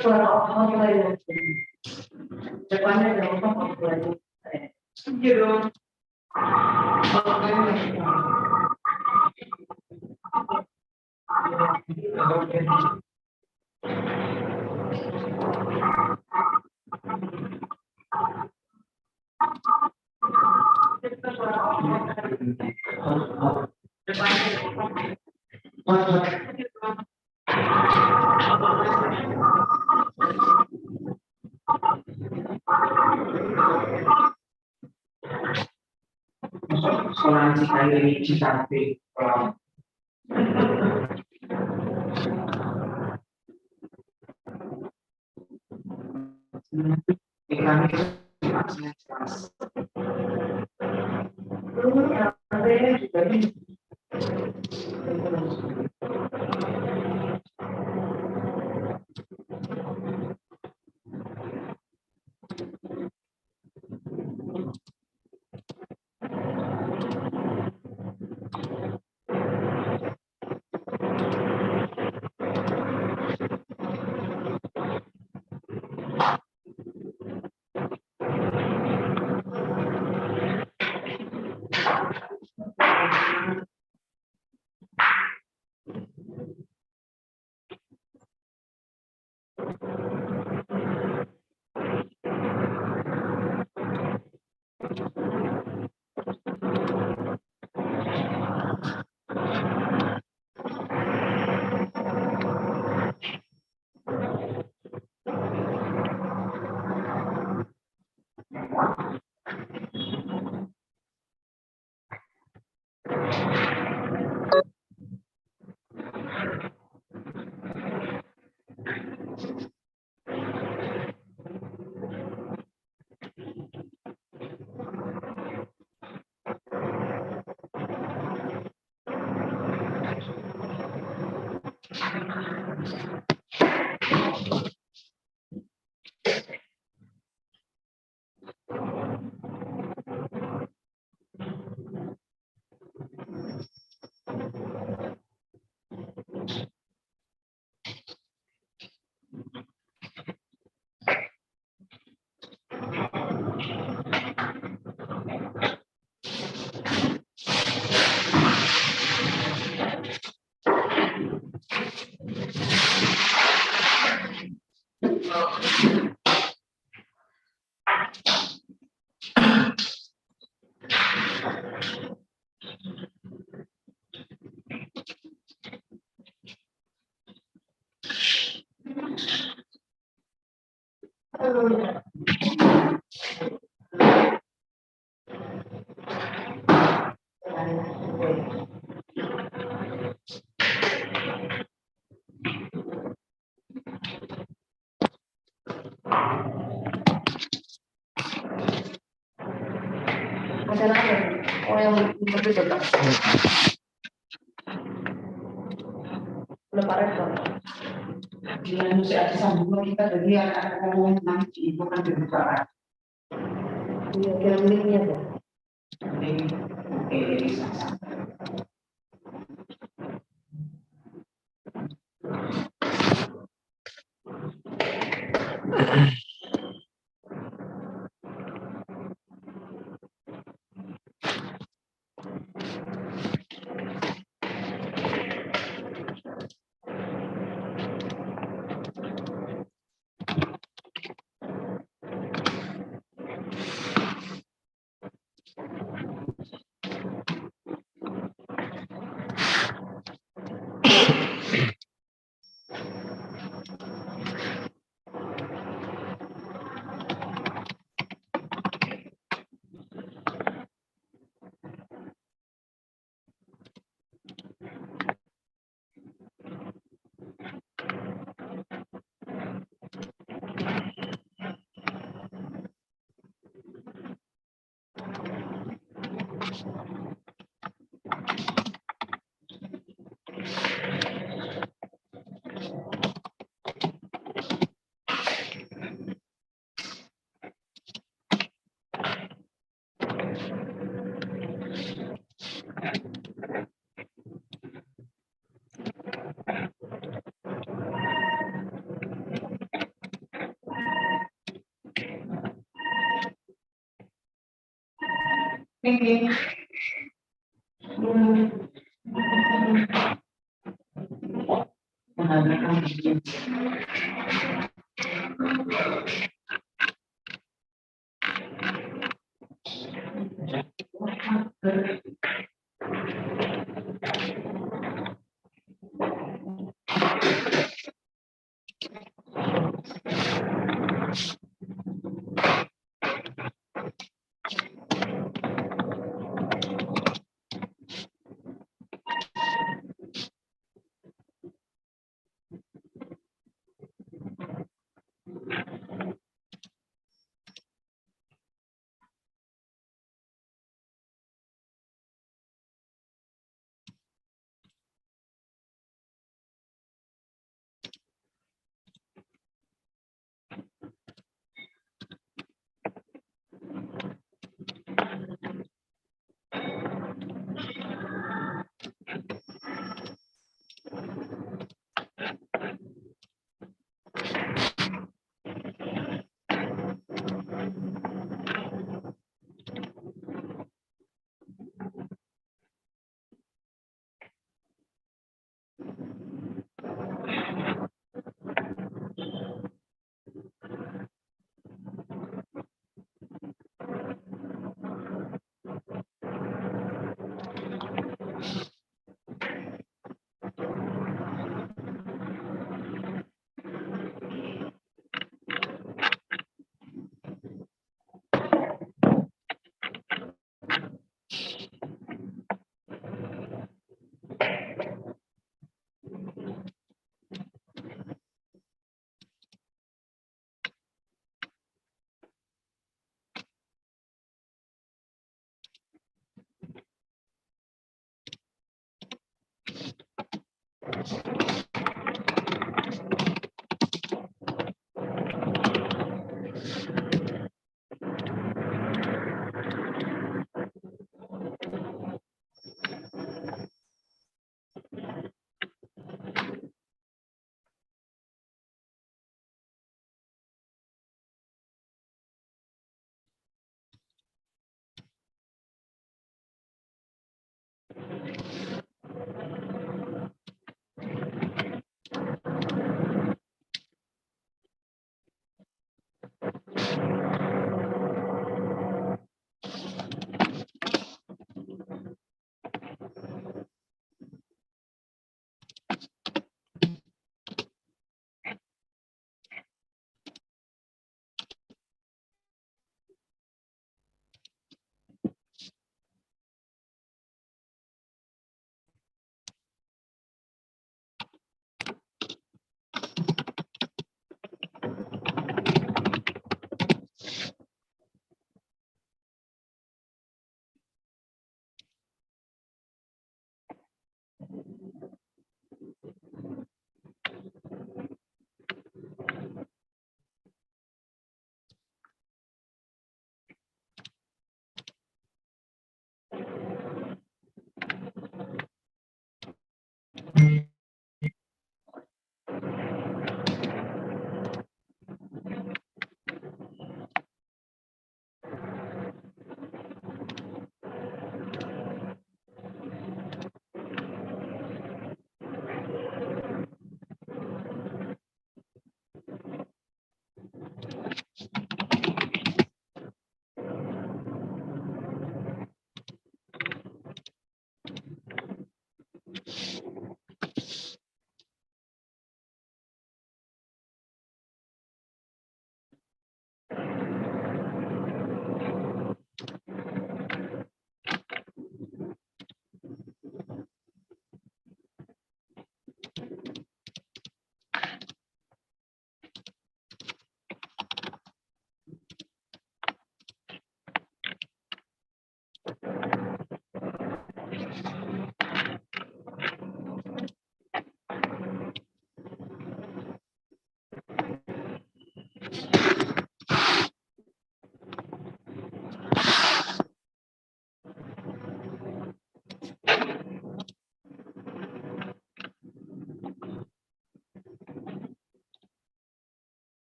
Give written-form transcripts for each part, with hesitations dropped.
suara offline depannya ada orang offline gitu. Soalan sekali cantik. Ada lagi? Oh, yang lebih dekat. Udah Pak Rektor. Dia mesti ada sambungan kita jadi anak ngomong nanti itu kan dibuka. Iya, kira miliknya tuh. Oke, Thank you.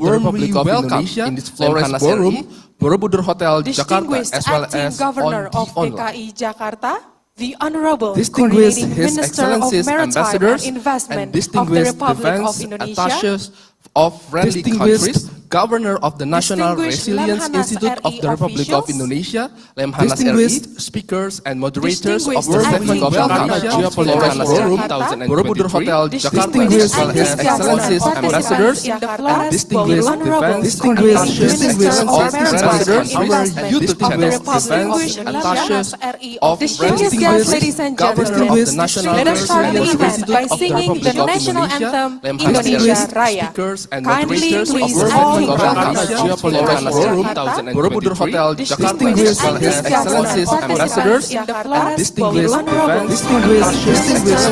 the Republic of Indonesia in this Flores Ballroom, Borobudur Hotel, Jakarta, Distinguished as well Acting as Governor on of the online. DKI Jakarta, the Honorable Distinguished Coordinating His Minister of Excellencies Maritime and Ambassadors Investment and of the distinguished Republic of defense Indonesia, attaches of friendly countries, Governor of the National Distinguished Resilience Lemhanas Institute of RI the Republic of officials, Indonesia, Lemhanas RI, speakers and moderators of the Distinguished Republic of Acting Indonesia, Governor of Flores DKI Ballroom, Jakarta, Borobudur Hotel, Jakarta, Distinguished as well as Acting Excellencies Governor Ambassadors, in the Flores distinguished Ballroom, defense Distinguished attaches Minister of of friendly Maritime and countries, Investment and of the distinguished Republic of defense Indonesia, attaches of of friendly distinguished guests, countries, ladies and Governor gentlemen. of the National Let us start the Resilience event Institute by of the singing Republic the of national Indonesia, anthem Lemhanas Indonesia RI, Raya. speakers and Kindly moderators of please the all Republic of governors Indonesia, of Flores Jakarta, Ballroom, Borobudur Hotel, Jakarta, as well as Excellencies Ambassadors, in the Flores distinguished Ballroom, defense Distinguished of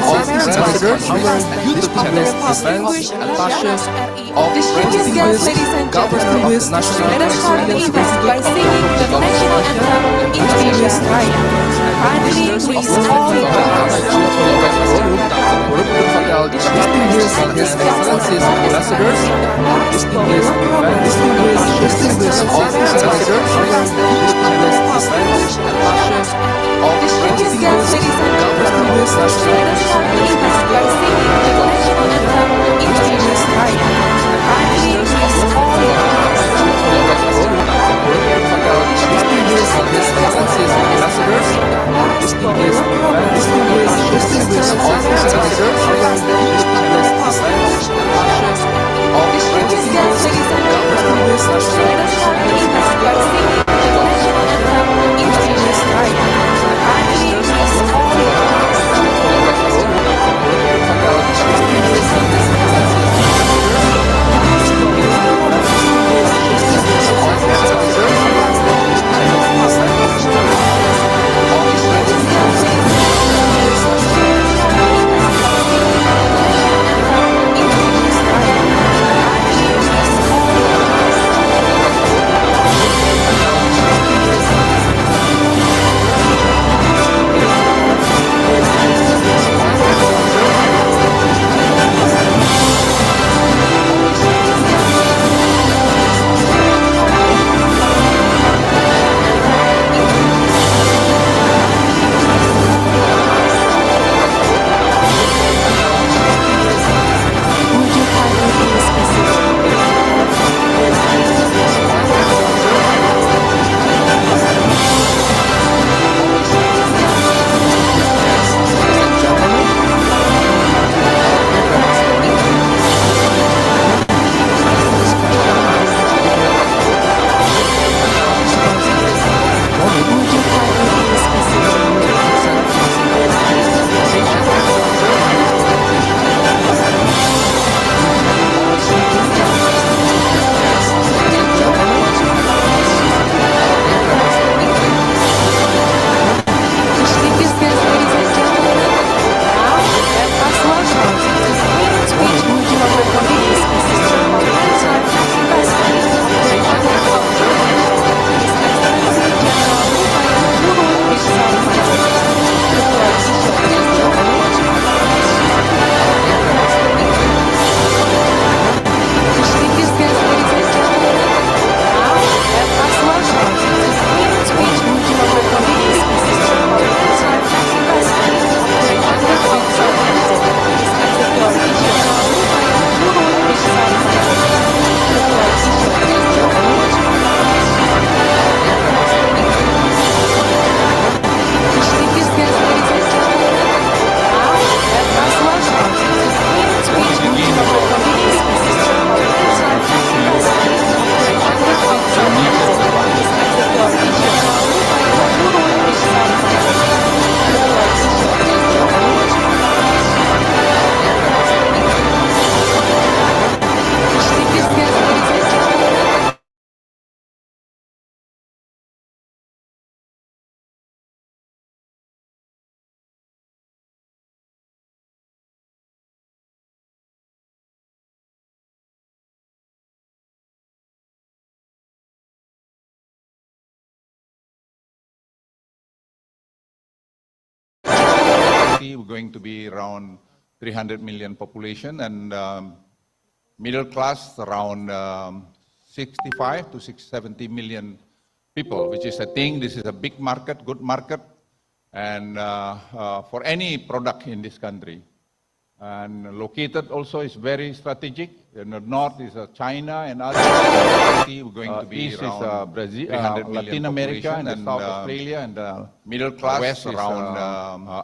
Ambassadors, ambassadors, distinguished defense attaches of distinguished guests, ladies and Governor of the gentlemen. National Let us start the Resilience event by Institute of the singing the Republic of national Indonesia, anthem Indonesia Raya. Kindly please all governors of Jakarta, Borobudur Hotel, Jakarta, as well as Excellencies Ambassadors, distinguished defense attaches of ambassadors, distinguished defense attaches of distinguished guests, ladies and gentlemen. Let us start the event by singing the national anthem Indonesia Raya. Kindly please all governors of distinguished guests, ladies and gentlemen. Let us start the event by singing the national anthem Indonesia Raya. Kindly please all governors distinguished guests, ladies and gentlemen. Now, let us welcome to the main speech from the Committee's Minister of Maritime and Investment of the Republic of Indonesia, His Excellency General Lieutenant Luhut Binsar Panjaitan. The floor is yours. Distinguished guests, ladies and gentlemen. Now, let us welcome to the main speech from the Committee's Minister of Maritime and Investment of the Republic of Indonesia, His Excellency General Lieutenant Luhut Binsar Panjaitan. The floor is yours. Distinguished guests, ladies and gentlemen. Now, let us welcome to the main speech from the Committee's Minister of Maritime and Investment of the Republic of Indonesia, His Excellency General Lieutenant Luhut Binsar Panjaitan. The floor is yours. Distinguished guests, ladies and gentlemen. We're going to be around 300 million population, and middle class around 65 to 70 million people, which is a thing. This is a big market, good market, and for any product in this country. And located also is very strategic. In the north is China and other we're going to be east is Brazil, Latin America, and South Australia, and middle class west is around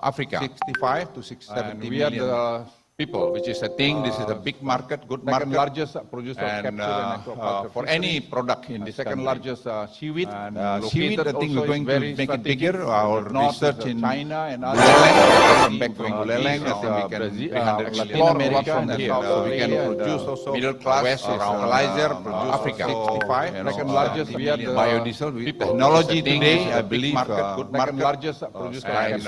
Africa. 65 to 70 million people, which is a thing. This is a big market, good market, largest producer and for any product in the second largest seaweed. Seaweed, I think we're going to make it bigger. Our research in China and other come back going to Leleng. I think we can Latin America and so we can produce also middle class west around Africa. 65 and second largest biodiesel with technology today. I believe good market, largest producer and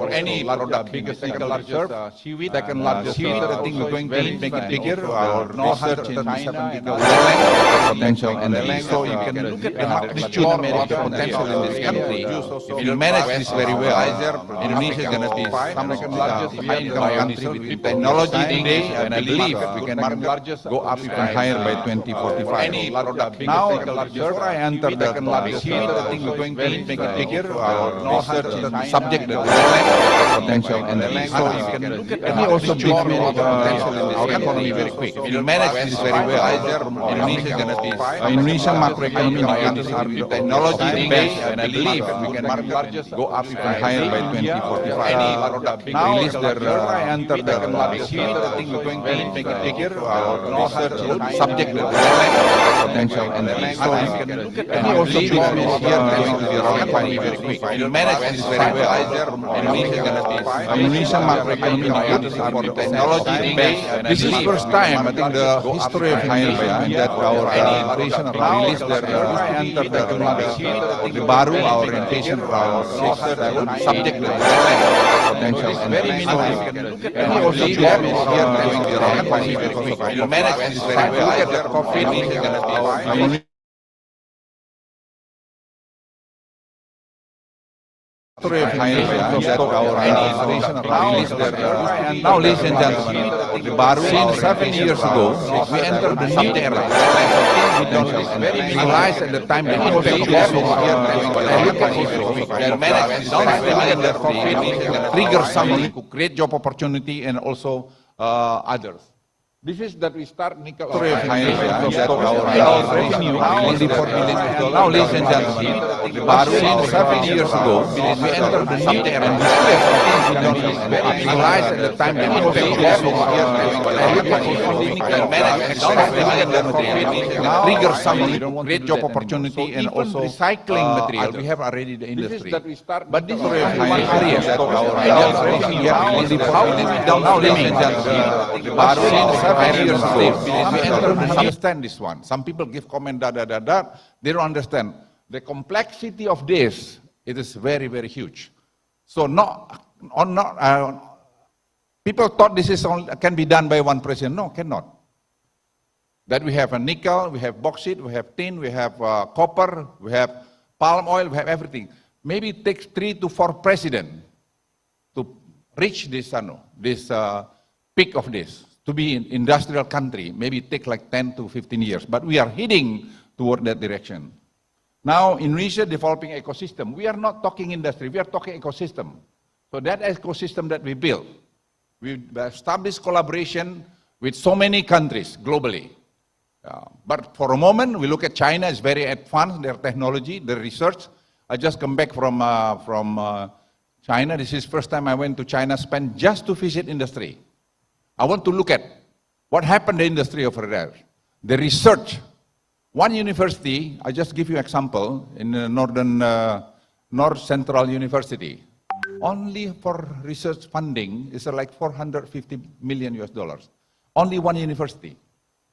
for any product, biggest second largest seaweed. Second largest seaweed, I think we're going to make it bigger. Our research in China potential and so you can look at the magnitude of potential in this country. If you manage this very well, Indonesia is going to be some largest high-income country with technology today. And I believe we can go up even higher by 2045. Now, before I enter the seaweed, I think we're going to make it bigger. Our research in subject potential and so you can look at the also our economy very quick. If you manage this very well, Indonesia is going to be Indonesian macroeconomy are technology based, and I believe we can go up even higher by 2045. Now, before I enter the seaweed, I think we're going to make it bigger. Our research subject potential and so you can look at the also our economy very quick. If you manage this very well, Indonesia is going to be Indonesian macroeconomy are technology based. This is first time I think the history of Indonesia that our inflation released their enter the baru our inflation subject potential and very meaningful. And also our economy very quick. You manage this very well. Look at the COVID is going to be now, ladies and gentlemen, since 7 years ago, we entered the new era. We don't realize at the time the impact of trigger something to create job opportunity and also others. This is that we start nickel revenue only 4 billion. Now, ladies and gentlemen, since 7 years ago, we entered the new era. We don't realize at the time the impact of trigger something to create job opportunity and also recycling material. We have already the industry. But this is one area that our revenue only 4 billion. Now, ladies and gentlemen, 5 years ago, we understand this one. Some people give comment they don't understand. The complexity of this, it is very, very huge. So people thought this is only, can be done by one person. No, cannot. That we have a nickel, we have bauxite, we have tin, we have copper, we have palm oil, we have everything. Maybe it takes 3 to 4 presidents to reach this peak of this. To be an industrial country, maybe it takes like 10 to 15 years, but we are heading toward that direction. Now, Indonesia developing ecosystem. We are not talking industry, we are talking ecosystem. So that ecosystem that we built, we established collaboration with so many countries globally. But for a moment, we look at China, is very advanced, their technology, their research. I just come back from China. This is first time I went to China, spent just to visit industry. I want to look at what happened in the industry over there. The research. One university, I just give you an example, in North Central University. Only for research funding is like $450 million. Only one university.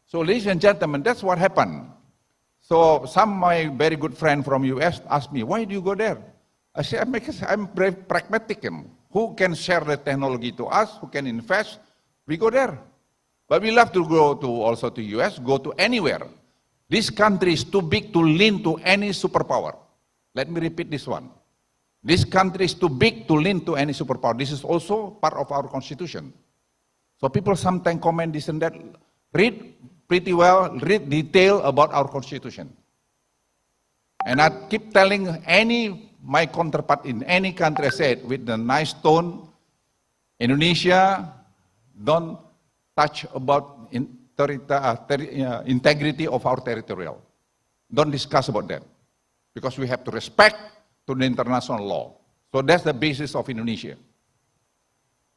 So ladies and gentlemen, that's what happened. So my very good friend from US asked me, why do you go there? I said, because I'm very pragmatic. Who can share the technology to us? Who can invest? We go there. But we love to go also to US, go to anywhere. This country is too big to lean to any superpower. Let me repeat this one. This country is too big to lean to any superpower. This is also part of our constitution. So people sometimes comment this and that. read pretty well, read detail about our constitution. And I keep telling my counterpart in any country, I said with a nice tone, Indonesia, don't touch about integrity of our territorial. Don't discuss about that, because we have to respect to the international law. So that's the basis of Indonesia.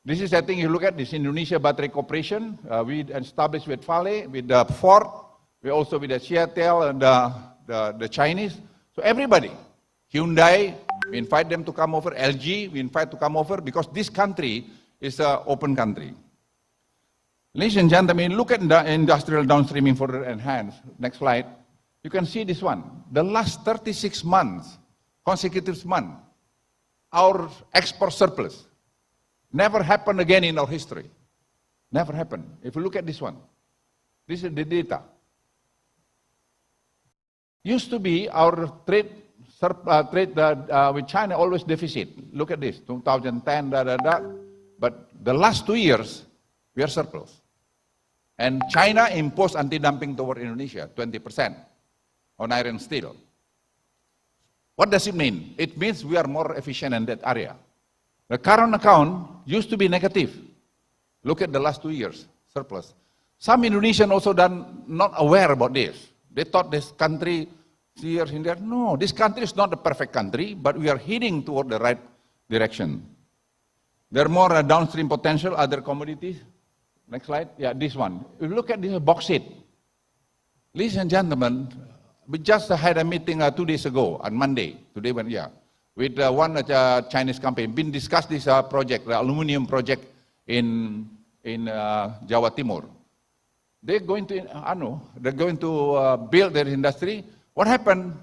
This is, I think, you look at this Indonesia Battery Corporation, we established with VII, with the Ford, we also with the Seattle and the Chinese. So everybody, Hyundai, we invite them to come over, LG, we invite to come over, because this country is an open country. Ladies and gentlemen, look at the industrial downstreaming further enhanced. Next slide. You can see this one. The last 36 months, consecutive months, our export surplus never happened again in our history. Never happened. If you look at this one, this is the data. Used to be our trade with China always deficit. Look at this, 2010, but the last 2 years, we are surplus. And China imposed anti-dumping toward Indonesia, 20% on iron and steel. What does it mean? It means we are more efficient in that area. The current account used to be negative. Look at the last 2 years, surplus. Some Indonesian also not aware about this. They thought this country, here and there. No, this country is not the perfect country, but we are heading toward the right direction. There are more downstream potential, other commodities. Next slide. Yeah, this one. If you look at this bauxite, ladies and gentlemen, we just had a meeting 2 days ago on Monday. Today, with one Chinese company. Been discussed this project, the aluminum project in Jawa Timur. They're going to build their industry. What happened?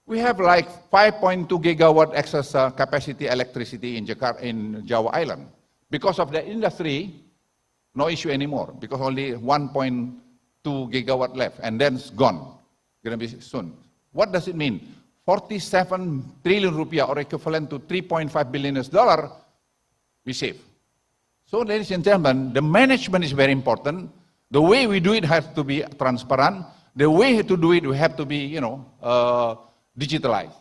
We have like 5.2 gigawatt excess capacity electricity in Jakarta, in Java Island. Because of the industry, no issue anymore, because only 1.2 gigawatt left, and then it's gone. Gonna be soon. What does it mean? 47 trillion rupiah, or equivalent to $3.5 billion we save. So, ladies and gentlemen, the management is very important. The way we do it has to be transparent. The way to do it, we have to be, digitalized.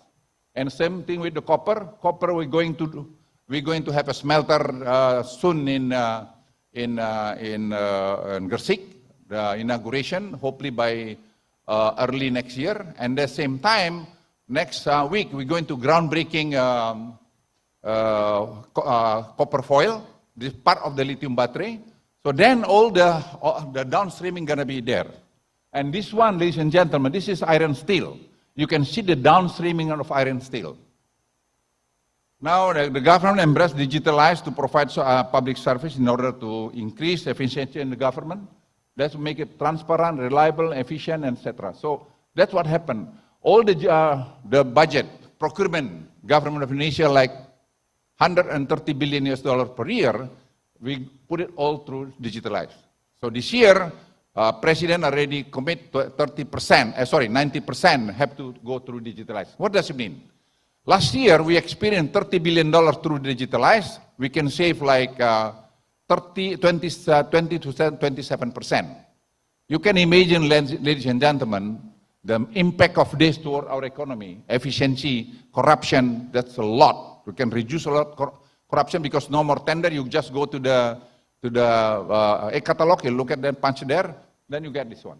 And same thing with the copper. Copper, we're going to have a smelter soon in Gresik, the inauguration, hopefully by early next year. And at the same time, next week, we're going to groundbreaking copper foil, this part of the lithium battery. So then all the downstreaming gonna be there. And this one, ladies and gentlemen, this is iron steel. You can see the downstreaming of iron steel. Now the government embraced digitalized to provide public service in order to increase efficiency in the government. Let's make it transparent, reliable, efficient, etc. So that's what happened. All the budget, procurement, government of Indonesia, like $130 billion per year, we put it all through digitalized. So this year, President already commit to 90% have to go through digitalized. What does it mean? Last year, we experienced $30 billion through digitalized. We can save like 20 to 27%. You can imagine, ladies and gentlemen, the impact of this toward our economy, efficiency, corruption, that's a lot. We can reduce a lot corruption because no more tender. You just go to the e-catalog, you look at the punch there, then you get this one.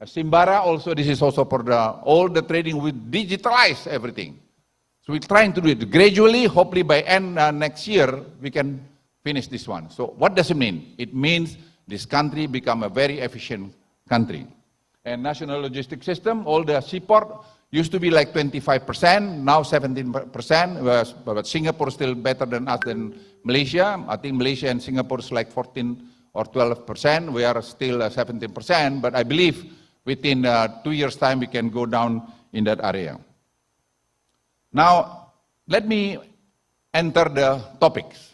Simbara also, this is also for all the trading, we digitalize everything. So we're trying to do it gradually, hopefully by end next year, we can finish this one. So what does it mean? It means this country become a very efficient country. And national logistics system, all the seaport used to be like 25%, now 17%, but Singapore is still better than us than Malaysia. I think Malaysia and Singapore is like 14 or 12%. We are still 17%, but I believe within 2 years' time we can go down in that area. Now, let me enter the topics.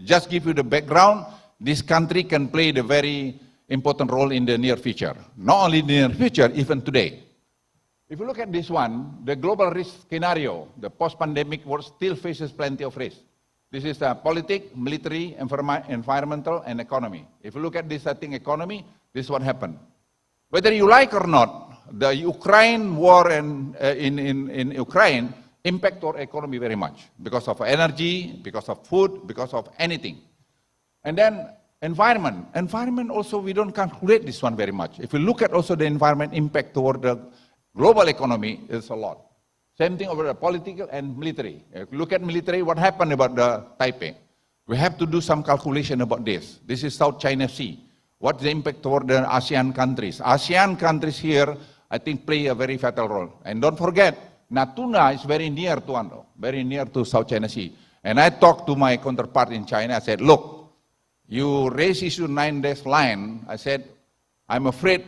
Just give you the background. This country can play the very important role in the near future. Not only in the near future, even today. If you look at this one, the global risk scenario, the post-pandemic world still faces plenty of risk. This is politics, military, environmental, and economy. If you look at this, I think economy, This is what happened. Whether you like or not, the Ukraine war in Ukraine impact our economy very much because of energy, because of food, because of anything. And then environment. Environment also, we don't calculate this one very much. If you look at also the environment impact toward the global economy, it's a lot. Same thing over the political and military. If you look at military, what happened about the Taipei? We have to do some calculation about this. This is South China Sea. What's the impact toward the ASEAN countries? ASEAN countries here, I think, play a very vital role. And don't forget, Natuna is very near to Ando, very near to South China Sea. And I talked to my counterpart in China. I said, look, you raise issue 9 days line. I said, I'm afraid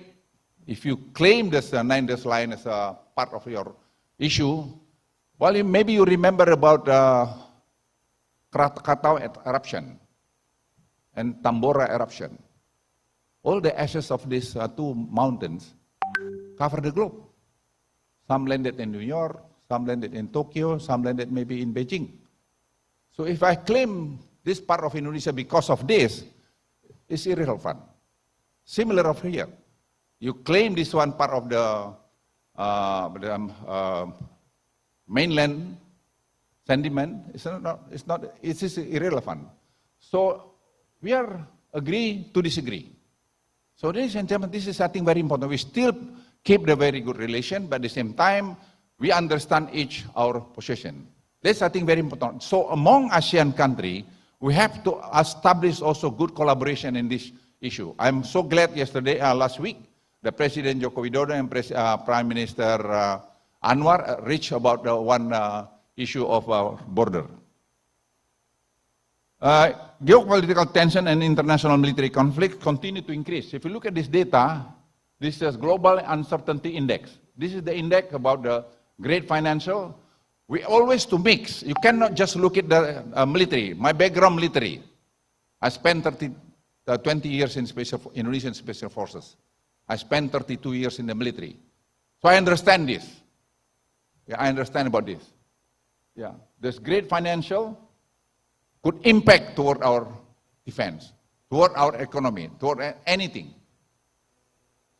if you claim this 9 days line as a part of your issue, well, maybe you remember about Krakatau eruption and Tambora eruption. All the ashes of these two mountains cover the globe. Some landed in New York, some landed in Tokyo, some landed maybe in Beijing. So if I claim this part of Indonesia because of this, it's irrelevant. Similar over here. You claim this one part of the mainland sentiment, it is irrelevant. So we are agree to disagree. So ladies and gentlemen, this is something very important. We still keep the very good relation, but at the same time, we understand each our position. That's something very important. So among ASEAN countries, we have to establish also good collaboration in this issue. I'm so glad yesterday, last week, the President Joko Widodo and Prime Minister Anwar reached about the one issue of border. Geopolitical tension and international military conflict continue to increase. If you look at this data, this is Global Uncertainty Index. This is the index about the great financial. We always to mix. You cannot just look at the military. My background military. I spent 20 years in Indonesian Special Forces. I spent 32 years in the military. So I understand this. Yeah, I understand about this. Yeah, this great financial could impact toward our defense, toward our economy, toward anything.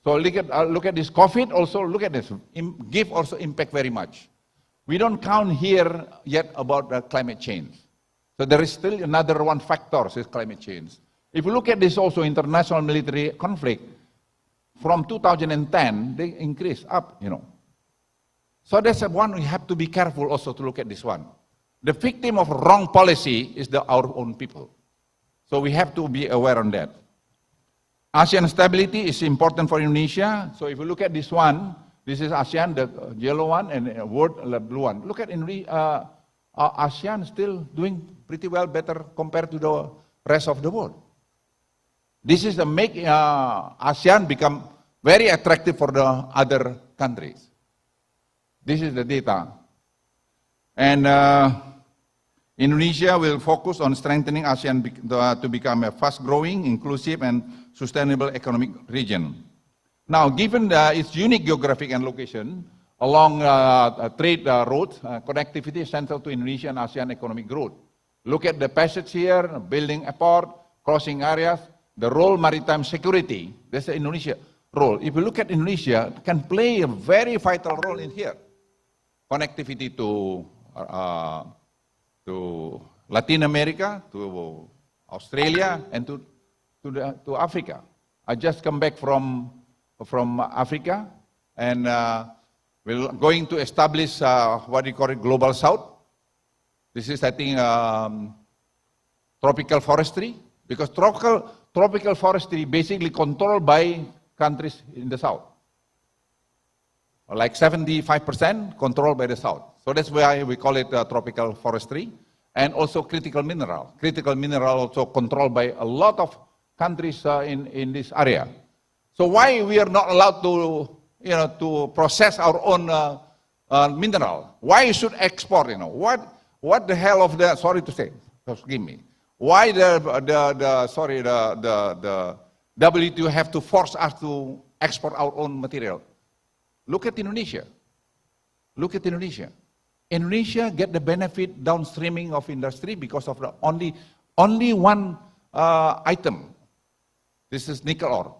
So look at this COVID also, look at this, give also impact very much. We don't count here yet about climate change. So there is still another one factor, is climate change. If you look at this also, international military conflict, from 2010, they increased up, So that's one we have to be careful also to look at this one. The victim of wrong policy is our own people. So we have to be aware on that. ASEAN stability is important for Indonesia. So if you look at this one, this is ASEAN, the yellow one, and world, the blue one. Look at ASEAN still doing pretty well, better compared to the rest of the world. This is to make ASEAN become very attractive for the other countries. This is the data. And Indonesia will focus on strengthening ASEAN to become a fast-growing, inclusive, and sustainable economic region. Now, given its unique geographic and location along trade routes, connectivity is central to Indonesia and ASEAN economic growth. Look at the passage here, building a port, crossing areas, the role maritime security. That's the Indonesia role. If you look at Indonesia, it can play a very vital role in here. Connectivity to Latin America, to Australia, and to Africa. I just come back from Africa, and we're going to establish what we call it Global South. This is, I think, tropical forestry, because tropical forestry basically controlled by countries in the south. Like 75% controlled by the south. So that's why we call it tropical forestry. And also critical mineral. Critical mineral also controlled by a lot of countries in this area. So why we are not allowed to process our own mineral? Why should export? What the hell of the? Sorry to say, forgive me. Why the WTO have to force us to export our own material? Look at Indonesia. Look at Indonesia. Indonesia get the benefit downstreaming of industry because of the only one item. This is nickel ore.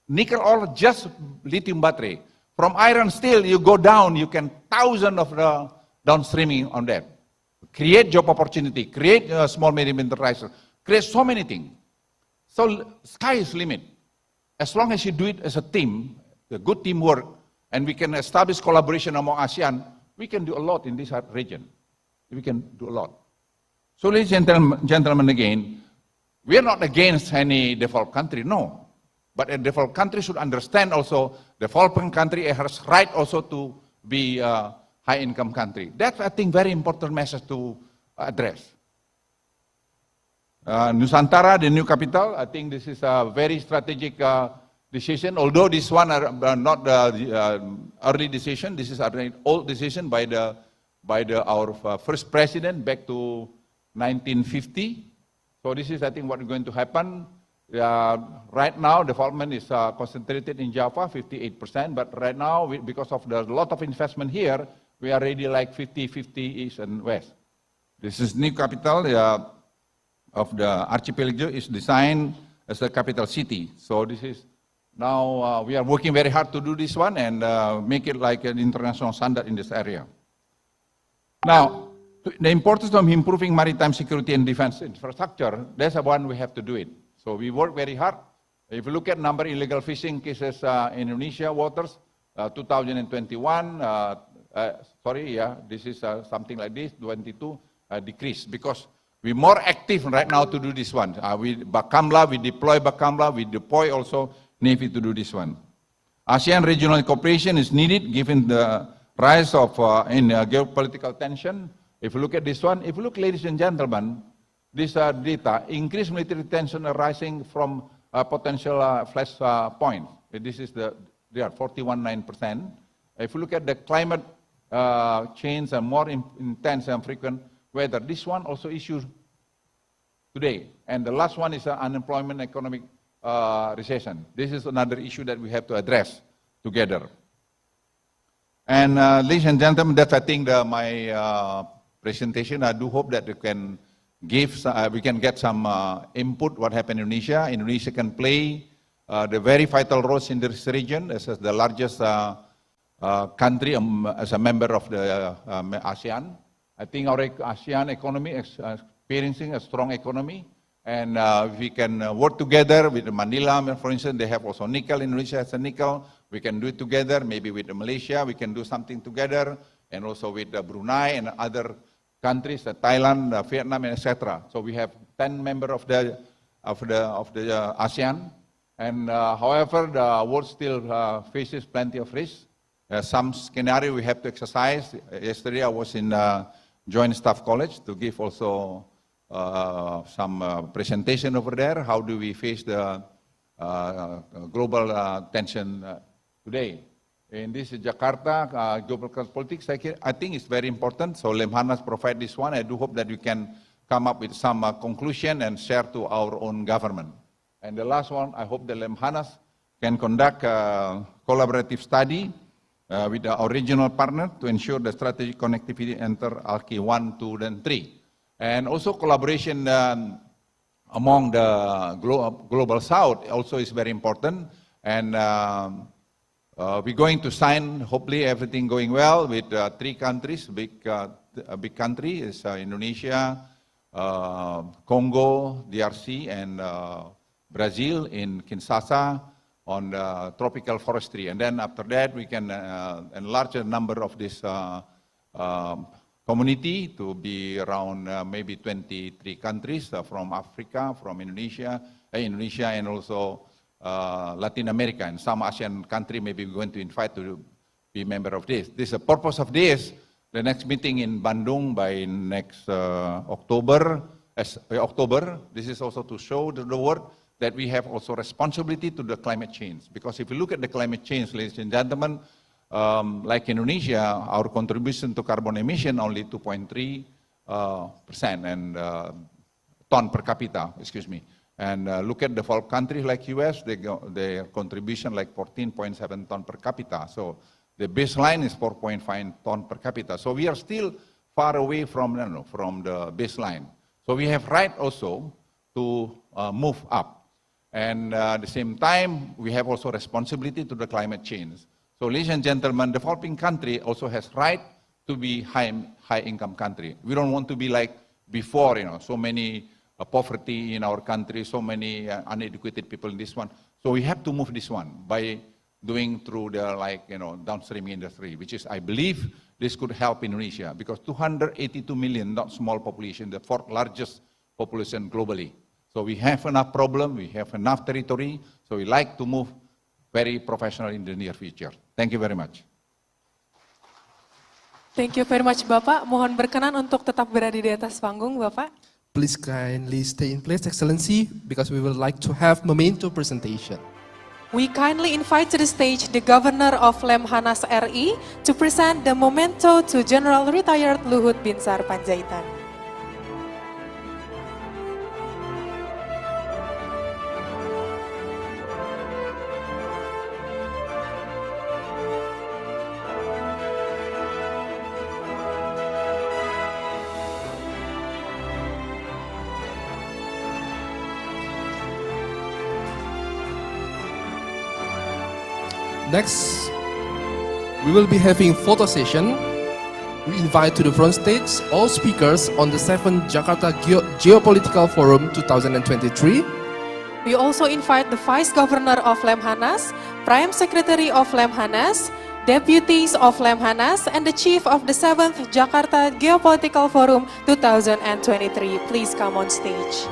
nickel ore, just lithium battery. From iron steel, you go down, you can thousands of the downstreaming on that. Create job opportunity, create small medium enterprises, create so many things. So sky is limit. As long as you do it as a team, a good teamwork, and we can establish collaboration among ASEAN, we can do a lot in this region. We can do a lot. So ladies and gentlemen, again, we are not against any developed country, no. But a developed country should understand also, developing country has right also to be a high income country. That's, I think, very important message to address. Nusantara, the new capital, I think this is a very strategic decision. Although this one are not the early decision, this is an old decision by our first president back to 1950. So this is, I think, what is going to happen. Right now, development is concentrated in Java, 58%, but right now, because of the lot of investment here, we are already like 50-50 east and west. This is new capital of the archipelago is designed as a capital city. So this is, now we are working very hard to do this one and make it like an international standard in this area. Now, the importance of improving maritime security and defense infrastructure, that's the one we have to do it. So we work very hard. If you look at number of illegal fishing cases in Indonesia waters, 2021, this is something like this, 22 decreased because we're more active right now to do this one. Bakamla, we deploy Bakamla, we deploy also Navy to do this one. ASEAN regional cooperation is needed given the rise of in geopolitical tension. If you look at this one, if you look, ladies and gentlemen, this data, increased military tension arising from potential flash points. This is they are 41.9%. If you look at the climate change and more intense and frequent weather, this one also issues today. And the last one is unemployment, economic recession. This is another issue that we have to address together. And ladies and gentlemen, that's I think my presentation. I do hope that we can get some input what happened in Indonesia. Indonesia can play the very vital roles in this region as the largest country as a member of the ASEAN. I think our ASEAN economy is experiencing a strong economy, and we can work together with Manila, for instance. They have also nickel. Indonesia has a nickel. We can do it together. Maybe with Malaysia, we can do something together, and also with Brunei and other countries, Thailand, Vietnam, and etc. So we have 10 members of the ASEAN, and however, the world still faces plenty of risks. Some scenario we have to exercise. Yesterday I was in Joint Staff College to give also some presentation over there. How do we face the global tension today? In this Jakarta, geopolitical politics, I think it's very important. So Lemhanas provide this one. I do hope that we can come up with some conclusion and share to our own government. And the last one, I hope the Lemhanas can conduct a collaborative study with our regional partner to ensure the strategic connectivity enter ALKI 1, 2, and 3. And also collaboration among the global south also is very important. And we're going to sign, hopefully everything going well, with 3 countries. A big country is Indonesia, Congo, DRC, and Brazil in Kinshasa on tropical forestry. And then after that, we can enlarge the number of this community to be around maybe 23 countries from Africa, from Indonesia, and also Latin America, and some ASEAN country maybe we're going to invite to be member of this. This is the purpose of this. The next meeting in Bandung by next October. This is also to show the world that we have also responsibility to the climate change. Because if you look at the climate change, ladies and gentlemen, like Indonesia, our contribution to carbon emission only 2.3% and ton per capita, excuse me. And look at developed countries like US, their contribution like 14.7 ton per capita. So the baseline is 4.5 ton per capita. So we are still far away from the baseline. So we have right also to move up. And at the same time, we have also responsibility to the climate change. So ladies and gentlemen, developing country also has right to be high income country. We don't want to be like before, so many poverty in our country, so many uneducated people in this one. So we have to move this one by doing through the downstream industry, which is, I believe, this could help Indonesia because 282 million, not small population, the fourth largest population globally. So we have enough problem, we have enough territory, so we like to move very professional in the near future. Thank you very much. Thank you very much, Bapak. Mohon berkenan untuk tetap berada di atas panggung, Bapak. Please kindly stay in place, Excellency, because we would like to have memento presentation. We kindly invite to the stage the Governor of Lemhanas RI to present the memento to General Retired Luhut Binsar Panjaitan. Next, we will be having photo session. We invite to the front stage all speakers on the 7th Jakarta Geopolitical Forum 2023. We also invite the Vice Governor of Lemhanas, Prime Secretary of Lemhanas, Deputies of Lemhanas, and the Chief of the 7th Jakarta Geopolitical Forum 2023. Please come on stage.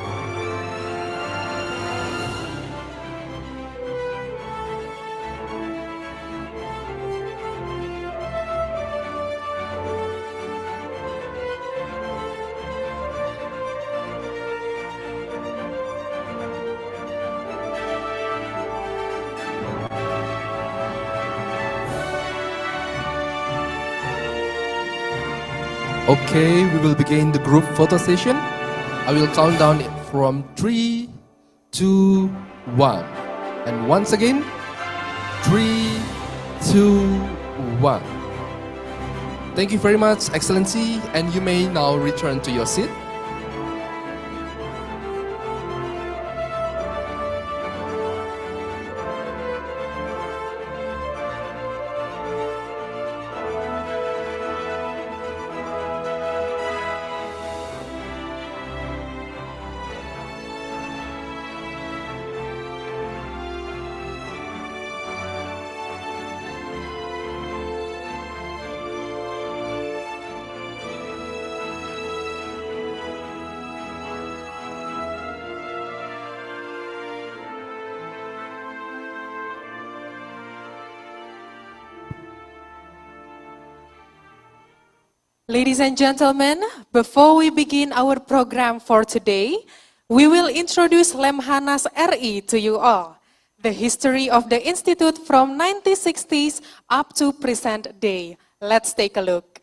Okay, we will begin the group photo session. I will count down from 3, 2, 1. And once again, 3, 2, 1. Thank you very much, Excellency, and you may now return to your seat. Ladies and gentlemen, before we begin our program for today, we will introduce Lemhanas RI to you all. The history of the Institute from 1960s up to present day. Let's take a look.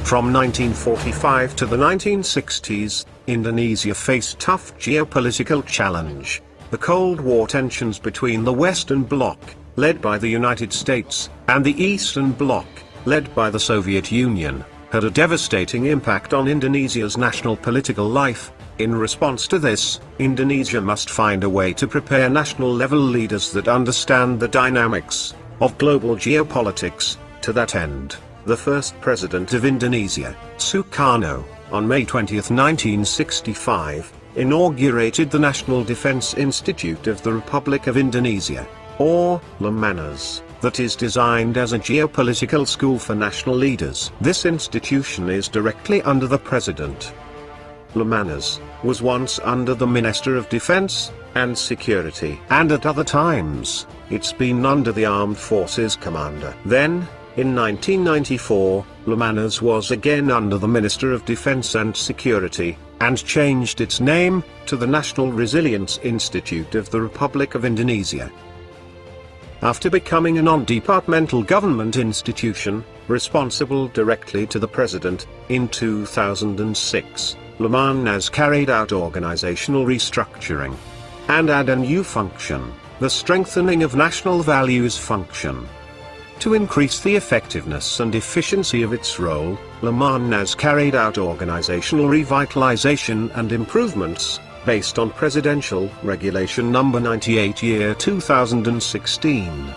From 1945 to the 1960s, Indonesia faced tough geopolitical challenge. The Cold War tensions between the Western Bloc, led by the United States, and the Eastern Bloc, led by the Soviet Union, had a devastating impact on Indonesia's national political life. In response to this, Indonesia must find a way to prepare national-level leaders that understand the dynamics of global geopolitics. To that end, the first president of Indonesia, Sukarno, on May 20, 1965, inaugurated the National Defense Institute of the Republic of Indonesia, or Lemhanas, that is designed as a geopolitical school for national leaders. This institution is directly under the president. Lemhanas was once under the Minister of Defense and Security, and at other times, it's been under the Armed Forces Commander. Then, in 1994, Lemhanas was again under the Minister of Defense and Security, and changed its name to the National Resilience Institute of the Republic of Indonesia. After becoming a non-departmental government institution, responsible directly to the President, in 2006, Lemhanas carried out organizational restructuring and add a new function, the strengthening of national values function. To increase the effectiveness and efficiency of its role, Lemhanas carried out organizational revitalization and improvements, based on Presidential Regulation No. 98 year 2016.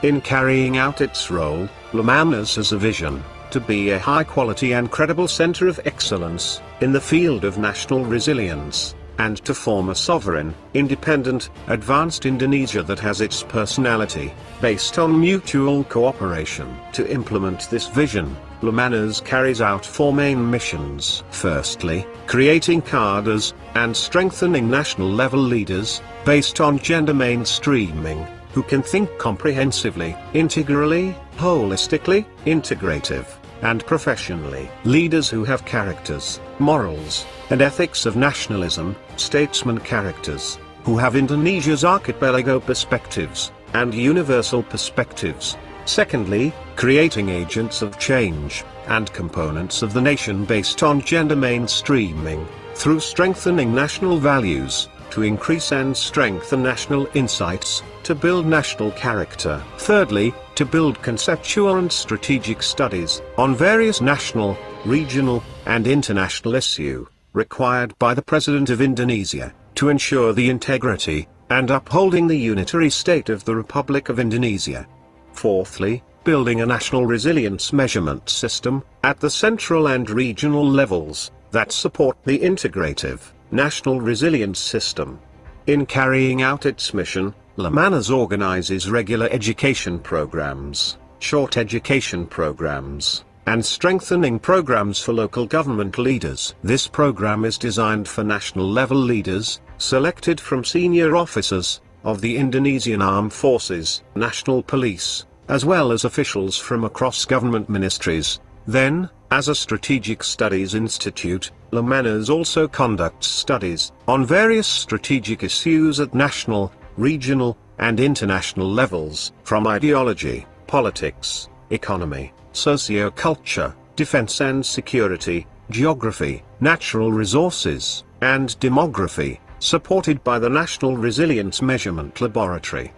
In carrying out its role, Lemhanas has a vision to be a high-quality and credible center of excellence in the field of national resilience, and to form a sovereign, independent, advanced Indonesia that has its personality, based on mutual cooperation. To implement this vision, Lemhanas carries out four main missions. Firstly, creating cadres and strengthening national-level leaders, based on gender mainstreaming, who can think comprehensively, integrally, holistically, integrative, and professionally. Leaders who have characters, morals, and ethics of nationalism, statesman characters, who have Indonesia's archipelago perspectives, and universal perspectives. Secondly, creating agents of change, and components of the nation based on gender mainstreaming, through strengthening national values, to increase and strengthen national insights, to build national character. Thirdly, to build conceptual and strategic studies on various national, regional, and international issues required by the President of Indonesia, to ensure the integrity and upholding the unitary state of the Republic of Indonesia. Fourthly, building a national resilience measurement system at the central and regional levels that support the integrative national resilience system. In carrying out its mission, Lemhanas organizes regular education programs, short education programs, and strengthening programs for local government leaders. This program is designed for national-level leaders, selected from senior officers of the Indonesian Armed Forces, National Police, as well as officials from across government ministries. Then, as a strategic studies institute, Lemhanas also conducts studies on various strategic issues at national, regional, and international levels, from ideology, politics, economy, socio-culture, defense and security, geography, natural resources, and demography, supported by the National Resilience Measurement Laboratory.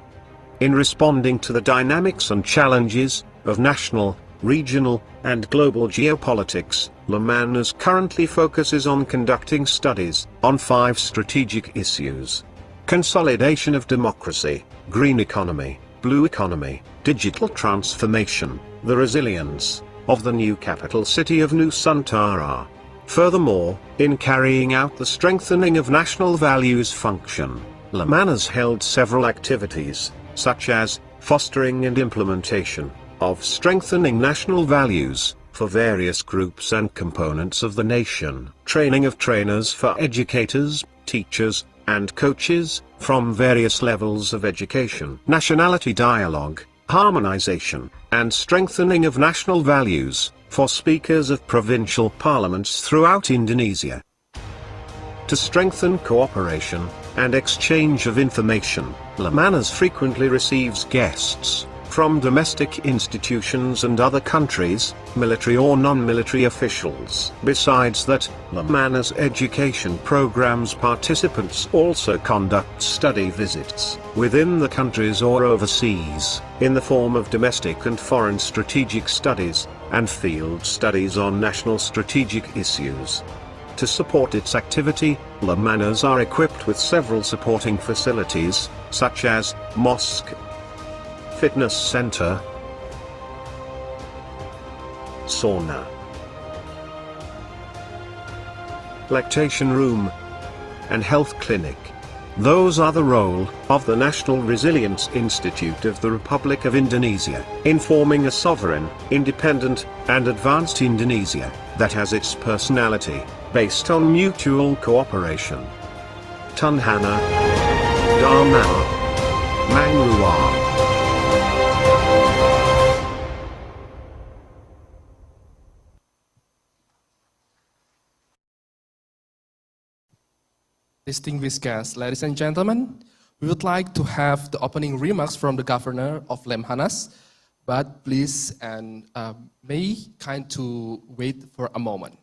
In responding to the dynamics and challenges of national, regional, and global geopolitics, Lemhanas currently focuses on conducting studies on 5 strategic issues: consolidation of democracy, green economy, blue economy, digital transformation, the resilience of the new capital city of Nusantara. Furthermore, in carrying out the strengthening of national values function, Lemhanas held several activities, such as fostering and implementation of strengthening national values for various groups and components of the nation, training of trainers for educators, teachers, and coaches from various levels of education, nationality dialogue, harmonization, and strengthening of national values for speakers of provincial parliaments throughout Indonesia. To strengthen cooperation and exchange of information, Lemhanas frequently receives guests from domestic institutions and other countries, military or non-military officials. Besides that, Lemhanas education programs participants also conduct study visits within the countries or overseas, in the form of domestic and foreign strategic studies, and field studies on national strategic issues. To support its activity, Lemhanas are equipped with several supporting facilities, such as mosque, fitness center, sauna, lactation room, and health clinic. Those are the role of the National Resilience Institute of the Republic of Indonesia, in forming a sovereign, independent, and advanced Indonesia that has its personality based on mutual cooperation. Tunhana Dharma Mangluar. Distinguished guests, ladies and gentlemen, we would like to have the opening remarks from the governor of Lemhanas, but please and may kind to wait for a moment.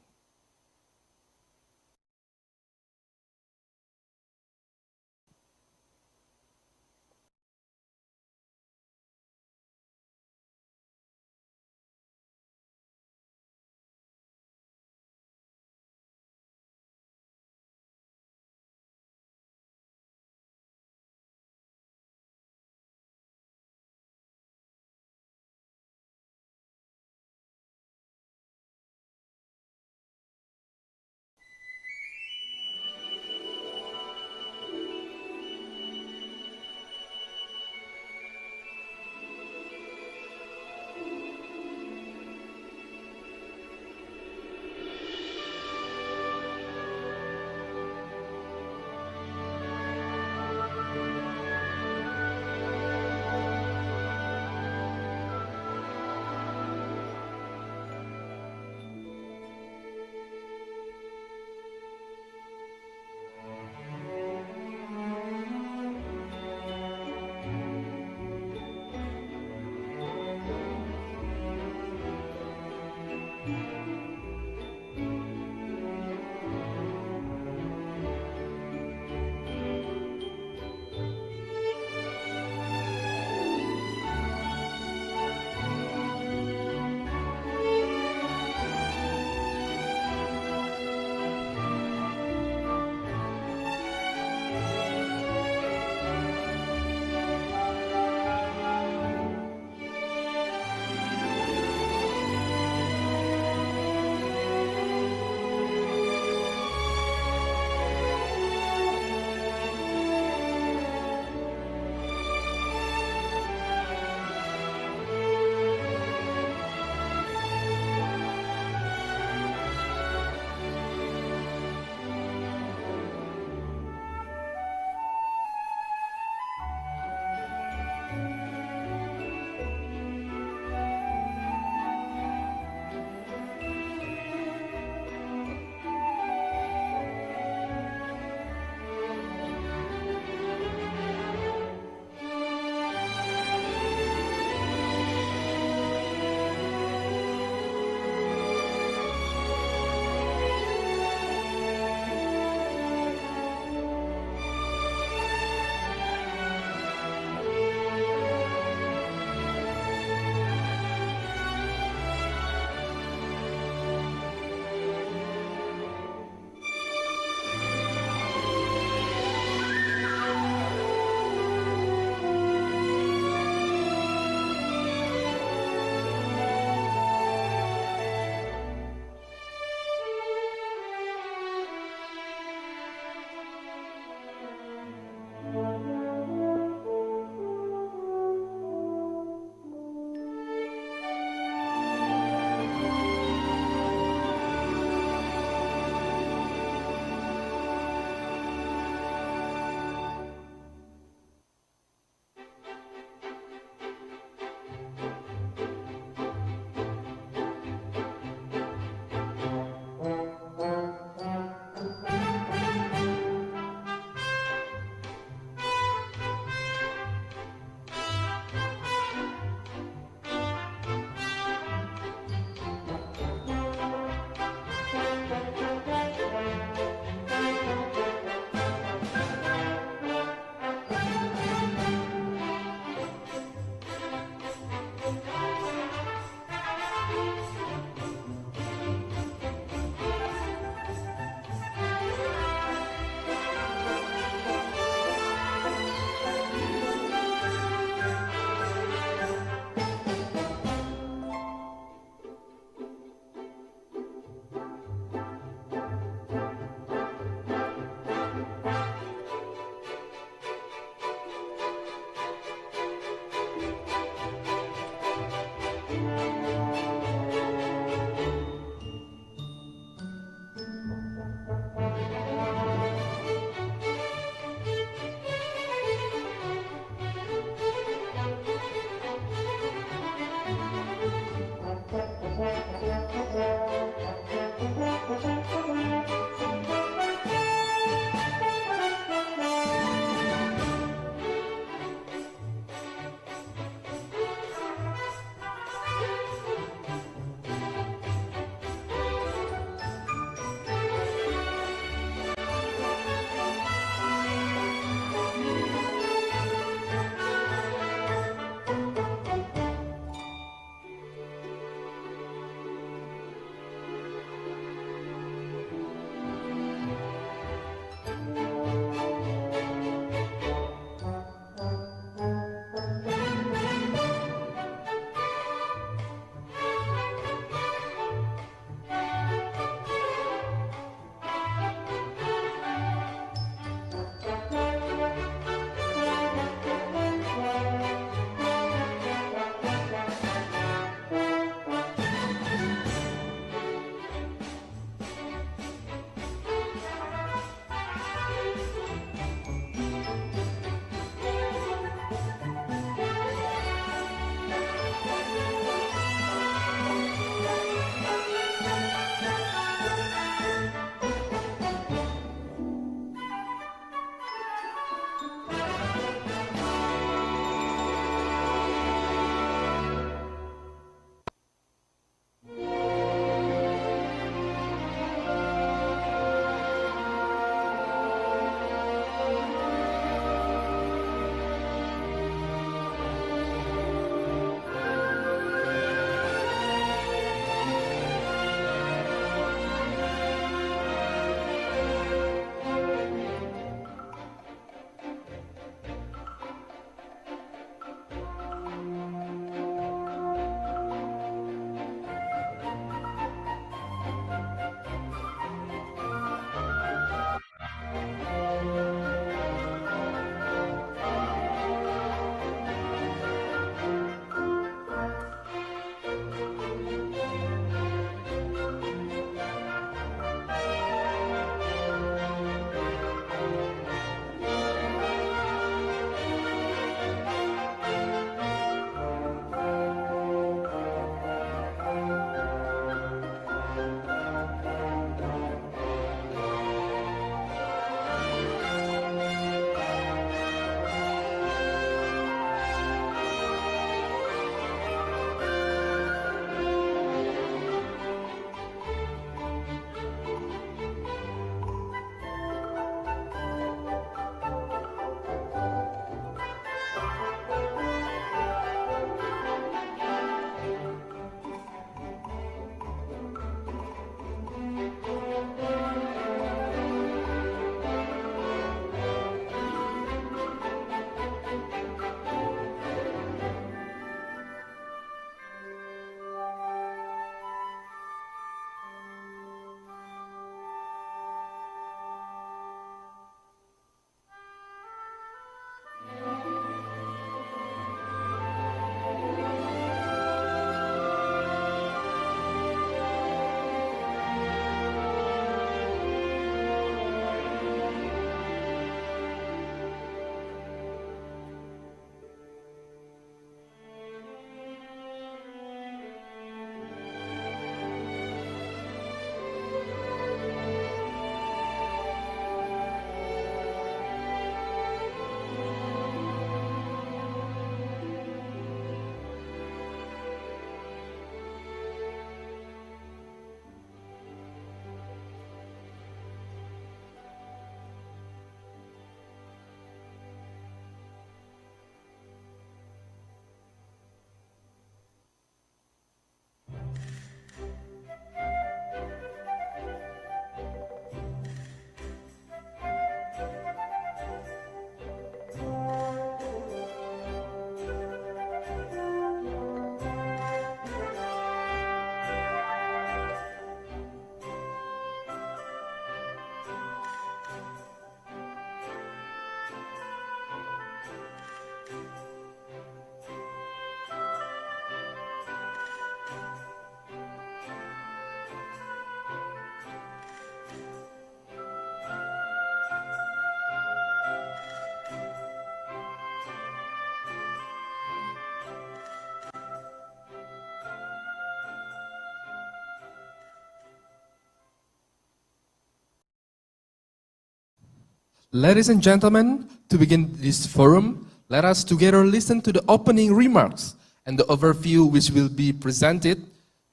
Ladies and gentlemen, to begin this forum, let us together listen to the opening remarks and the overview which will be presented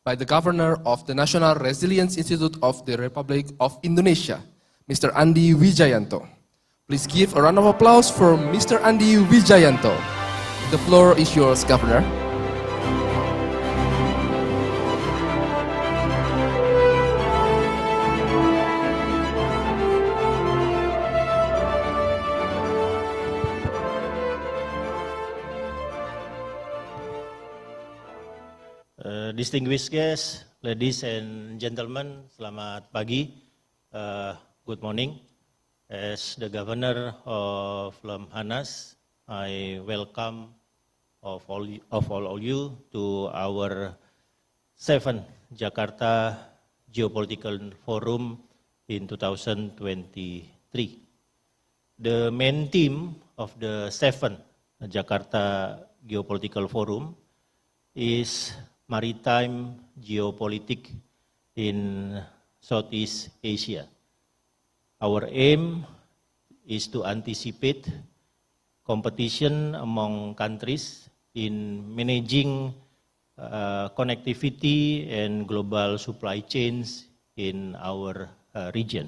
by the Governor of the National Resilience Institute of the Republic of Indonesia, Mr. Andi Wijayanto. Please give a round of applause for Mr. Andi Wijayanto. The floor is yours, Governor. Distinguished guests, ladies and gentlemen, selamat pagi, good morning. As the Governor of Lemhanas, I welcome all of you to our 7th Jakarta Geopolitical Forum in 2023. The main theme of the 7th Jakarta Geopolitical Forum is Maritime Geopolitics in Southeast Asia. Our aim is to anticipate competition among countries in managing connectivity and global supply chains in our region.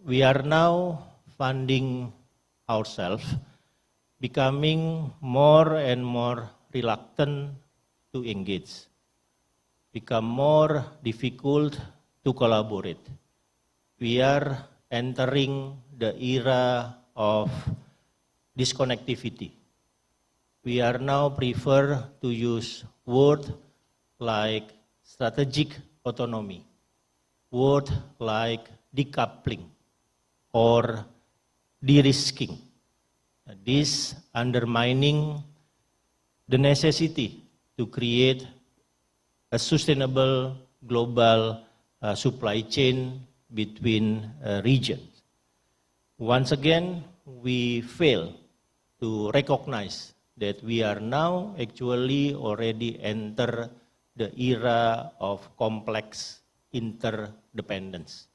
We are now finding ourselves becoming more and more reluctant to engage, become more difficult to collaborate. We are entering the era of disconnectivity. We are now prefer to use words like strategic autonomy, words like decoupling or de-risking. This undermining the necessity to create a sustainable global supply chain between regions. Once again, we fail to recognize that we are now actually already enter the era of complex interdependence.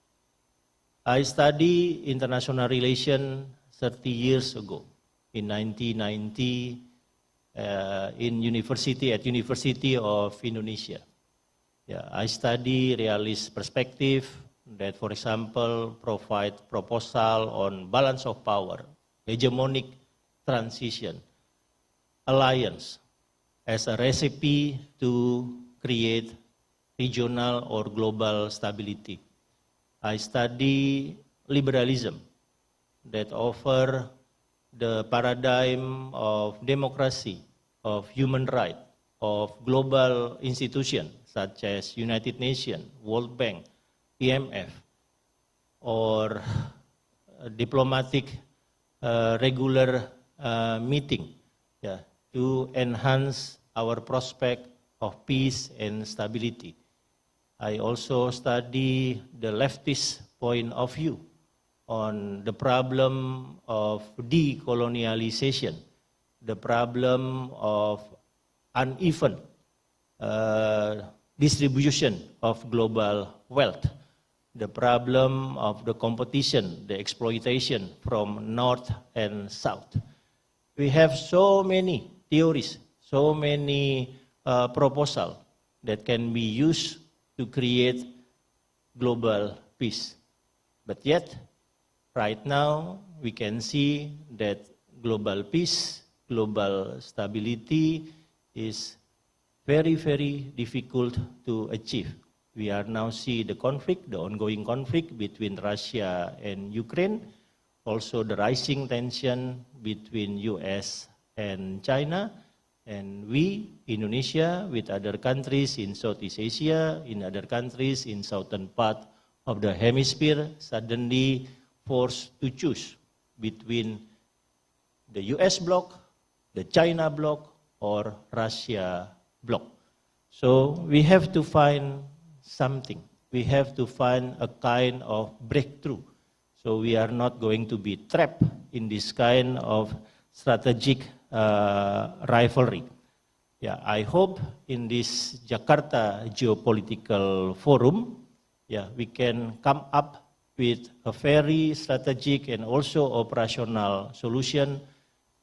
I studied international relations 30 years ago in 1990 at University of Indonesia. I study realist perspective that, for example, provide proposal on balance of power, hegemonic transition, alliance as a recipe to create regional or global stability. I study liberalism that offer the paradigm of democracy, of human rights, of global institutions such as United Nations, World Bank, IMF, or diplomatic regular meeting to enhance our prospect of peace and stability. I also study the leftist point of view on the problem of decolonialization, the problem of uneven distribution of global wealth, the problem of the competition, the exploitation from North and South. We have so many theories, so many proposals that can be used to create global peace. But yet, right now, we can see that global peace, global stability is very, very difficult to achieve. We are now see the conflict, the ongoing conflict between Russia and Ukraine, also the rising tension between US and China, and we, Indonesia, with other countries in Southeast Asia, in other countries in southern part of the hemisphere, suddenly forced to choose between the US bloc, the China bloc, or Russia bloc. So we have to find something. We have to find a kind of breakthrough. So we are not going to be trapped in this kind of strategic rivalry. I hope in this Jakarta Geopolitical Forum, we can come up with a very strategic and also operational solution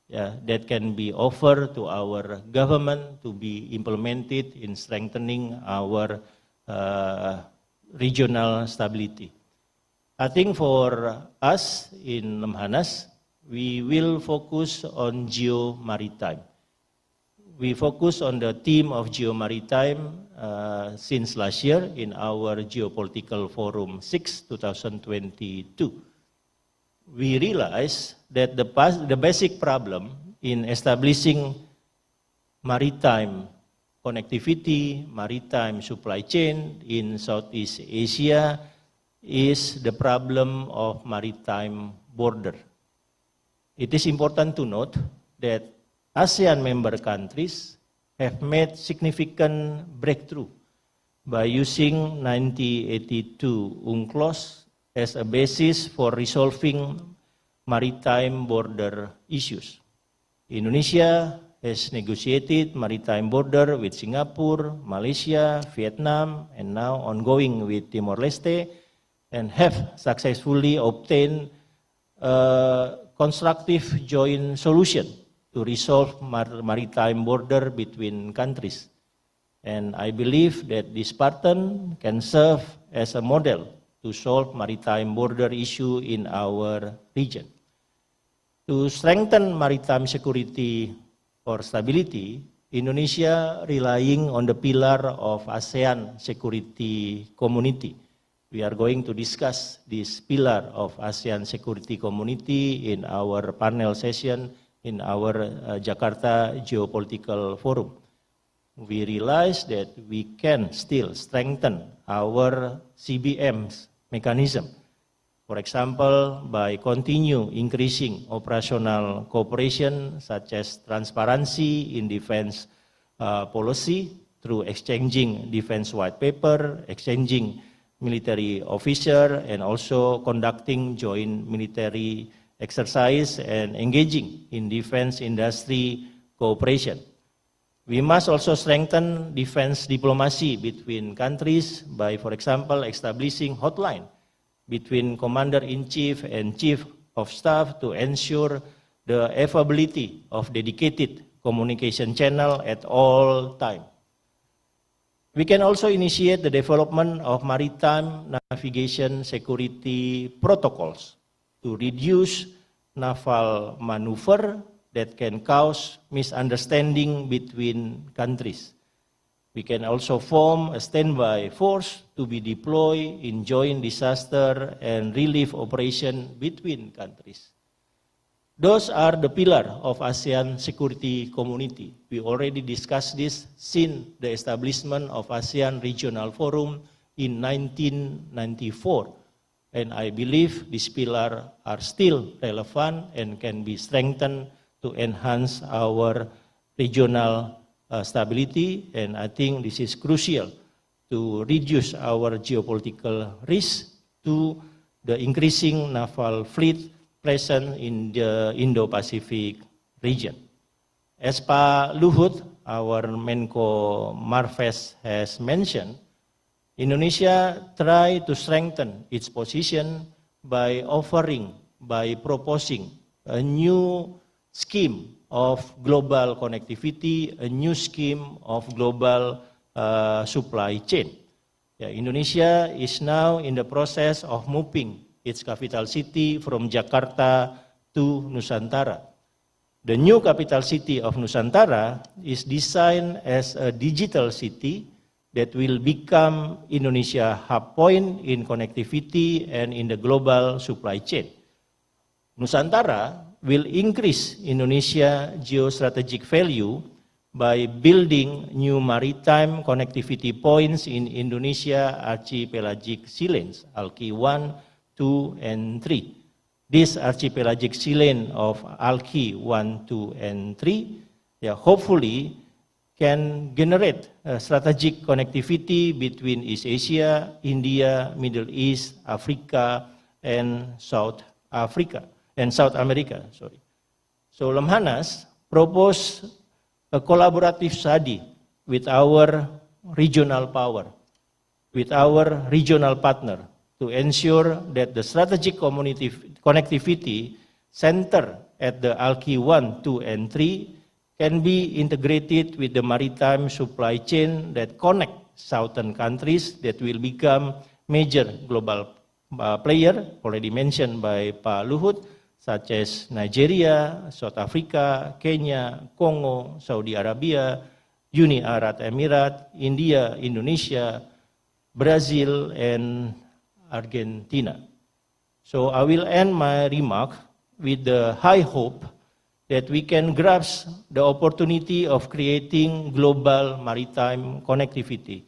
that can be offered to our government to be implemented in strengthening our regional stability. I think for us in Lemhanas, we will focus on Geo-Maritime. We focus on the theme of Geo-Maritime since last year in our Geopolitical Forum 6, 2022. We realized that the basic problem in establishing maritime connectivity, maritime supply chain in Southeast Asia is the problem of maritime border. It is important to note that ASEAN member countries have made significant breakthrough by using 1982 UNCLOS as a basis for resolving maritime border issues. Indonesia has negotiated maritime border with Singapore, Malaysia, Vietnam, and now ongoing with Timor-Leste, and have successfully obtained a constructive joint solution to resolve maritime border between countries. And I believe that this pattern can serve as a model to solve maritime border issue in our region. To strengthen maritime security or stability, Indonesia relying on the pillar of ASEAN security community. We are going to discuss this pillar of ASEAN security community in our panel session in our Jakarta Geopolitical Forum. We realize that we can still strengthen our CBM's mechanism. For example, by continue increasing operational cooperation such as transparency in defense policy through exchanging defense white paper, exchanging military officer, and also conducting joint military exercise and engaging in defense industry cooperation. We must also strengthen defense diplomacy between countries by, for example, establishing hotline between Commander-in-Chief and Chief of Staff to ensure the availability of dedicated communication channel at all times. We can also initiate the development of maritime navigation security protocols to reduce naval maneuver that can cause misunderstanding between countries. We can also form a standby force to be deployed in joint disaster and relief operation between countries. Those are the pillars of ASEAN security community. We already discussed this since the establishment of ASEAN Regional Forum in 1994. And I believe these pillars are still relevant and can be strengthened to enhance our regional stability. And I think this is crucial to reduce our geopolitical risk to the increasing naval fleet present in the Indo-Pacific region. As Pak Luhut, our Menko Marves has mentioned, Indonesia tried to strengthen its position by proposing a new scheme of global connectivity, a new scheme of global supply chain. Indonesia is now in the process of moving its capital city from Jakarta to Nusantara. The new capital city of Nusantara is designed as a digital city that will become Indonesia hub point in connectivity and in the global supply chain. Nusantara will increase Indonesia geostrategic value by building new maritime connectivity points in Indonesia archipelagic sea lanes, ALKI 1, 2, and 3. This archipelagic sea lane of ALKI 1, 2, and 3, hopefully can generate strategic connectivity between East Asia, India, Middle East, Africa, and South America. So Lemhanas proposed a collaborative study with our regional power, with our regional partner, to ensure that the strategic connectivity center at the ALKI 1, 2, and 3 can be integrated with the maritime supply chain that connect southern countries that will become major global player, already mentioned by Pak Luhut, such as Nigeria, South Africa, Kenya, Congo, Saudi Arabia, Uni Arab Emirates, India, Indonesia, Brazil, and Argentina. So I will end my remark with the high hope that we can grasp the opportunity of creating global maritime connectivity.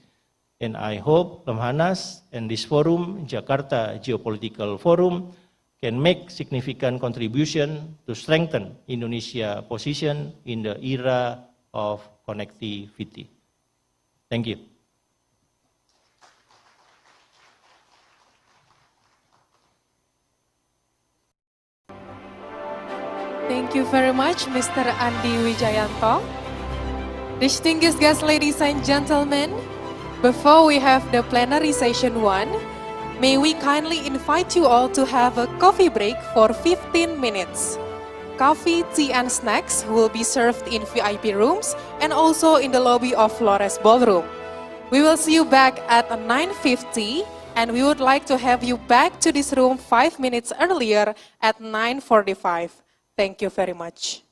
And I hope Lemhanas and this forum, Jakarta Geopolitical Forum, can make significant contribution to strengthen Indonesia's position in the era of connectivity. Thank you. Thank you very much, Mr. Andi Wijayanto. Distinguished guests, ladies and gentlemen, before we have the plenary session 1, may we kindly invite you all to have a coffee break for 15 minutes. Coffee, tea, and snacks will be served in VIP rooms and also in the lobby of Flores Ballroom. We will see you back at 9:50, and we would like to have you back to this room 5 minutes earlier at 9:45. Thank you very much.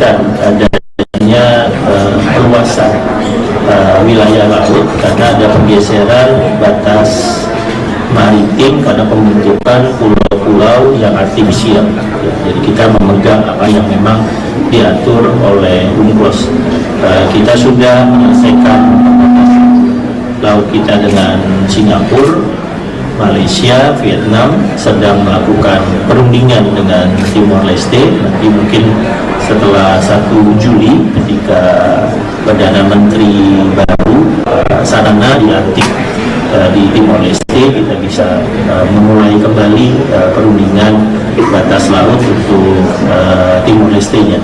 menginginkan adanya perluasan wilayah laut karena ada pergeseran batas maritim karena pembentukan pulau-pulau yang artifisial. Jadi kita memegang apa yang memang diatur oleh UNCLOS. Kita sudah menyelesaikan laut kita dengan Singapura, Malaysia, Vietnam, sedang melakukan perundingan dengan Timor Leste. Nanti mungkin setelah 1 Juli ketika Perdana Menteri baru Sarana dilantik di Timor Leste, kita bisa memulai kembali perundingan batas laut untuk Timor Leste-nya.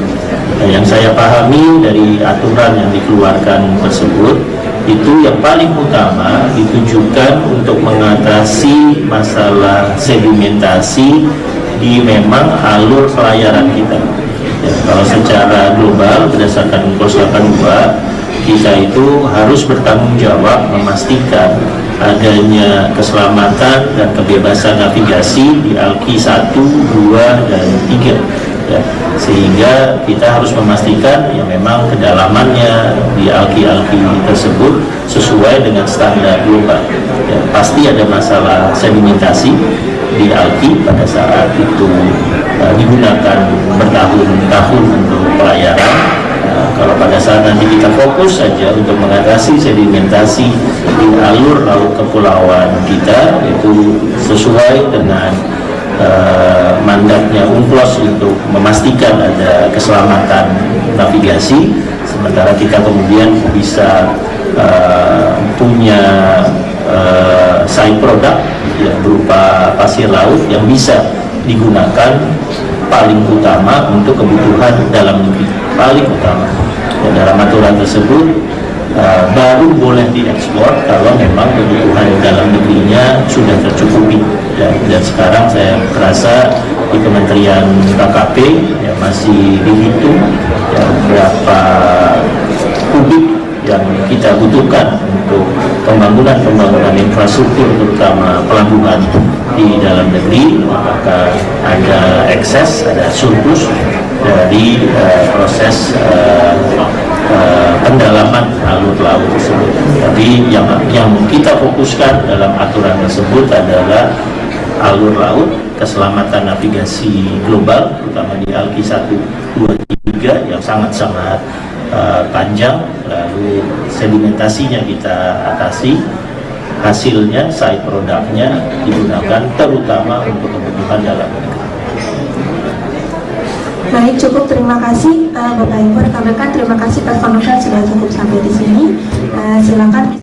Yang saya pahami dari aturan yang dikeluarkan tersebut, itu yang paling utama ditujukan untuk mengatasi masalah sedimentasi di memang alur pelayaran kita. Ya, kalau secara global berdasarkan UNCLOS 82, kita itu harus bertanggung jawab memastikan adanya keselamatan dan kebebasan navigasi di ALKI 1, 2, dan 3. Ya, sehingga kita harus memastikan ya memang kedalamannya di alki-alki tersebut sesuai dengan standar global. Ya, pasti ada masalah sedimentasi di alki pada saat itu digunakan bertahun-tahun untuk pelayaran. Kalau pada saat nanti kita fokus saja untuk mengatasi sedimentasi di alur laut kepulauan kita, itu sesuai dengan mandatnya UNCLOS untuk memastikan ada keselamatan navigasi, sementara kita kemudian bisa punya side product ya, berupa pasir laut yang bisa digunakan paling utama untuk kebutuhan dalam negeri, paling utama. Dan dalam aturan tersebut baru boleh diekspor kalau memang kebutuhan dalam negerinya sudah tercukupi. Dan sekarang saya merasa di Kementerian KKP ya, masih dihitung ya, berapa kubik yang kita butuhkan untuk pembangunan infrastruktur terutama pelabuhan di dalam negeri. Apakah ada ekses, ada surplus dari proses pendalaman alur laut tersebut. Tapi yang kita fokuskan dalam aturan tersebut adalah alur laut, keselamatan navigasi global, terutama di ALKI 1, 2, 3 yang sangat-sangat panjang, lalu sedimentasinya kita atasi, hasilnya, side produknya digunakan terutama untuk kebutuhan dalam negeri. Baik, cukup, terima kasih Bapak Ibu rekan-rekan, terima kasih Pak Konferen sudah cukup sampai di sini. Silakan.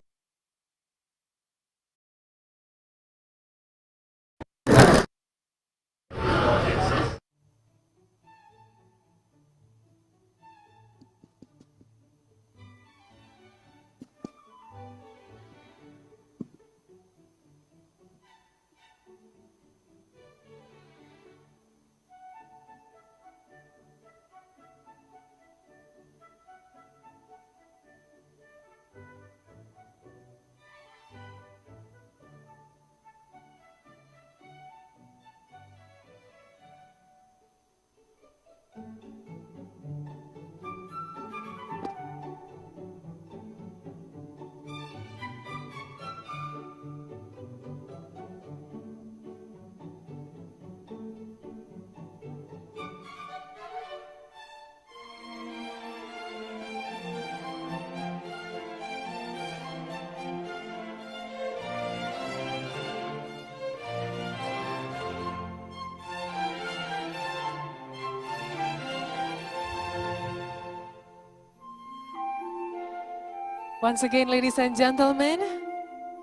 Once again, ladies and gentlemen,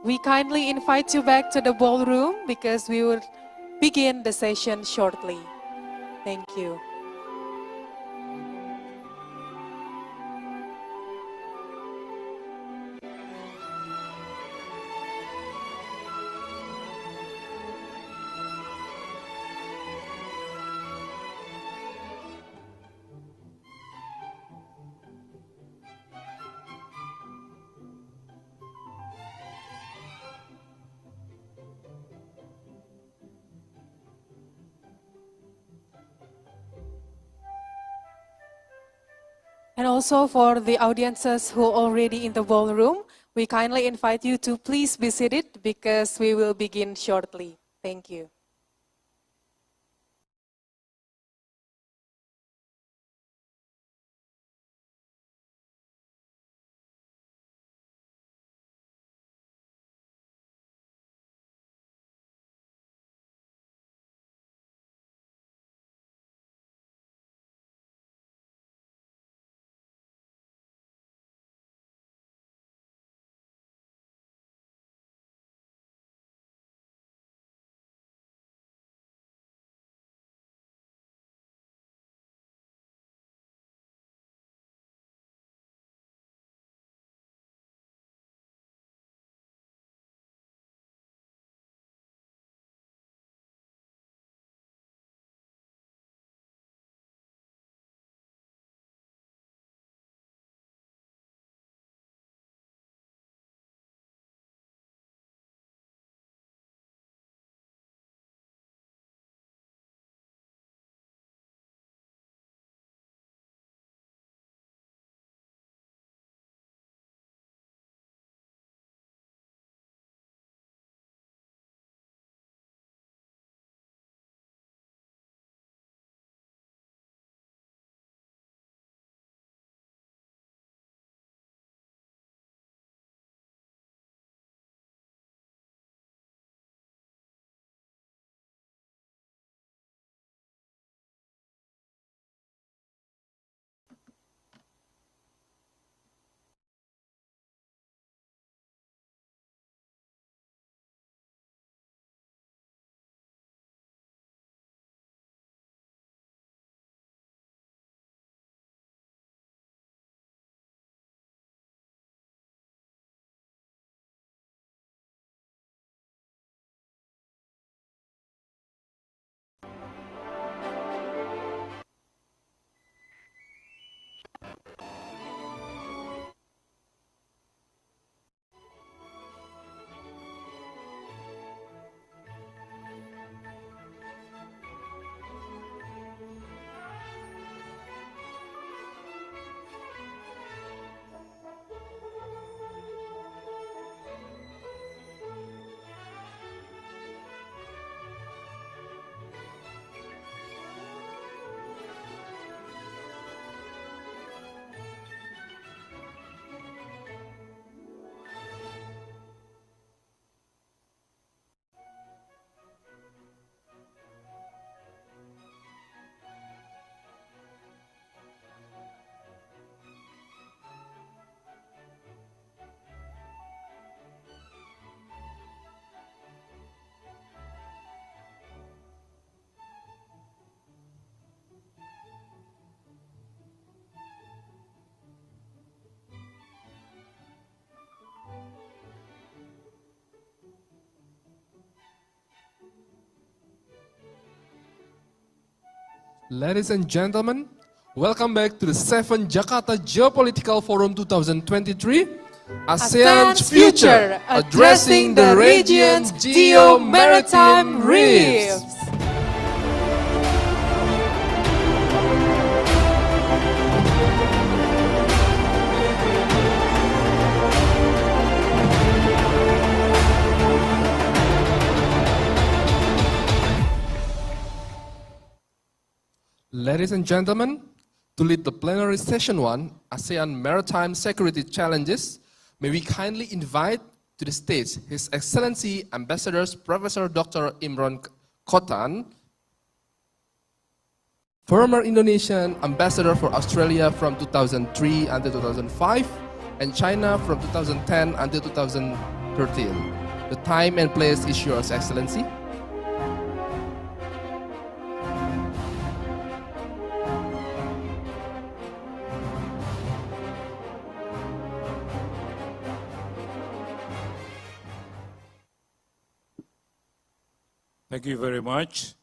we kindly invite you back to the ballroom because we will begin the session shortly. Thank you. And also for the audiences who are already in the ballroom, we kindly invite you to please be seated because we will begin shortly. Thank you. Ladies and gentlemen, welcome back to the 7th Jakarta Geopolitical Forum 2023, ASEAN's Future, addressing the region's Geo-Maritime reefs. Ladies and gentlemen, to lead the plenary session 1, ASEAN Maritime Security Challenges, may we kindly invite to the stage His Excellency Ambassadors Professor Dr. Imran Khotan, former Indonesian Ambassador for Australia from 2003 until 2005, and China from 2010 until 2013. The time and place is yours, Excellency. Thank you very much.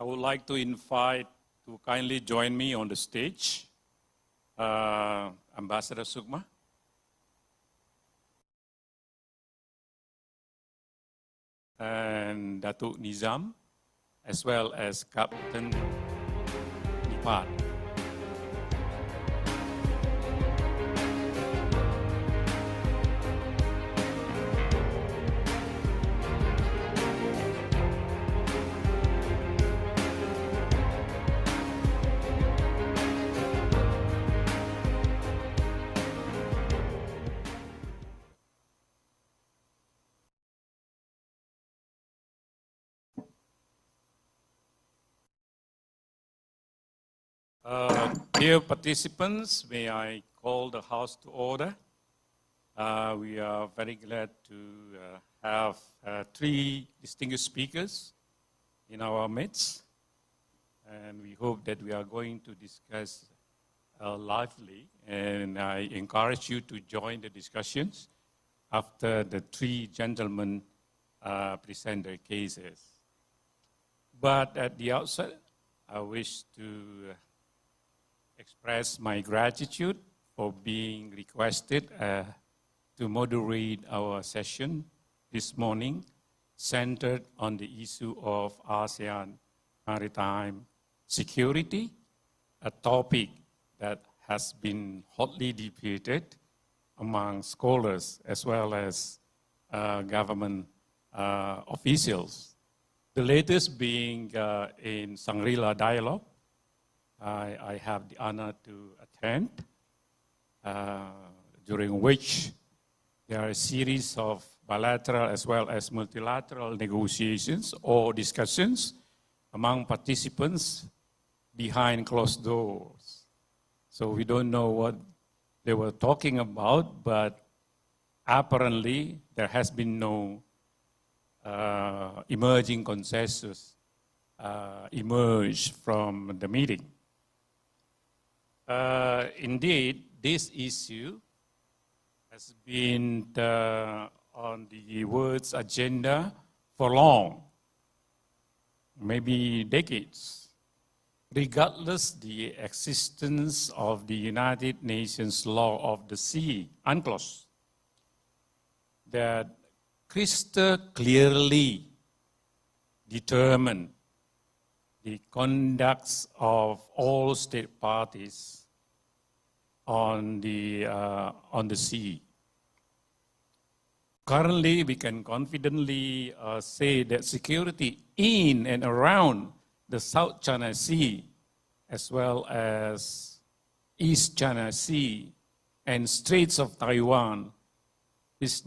I would like to invite to kindly join me on the stage, Ambassador Sukma. And Datuk Nizam, as well as Captain Nipat. Dear participants, may I call the House to order. We are very glad to have three distinguished speakers in our midst, and we hope that we are going to discuss lively, and I encourage you to join the discussions after the three gentlemen present their cases. But at the outset, I wish to express my gratitude for being requested to moderate our session this morning, centered on the issue of ASEAN maritime security, a topic that has been hotly debated among scholars as well as government officials. The latest being in Shangri-La Dialogue. I have the honor to attend, during which there are a series of bilateral as well as multilateral negotiations or discussions among participants behind closed doors. So we don't know what they were talking about, but apparently there has been no emerging consensus emerged from the meeting. Indeed, this issue has been on the world's agenda for long, maybe decades, regardless the existence of the United Nations Law of the Sea, UNCLOS, that crystal clearly determine the conduct of all state parties on the sea. Currently, we can confidently say that security in and around the South China Sea, as well as East China Sea and Straits of Taiwan, is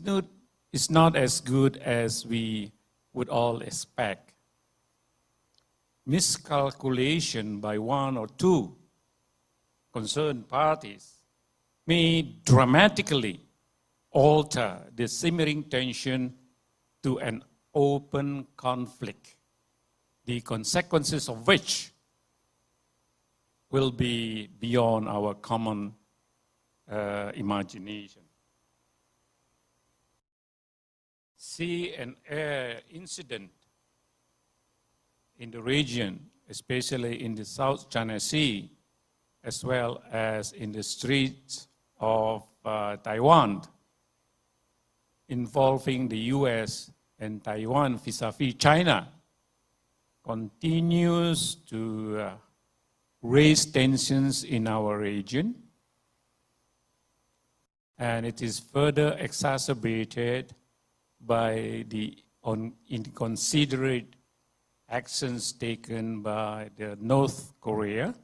not as good as we would all expect. Miscalculation by one or two concerned parties may dramatically alter the simmering tension to an open conflict, the consequences of which will be beyond our common imagination. Sea and air incident in the region, especially in the South China Sea, as well as in the Straits of Taiwan, involving the US and Taiwan vis-a-vis China, continues to raise tensions in our region, and it is further exacerbated by the inconsiderate actions taken by the North Korea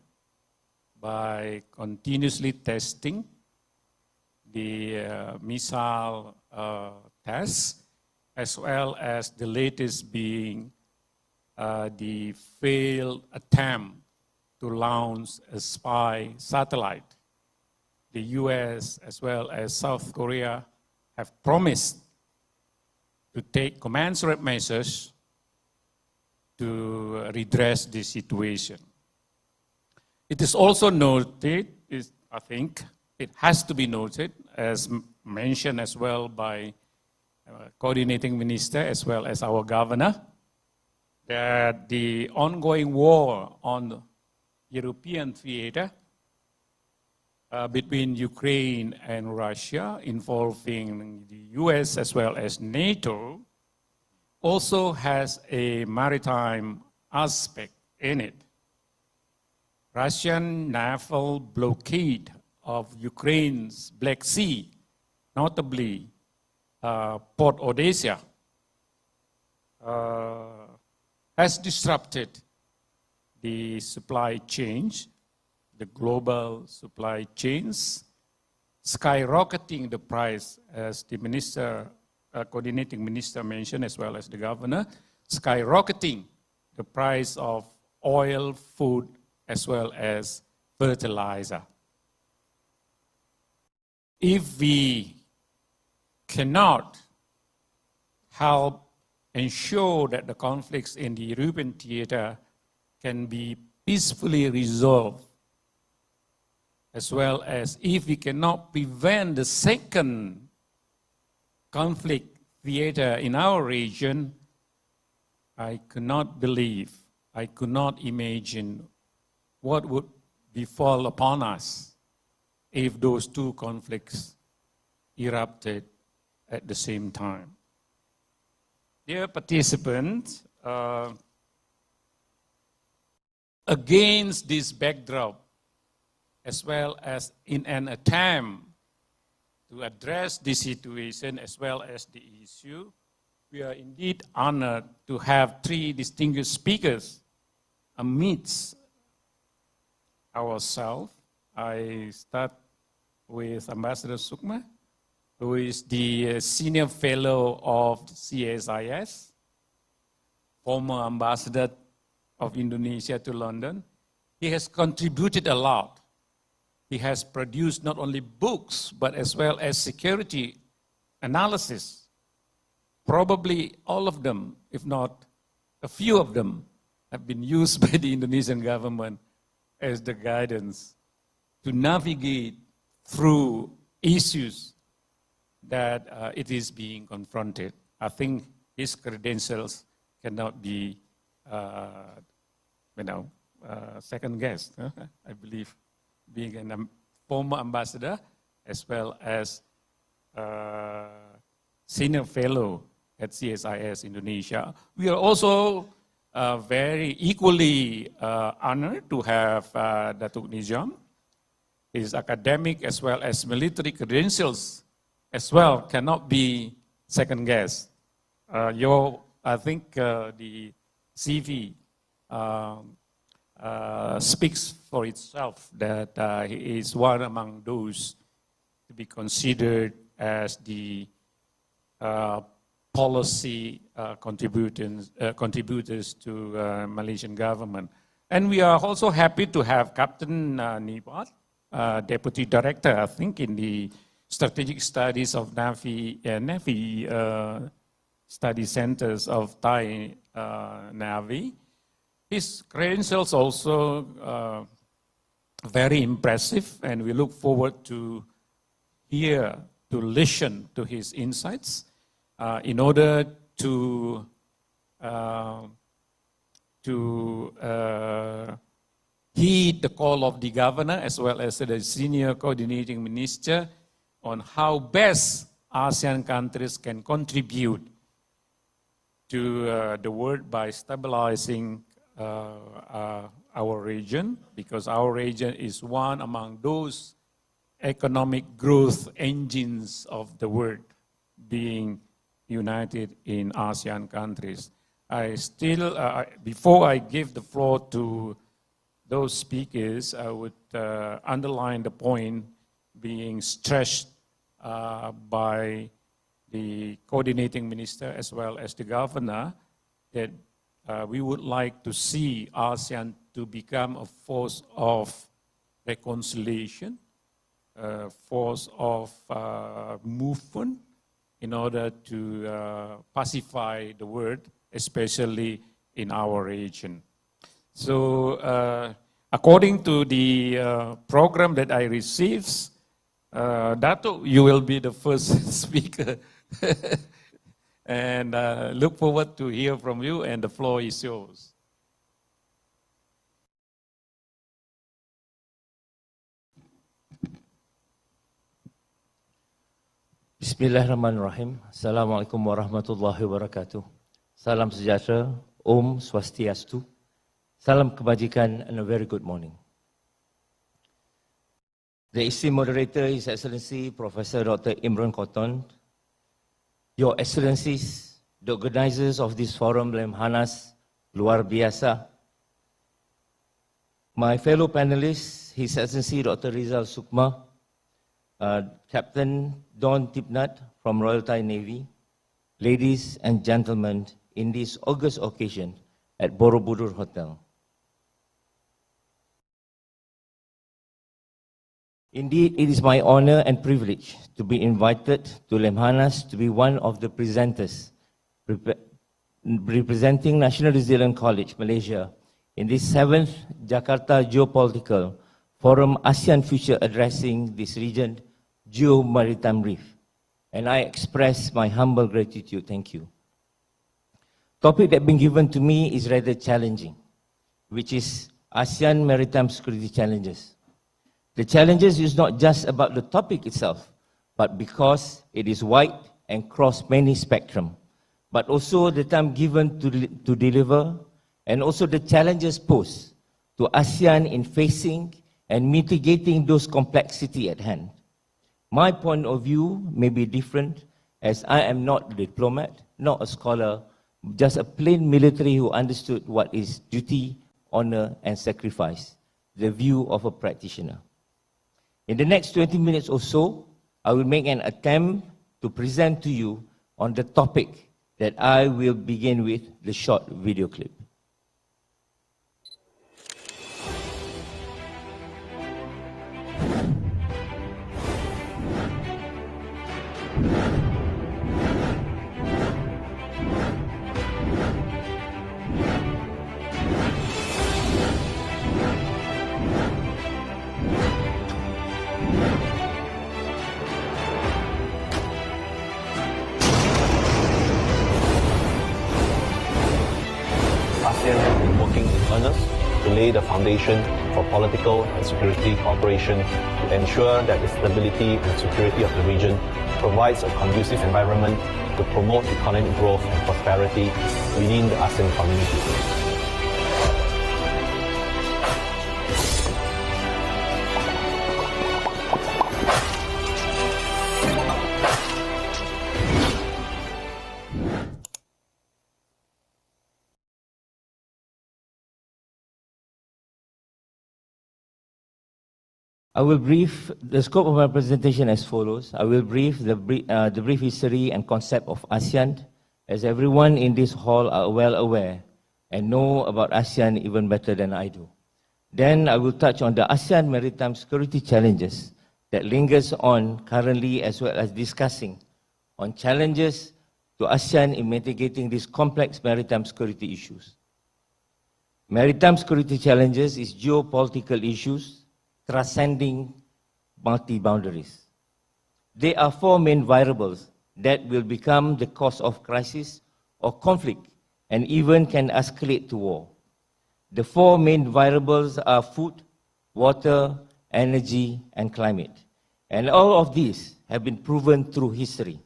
by continuously testing the missile tests, as well as the latest being the failed attempt to launch a spy satellite. The US as well as South Korea have promised to take commensurate measures to redress the situation. It is also noted, I think, it has to be noted, as mentioned as well by coordinating minister as well as our governor, that the ongoing war on the European theater between Ukraine and Russia, involving the US as well as NATO, also has a maritime aspect in it. Russian naval blockade of Ukraine's Black Sea, notably Port Odessa, has disrupted the supply chains, the global supply chains, skyrocketing the price, as the minister, coordinating minister mentioned, as well as the governor, skyrocketing the price of oil, food, as well as fertilizer. If we cannot help ensure that the conflicts in the European theater can be peacefully resolved, as well as if we cannot prevent the second conflict theater in our region, I could not believe, I could not imagine what would befall upon us if those two conflicts erupted at the same time. Dear participants, against this backdrop, as well as in an attempt to address the situation as well as the issue, we are indeed honored to have three distinguished speakers amidst ourselves. I start with Ambassador Sukma, who is the Senior Fellow of CSIS, former Ambassador of Indonesia to London. He has contributed a lot. He has produced not only books, but as well as security analysis. Probably all of them, if not a few of them, have been used by the Indonesian government as the guidance to navigate through issues that it is being confronted. I think his credentials cannot be, second guessed. I believe being a former ambassador as well as senior fellow at CSIS Indonesia. We are also very equally honored to have Datuk Nizam. His academic as well as military credentials as well cannot be second guessed. I think the CV speaks for itself that he is one among those to be considered as the policy contributors to Malaysian government. And we are also happy to have Captain Nipat, Deputy Director, I think, in the Strategic Studies of Navy Study Centers of Thai Navy. His credentials also very impressive, and we look forward to listen to his insights in order to heed the call of the governor as well as the senior coordinating minister on how best ASEAN countries can contribute to the world by stabilizing our region, because our region is one among those economic growth engines of the world, being united in ASEAN countries. I still, before I give the floor to those speakers, I would underline the point being stressed by the coordinating minister as well as the governor, that we would like to see ASEAN to become a force of reconciliation, a force of movement in order to pacify the world, especially in our region. So according to the program that I received, Dato, you will be the first speaker. And look forward to hear from you, and the floor is yours. Bismillahirrahmanirrahim. Assalamualaikum warahmatullahi wabarakatuh. Salam sejahtera, Om Swastiastu. Salam kebajikan, and a very good morning. The esteemed moderator, His Excellency Professor Dr. Imran Cotton, Your Excellencies, the organizers of this forum, Lemhanas, luar biasa. My fellow panelists, His Excellency Dr. Rizal Sukma, Captain Don Tipnat from Royal Thai Navy, ladies and gentlemen, in this august occasion at Borobudur Hotel. Indeed, it is my honor and privilege to be invited to Lemhanas to be one of the presenters representing National Resilience College, Malaysia, in this 7th Jakarta Geopolitical Forum ASEAN Future addressing this region, Geo-Maritime Reef. And I express my humble gratitude. Thank you. Topic that been given to me is rather challenging, which is ASEAN Maritime Security Challenges. The challenges is not just about the topic itself, but because it is wide and cross many spectrum, but also the time given to deliver, and also the challenges posed to ASEAN in facing and mitigating those complexity at hand. My point of view may be different, as I am not a diplomat, not a scholar, just a plain military who understood what is duty, honor, and sacrifice, the view of a practitioner. In the next 20 minutes or so, I will make an attempt to present to you on the topic that I will begin with the short video clip. ASEAN has been working in earnest to lay the foundation for political and security cooperation to ensure that the stability and security of the region provides a conducive environment to promote economic growth and prosperity within the ASEAN community. I will brief the scope of my presentation as follows. I will brief the brief history and concept of ASEAN, as everyone in this hall are well aware and know about ASEAN even better than I do. Then I will touch on the ASEAN maritime security challenges that lingers on currently, as well as discussing on challenges to ASEAN in mitigating these complex maritime security issues. Maritime security challenges is geopolitical issues transcending multi-boundaries. There are four main variables that will become the cause of crisis or conflict and even can escalate to war. The four main variables are food, water, energy, and climate. And all of these have been proven through history.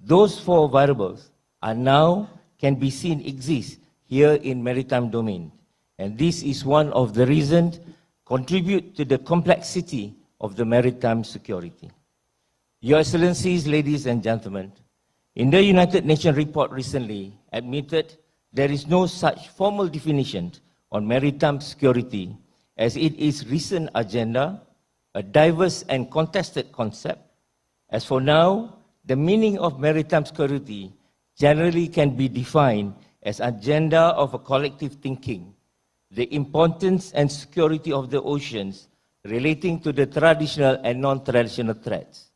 Those four variables are now can be seen exist here in maritime domain. And this is one of the reasons contribute to the complexity of the maritime security. Your Excellencies, ladies and gentlemen, in the United Nations report recently admitted there is no such formal definition on maritime security, as it is recent agenda, a diverse and contested concept. As for now, the meaning of maritime security generally can be defined as agenda of a collective thinking, the importance and security of the oceans relating to the traditional and non-traditional threats.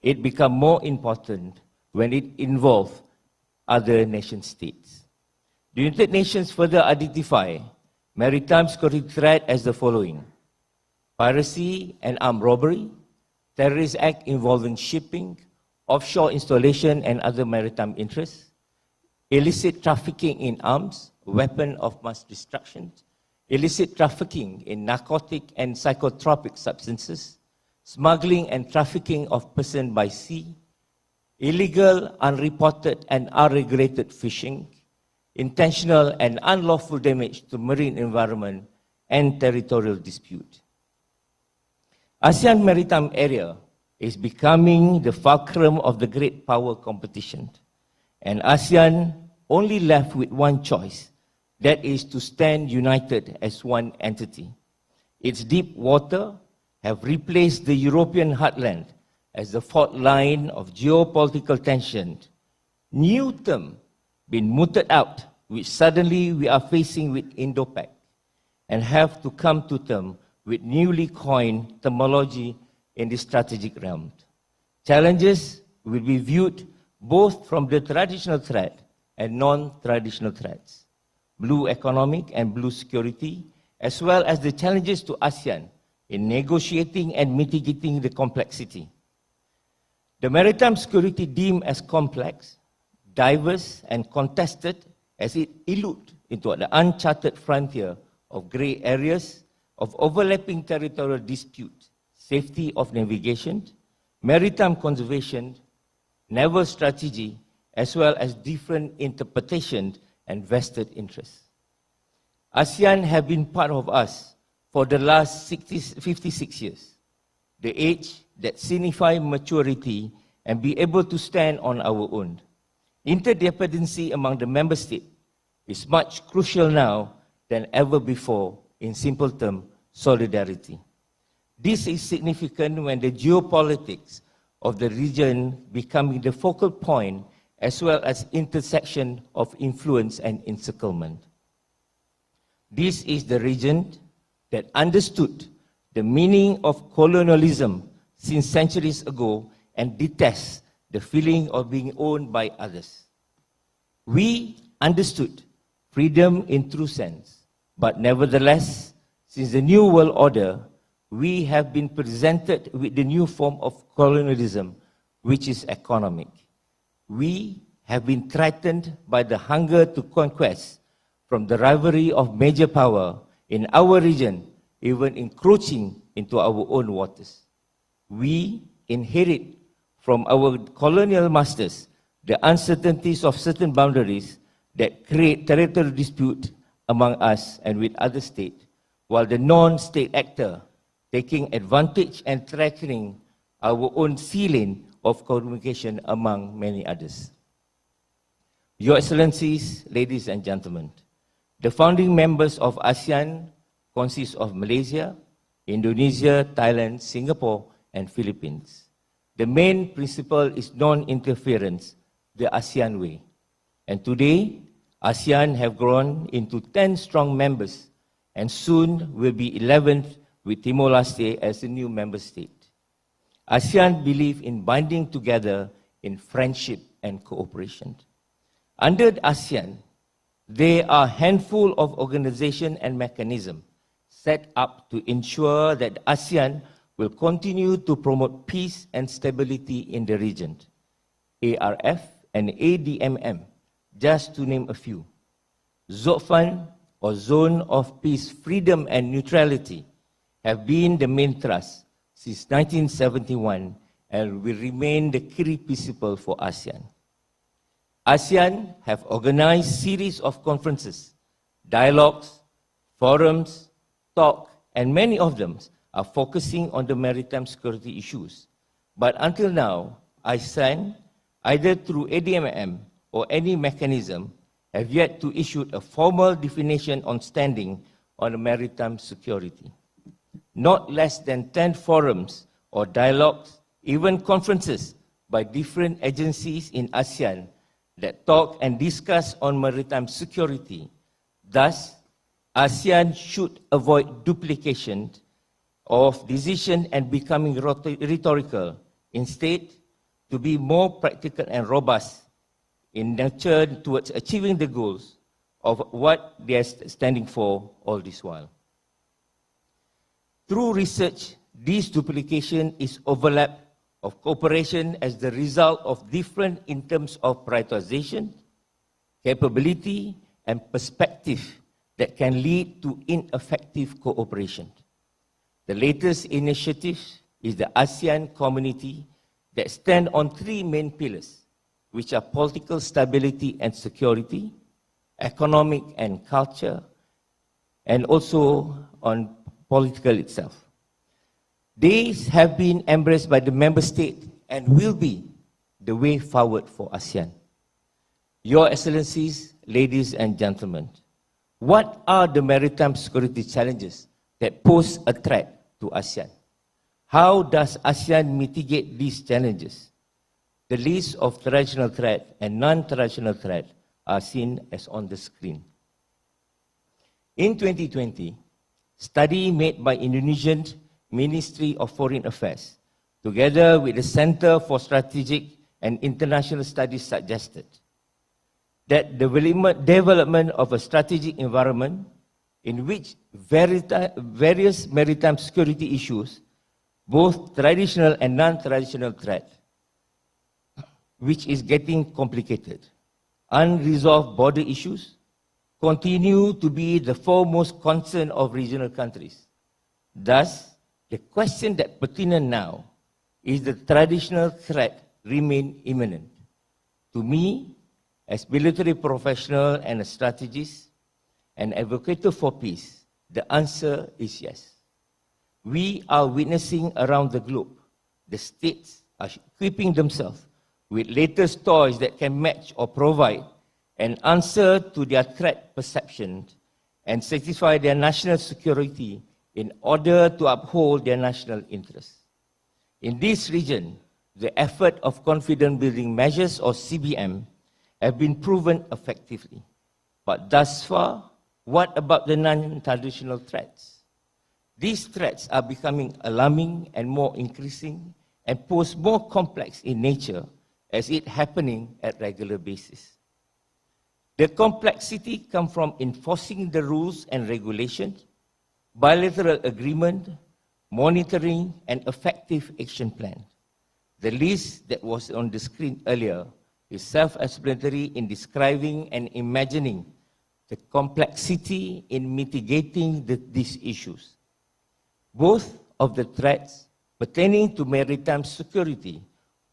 It becomes more important when it involves other nation states. The United Nations further identify maritime security threat as the following: piracy and armed robbery, terrorist act involving shipping, offshore installation and other maritime interests, illicit trafficking in arms, weapon of mass destruction, illicit trafficking in narcotic and psychotropic substances, smuggling and trafficking of persons by sea, illegal, unreported and unregulated fishing, intentional and unlawful damage to marine environment, and territorial dispute. ASEAN maritime area is becoming the fulcrum of the great power competition, and ASEAN only left with one choice, that is to stand united as one entity. Its deep water have replaced the European heartland as the fault line of geopolitical tension. New term been mooted out, which suddenly we are facing with Indo-Pac, and have to come to term with newly coined terminology in the strategic realm. Challenges will be viewed both from the traditional threat and non-traditional threats, blue economic and blue security, as well as the challenges to ASEAN in negotiating and mitigating the complexity. The maritime security deemed as complex, diverse, and contested as it eludes into the uncharted frontier of grey areas of overlapping territorial dispute, safety of navigation, maritime conservation, naval strategy, as well as different interpretations and vested interests. ASEAN have been part of us for the last 56 years, the age that signifies maturity and be able to stand on our own. Interdependency among the member states is much crucial now than ever before, in simple terms, solidarity. This is significant when the geopolitics of the region becoming the focal point as well as intersection of influence and encirclement. This is the region that understood the meaning of colonialism since centuries ago and detests the feeling of being owned by others. We understood freedom in true sense, but nevertheless, since the New World Order, we have been presented with the new form of colonialism, which is economic. We have been threatened by the hunger to conquest from the rivalry of major power in our region, even encroaching into our own waters. We inherit from our colonial masters the uncertainties of certain boundaries that create territorial dispute among us and with other states, while the non-state actor taking advantage and threatening our own sea lane of communication among many others. Your Excellencies, ladies and gentlemen, the founding members of ASEAN consist of Malaysia, Indonesia, Thailand, Singapore, and Philippines. The main principle is non-interference, the ASEAN way. And today, ASEAN have grown into 10 strong members and soon will be 11th with Timor-Leste as a new member state. ASEAN believe in binding together in friendship and cooperation. Under the ASEAN, there are a handful of organizations and mechanisms set up to ensure that ASEAN will continue to promote peace and stability in the region. ARF and ADMM, just to name a few. ZOFAN, or Zone of Peace, Freedom and Neutrality, have been the main thrust since 1971 and will remain the key principle for ASEAN. ASEAN have organized series of conferences, dialogues, forums, talk, and many of them are focusing on the maritime security issues. But until now, ASEAN, either through ADMM or any mechanism, have yet to issue a formal definition on standing on maritime security. Not less than 10 forums or dialogues, even conferences by different agencies in ASEAN that talk and discuss on maritime security. Thus, ASEAN should avoid duplication of decision and becoming rhetorical. Instead, to be more practical and robust in nurture towards achieving the goals of what they are standing for all this while. Through research, this duplication is overlap of cooperation as the result of different in terms of prioritization, capability, and perspective that can lead to ineffective cooperation. The latest initiative is the ASEAN community that stand on 3 main pillars, which are political stability and security, economic and culture, and also on political itself. These have been embraced by the member state and will be the way forward for ASEAN. Your Excellencies, ladies and gentlemen, what are the maritime security challenges that pose a threat to ASEAN? How does ASEAN mitigate these challenges? The list of traditional threats and non-traditional threats are seen as on the screen. In 2020, study made by Indonesian Ministry of Foreign Affairs together with the Center for Strategic and International Studies, suggested that the development of a strategic environment in which various maritime security issues, both traditional and non-traditional threat, which is getting complicated. Unresolved border issues continue to be the foremost concern of regional countries. Thus, the question that pertinent now is the traditional threat remain imminent. To me, as military professional and a strategist and advocate for peace, the answer is yes. We are witnessing around the globe, the states are equipping themselves with latest toys that can match or provide an answer to their threat perception and satisfy their national security in order to uphold their national interests. In this region, the effort of confidence building measures, or CBM, have been proven effectively. But thus far, what about the non-traditional threats? These threats are becoming alarming and more increasing and pose more complex in nature as it happening at regular basis. The complexity comes from enforcing the rules and regulations, bilateral agreement, monitoring, and effective action plan. The list that was on the screen earlier is self-explanatory in describing and imagining the complexity in mitigating these issues. Both of the threats pertaining to maritime security,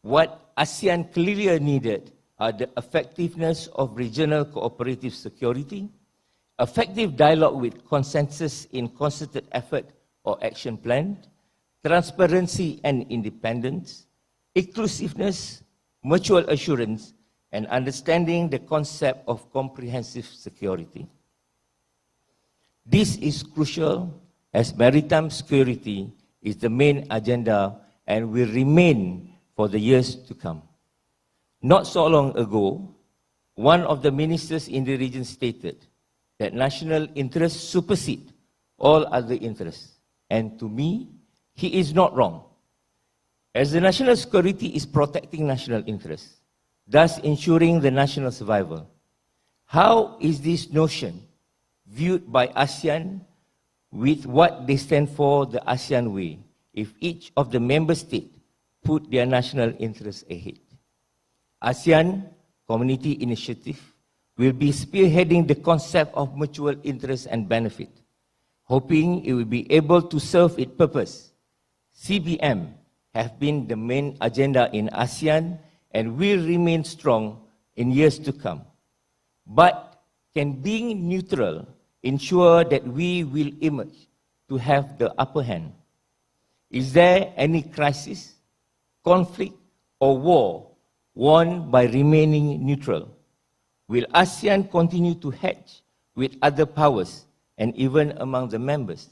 what ASEAN clearly needed are the effectiveness of regional cooperative security, effective dialogue with consensus in concerted effort or action plan, transparency and independence, inclusiveness, mutual assurance, and understanding the concept of comprehensive security. This is crucial as maritime security is the main agenda and will remain for the years to come. Not so long ago, one of the ministers in the region stated that national interests supersede all other interests. And to me, he is not wrong. As the national security is protecting national interests, thus ensuring the national survival, how is this notion viewed by ASEAN with what they stand for, the ASEAN way, if each of the member states put their national interests ahead? ASEAN Community Initiative will be spearheading the concept of mutual interest and benefit, hoping it will be able to serve its purpose. CBM have been the main agenda in ASEAN and will remain strong in years to come. But can being neutral ensure that we will emerge to have the upper hand? Is there any crisis, conflict, or war won by remaining neutral? Will ASEAN continue to hedge with other powers and even among the members?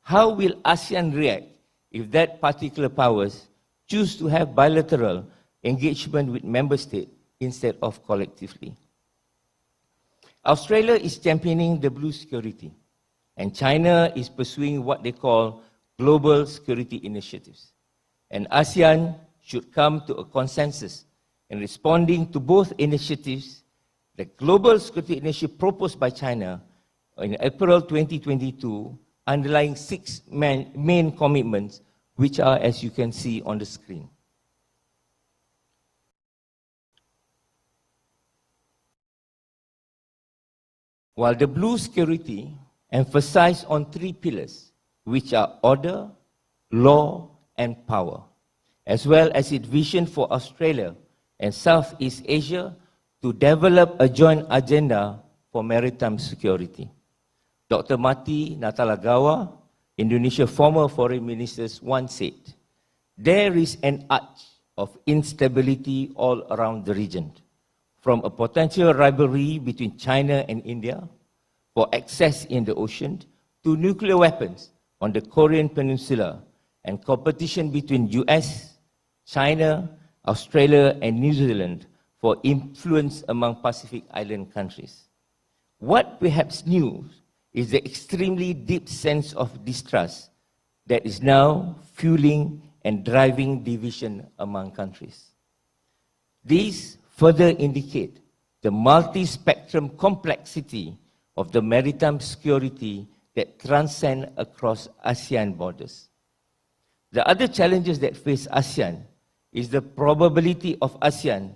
How will ASEAN react if that particular powers choose to have bilateral engagement with member states instead of collectively? Australia is championing the blue security, and China is pursuing what they call global security initiatives. And ASEAN should come to a consensus in responding to both initiatives. The global security initiative proposed by China in April 2022, underlying 6 main commitments, which are, as you can see on the screen. While the blue security emphasizes on 3 pillars, which are order, law, and power, as well as its vision for Australia and Southeast Asia to develop a joint agenda for maritime security. Dr. Mati Natalagawa, Indonesia's former foreign minister, once said, "There is an arch of instability all around the region, from a potential rivalry between China and India for access in the ocean to nuclear weapons on the Korean Peninsula and competition between US, China, Australia, and New Zealand for influence among Pacific Island countries. What perhaps new is the extremely deep sense of distrust that is now fueling and driving division among countries. These further indicate the multi-spectrum complexity of the maritime security that transcend across ASEAN borders. The other challenges that face ASEAN is the probability of ASEAN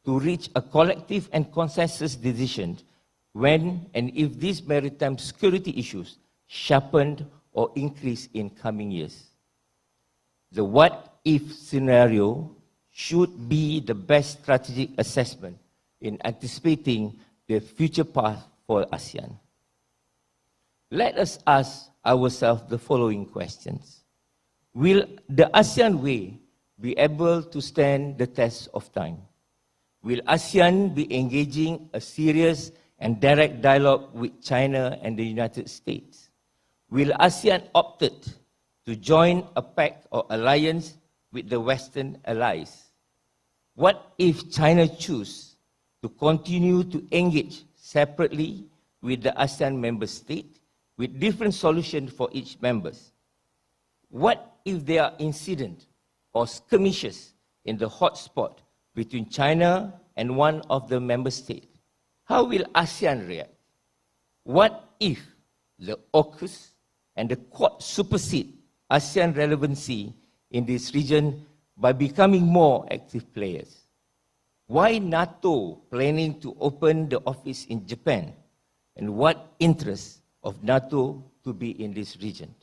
to reach a collective and consensus decision when and if these maritime security issues sharpened or increase in coming years. The what-if scenario should be the best strategic assessment in anticipating the future path for ASEAN. Let us ask ourselves the following questions. Will the ASEAN way be able to stand the test of time? Will ASEAN be engaging a serious and direct dialogue with China and the United States? Will ASEAN opt to join a pact or alliance with the Western allies? What if China chooses to continue to engage separately with the ASEAN member state with different solutions for each member? What if there are incidents or skirmishes in the hotspot between China and one of the member states? How will ASEAN react? What if the AUKUS and the Quad supersede ASEAN relevancy in this region by becoming more active players? Why NATO planning to open the office in Japan? And what interest of NATO to be in this region?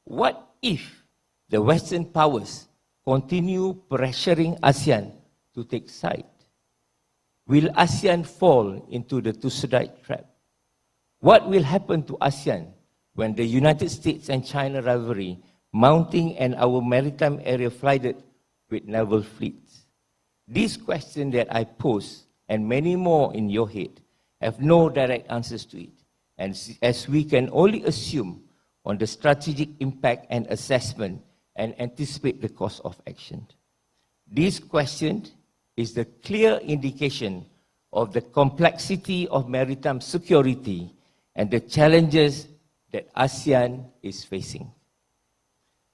What if the Western powers continue pressuring ASEAN to take side? Will ASEAN fall into the two-sided trap? What will happen to ASEAN when the United States and China rivalry mounting and our maritime area flooded with naval fleets? These questions that I pose and many more in your head have no direct answers to it, and as we can only assume on the strategic impact and assessment and anticipate the course of action. This question is the clear indication of the complexity of maritime security and the challenges that ASEAN is facing.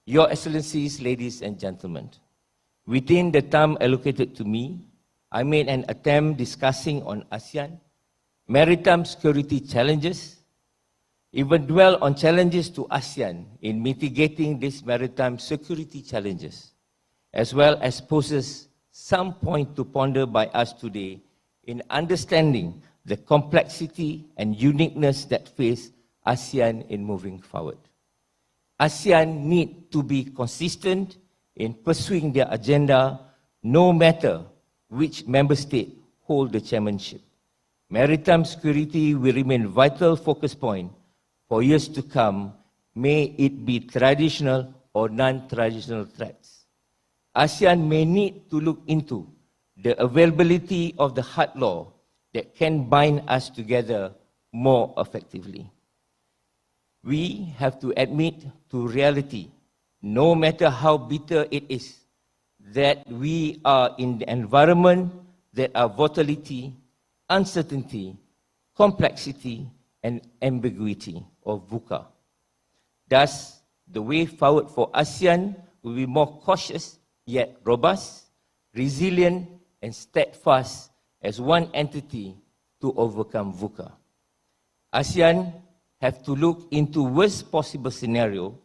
Your Excellencies, ladies and gentlemen, within the time allocated to me, I made an attempt discussing on ASEAN, maritime security challenges, even dwell on challenges to ASEAN in mitigating these maritime security challenges, as well as poses some point to ponder by us today in understanding the complexity and uniqueness that face ASEAN in moving forward. ASEAN need to be consistent in pursuing their agenda no matter which member state hold the chairmanship. Maritime security will remain vital focus point for years to come, may it be traditional or non-traditional threats. ASEAN may need to look into the availability of the hard law that can bind us together more effectively. We have to admit to reality, no matter how bitter it is, that we are in the environment that are volatility, uncertainty, complexity, and ambiguity, or VUCA. Thus, the way forward for ASEAN will be more cautious, yet robust, resilient, and steadfast as one entity to overcome VUCA. ASEAN have to look into worst possible scenario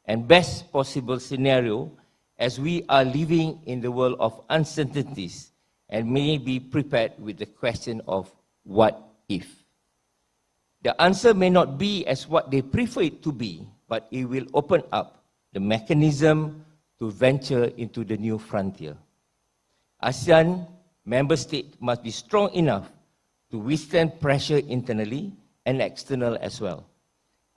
and best possible scenario as we are living in the world of uncertainties and may be prepared with the question of what if. The answer may not be as what they prefer it to be, but it will open up the mechanism to venture into the new frontier. ASEAN member states must be strong enough to withstand pressure internally and external as well.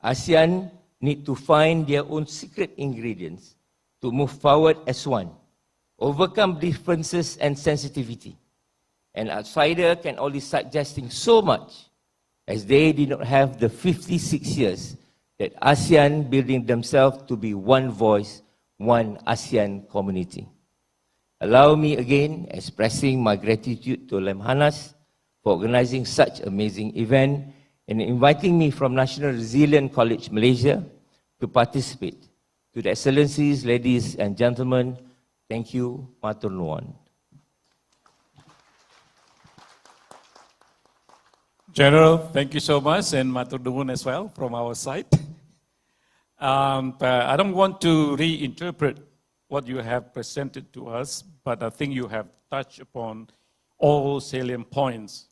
ASEAN need to find their own secret ingredients to move forward as one, overcome differences and sensitivity. An outsider can only suggesting so much as they did not have the 56 years that ASEAN building themselves to be one voice, one ASEAN community. Allow me again expressing my gratitude to Lemhanas for organizing such amazing event and inviting me from National Resilient College Malaysia to participate, To the Excellencies, ladies and gentlemen, thank you, Matur Nuwun. General, thank you so much, and Matur Nuwun as well from our side. I don't want to reinterpret what you have presented to us, but I think you have touched upon all salient points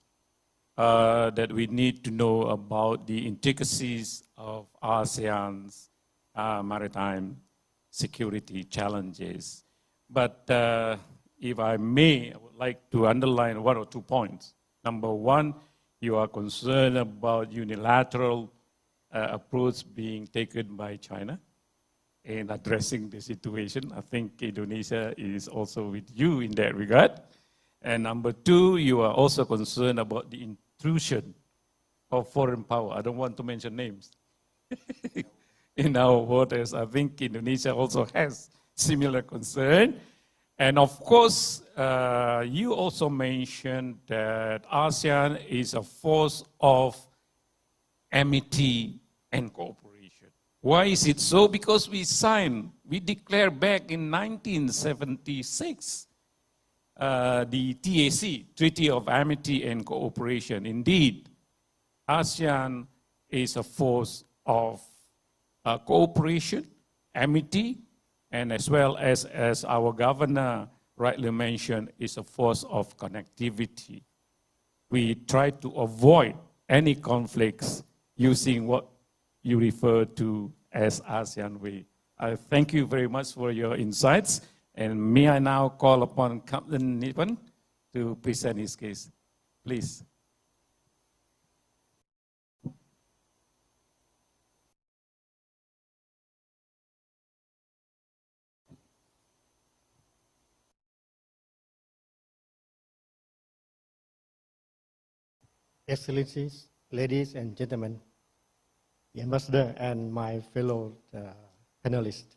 that we need to know about the intricacies of ASEAN's maritime security challenges. But if I may, I would like to underline 1 or 2 points. Number one, you are concerned about unilateral approach being taken by China in addressing the situation. I think Indonesia is also with you in that regard. And number two, you are also concerned about the intrusion of foreign power. I don't want to mention names. In our waters, I think Indonesia also has similar concern. And of course, you also mentioned that ASEAN is a force of amity and cooperation. Why is it so? Because we declared back in 1976, the TAC, Treaty of Amity and Cooperation. Indeed, ASEAN is a force of cooperation, amity, and as well as our governor rightly mentioned, is a force of connectivity. We try to avoid any conflicts using what you refer to as ASEAN way. I thank you very much for your insights, and may I now call upon Captain Nippon to present his case, please. Excellencies, ladies and gentlemen, the ambassador and my fellow panelists.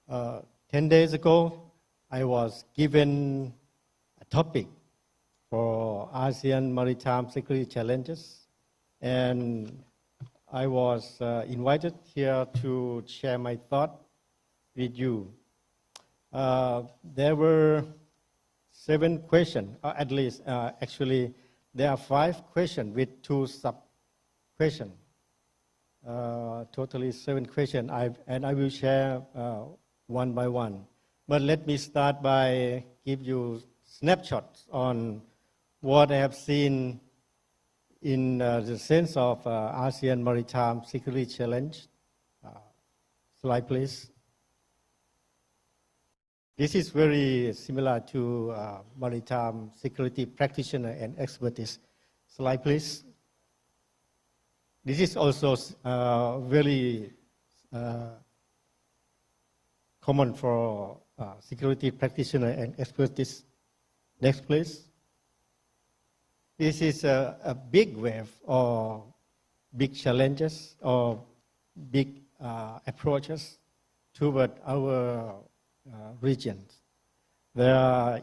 10 days ago, I was given a topic for ASEAN maritime security challenges, and I was invited here to share my thought with you. There were 7 questions, or at least, actually, there are 5 questions with 2 sub-questions. Totally 7 questions, and I will share one by one. But let me start by give you snapshots on what I have seen in the sense of ASEAN maritime security challenge. Slide, please. This is very similar to maritime security practitioner and expertise. Slide, please. This is also very common for security practitioner and expertise. Next, please. This is a big wave or big challenges or big approaches toward our regions. There are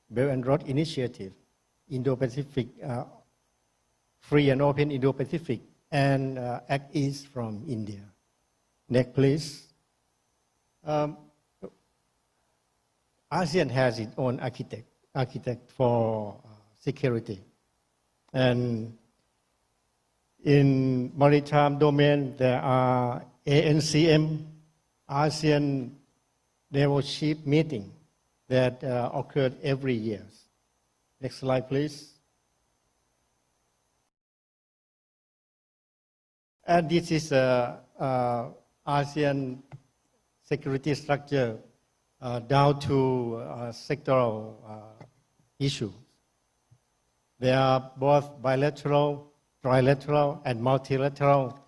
Belt and Road Initiative, Indo-Pacific, Free and Open Indo-Pacific, and Act East from India. Next, please. ASEAN has its own architect for security. And in maritime domain, there are ANCM, ASEAN Naval Chief Meeting that occurred every year. Next slide, please. And this is ASEAN security structure down to sectoral issues. They are both bilateral, trilateral, and multilateral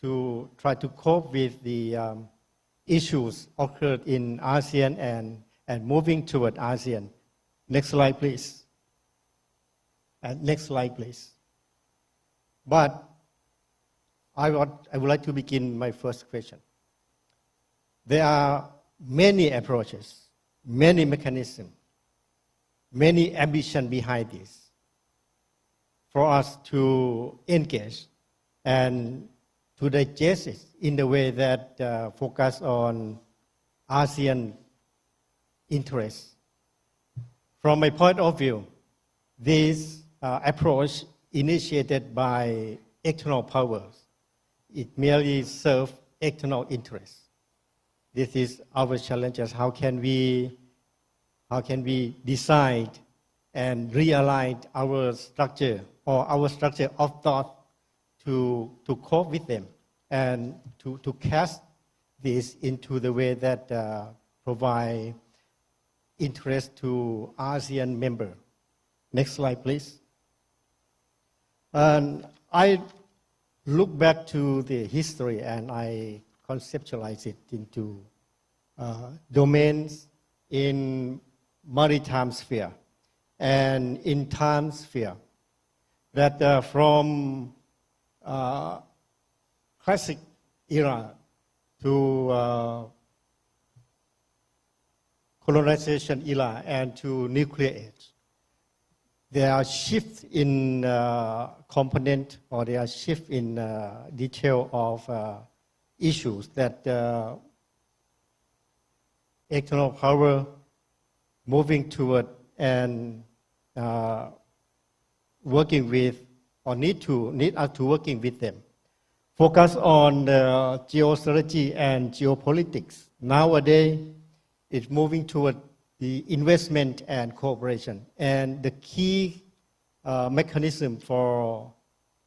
to try to cope with the issues occurred in ASEAN and moving toward ASEAN. Next slide, please. Next slide, please. But I would like to begin my first question. There are many approaches, many mechanisms, many ambition behind this for us to engage and to digest it in the way that focus on ASEAN interests. From my point of view, this approach initiated by external powers, it merely serves external interests. This is our challenge: how can we decide and realign our structure or our structure of thought to cope with them and to cast this into the way that provide interest to ASEAN member. Next slide, please. And I look back to the history and I conceptualize it into domains in maritime sphere and in time sphere. That from classic era to colonization era and to nuclear age, there are shifts in component or there are shifts in detail of issues that external power moving toward and working with or need us to working with them. Focus on geostrategy and geopolitics. Nowadays, it's moving toward the investment and cooperation. And the key mechanism for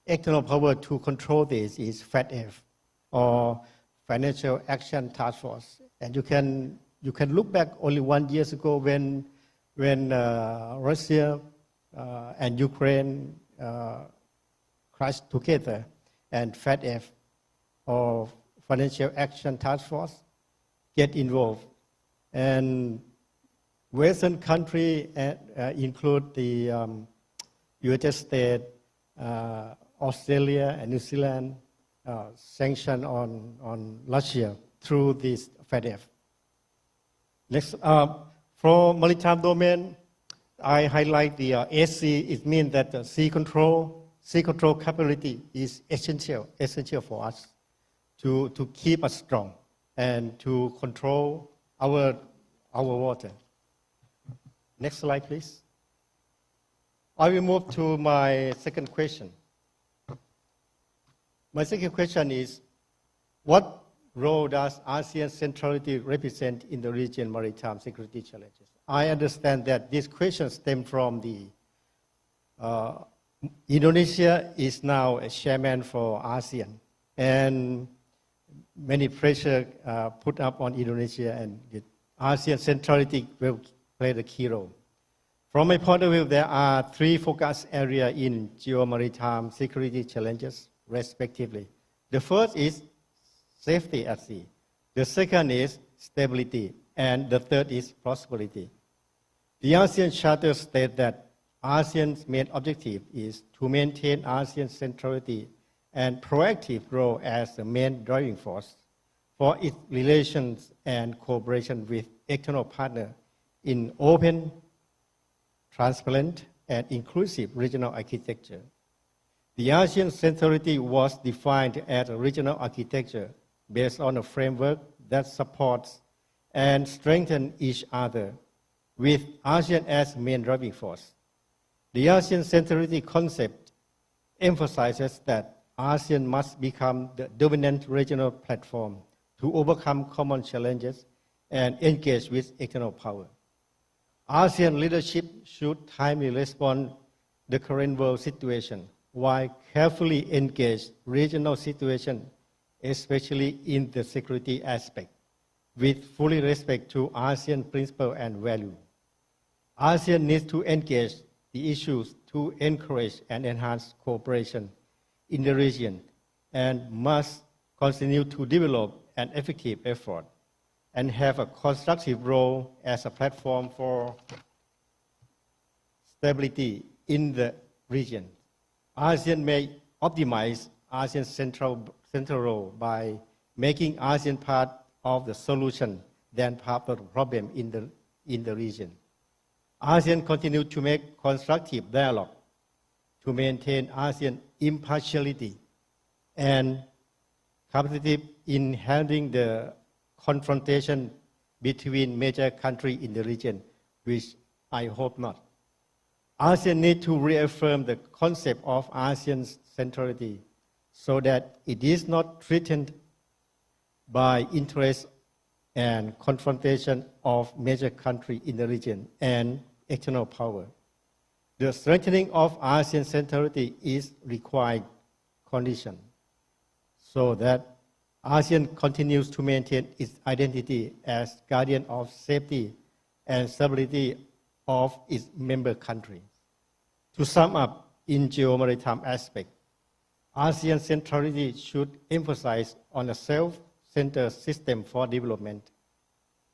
external power to control this is VII, or Financial Action Task Force. And you can look back only 1 year ago when Russia and Ukraine crashed together, and VII, or Financial Action Task Force, get involved. And Western countries include the United States, Australia, and New Zealand sanction on Russia through this VII. Next, for maritime domain, I highlight the SC. It means that the sea control capability is essential for us to keep us strong and to control our water. Next slide, please. I will move to my second question. My second question is, what role does ASEAN centrality represent in the region maritime security challenges? I understand that this question stems from the Indonesia is now a chairman for ASEAN, and many pressure put up on Indonesia, and the ASEAN centrality will play the key role. From my point of view, there are 3 focus areas in geo-maritime security challenges, respectively. The first is safety at sea. The second is stability, and the third is prosperity. The ASEAN Charter states that ASEAN's main objective is to maintain ASEAN's centrality and proactive role as the main driving force for its relations and cooperation with external partners in open, transparent, and inclusive regional architecture. The ASEAN centrality was defined as a regional architecture based on a framework that supports and strengthens each other, with ASEAN as main driving force. The ASEAN centrality concept emphasizes that ASEAN must become the dominant regional platform to overcome common challenges and engage with external power. ASEAN leadership should timely respond to the current world situation while carefully engage regional situation, especially in the security aspect, with fully respect to ASEAN principles and values. ASEAN needs to engage the issues to encourage and enhance cooperation in the region and must continue to develop an effective effort and have a constructive role as a platform for stability in the region. ASEAN may optimize ASEAN's central role by making ASEAN part of the solution than part of the problem in the region. ASEAN continue to make constructive dialogue to maintain ASEAN impartiality and competitive in handling the confrontation between major countries in the region, which I hope not. ASEAN needs to reaffirm the concept of ASEAN's centrality so that it is not threatened by interest and confrontation of major countries in the region and external power. The strengthening of ASEAN centrality is required condition so that ASEAN continues to maintain its identity as guardian of safety and stability of its member countries. To sum up, in geo-maritime aspect, ASEAN centrality should emphasize on a self-centered system for development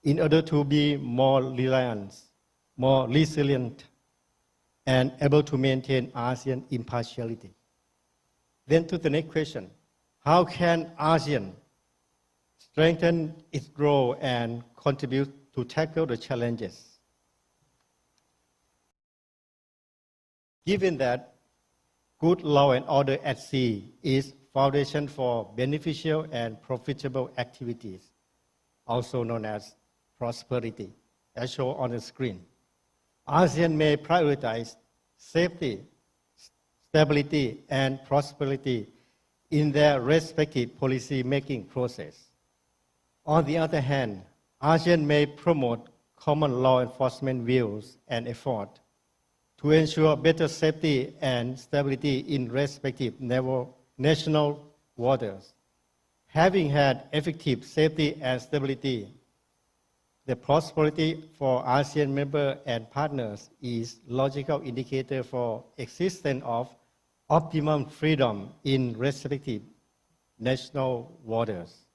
in order to be more reliant, more resilient, and able to maintain ASEAN impartiality. Then to the next question, how can ASEAN strengthen its role and contribute to tackle the challenges? Given that good law and order at sea is foundation for beneficial and profitable activities, also known as prosperity, as shown on the screen, ASEAN may prioritize safety, stability, and prosperity in their respective policy-making process. On the other hand, ASEAN may promote common law enforcement views and effort to ensure better safety and stability in respective national waters. Having had effective safety and stability, the prosperity for ASEAN members and partners is logical indicator for existence of optimum freedom in respective national waters.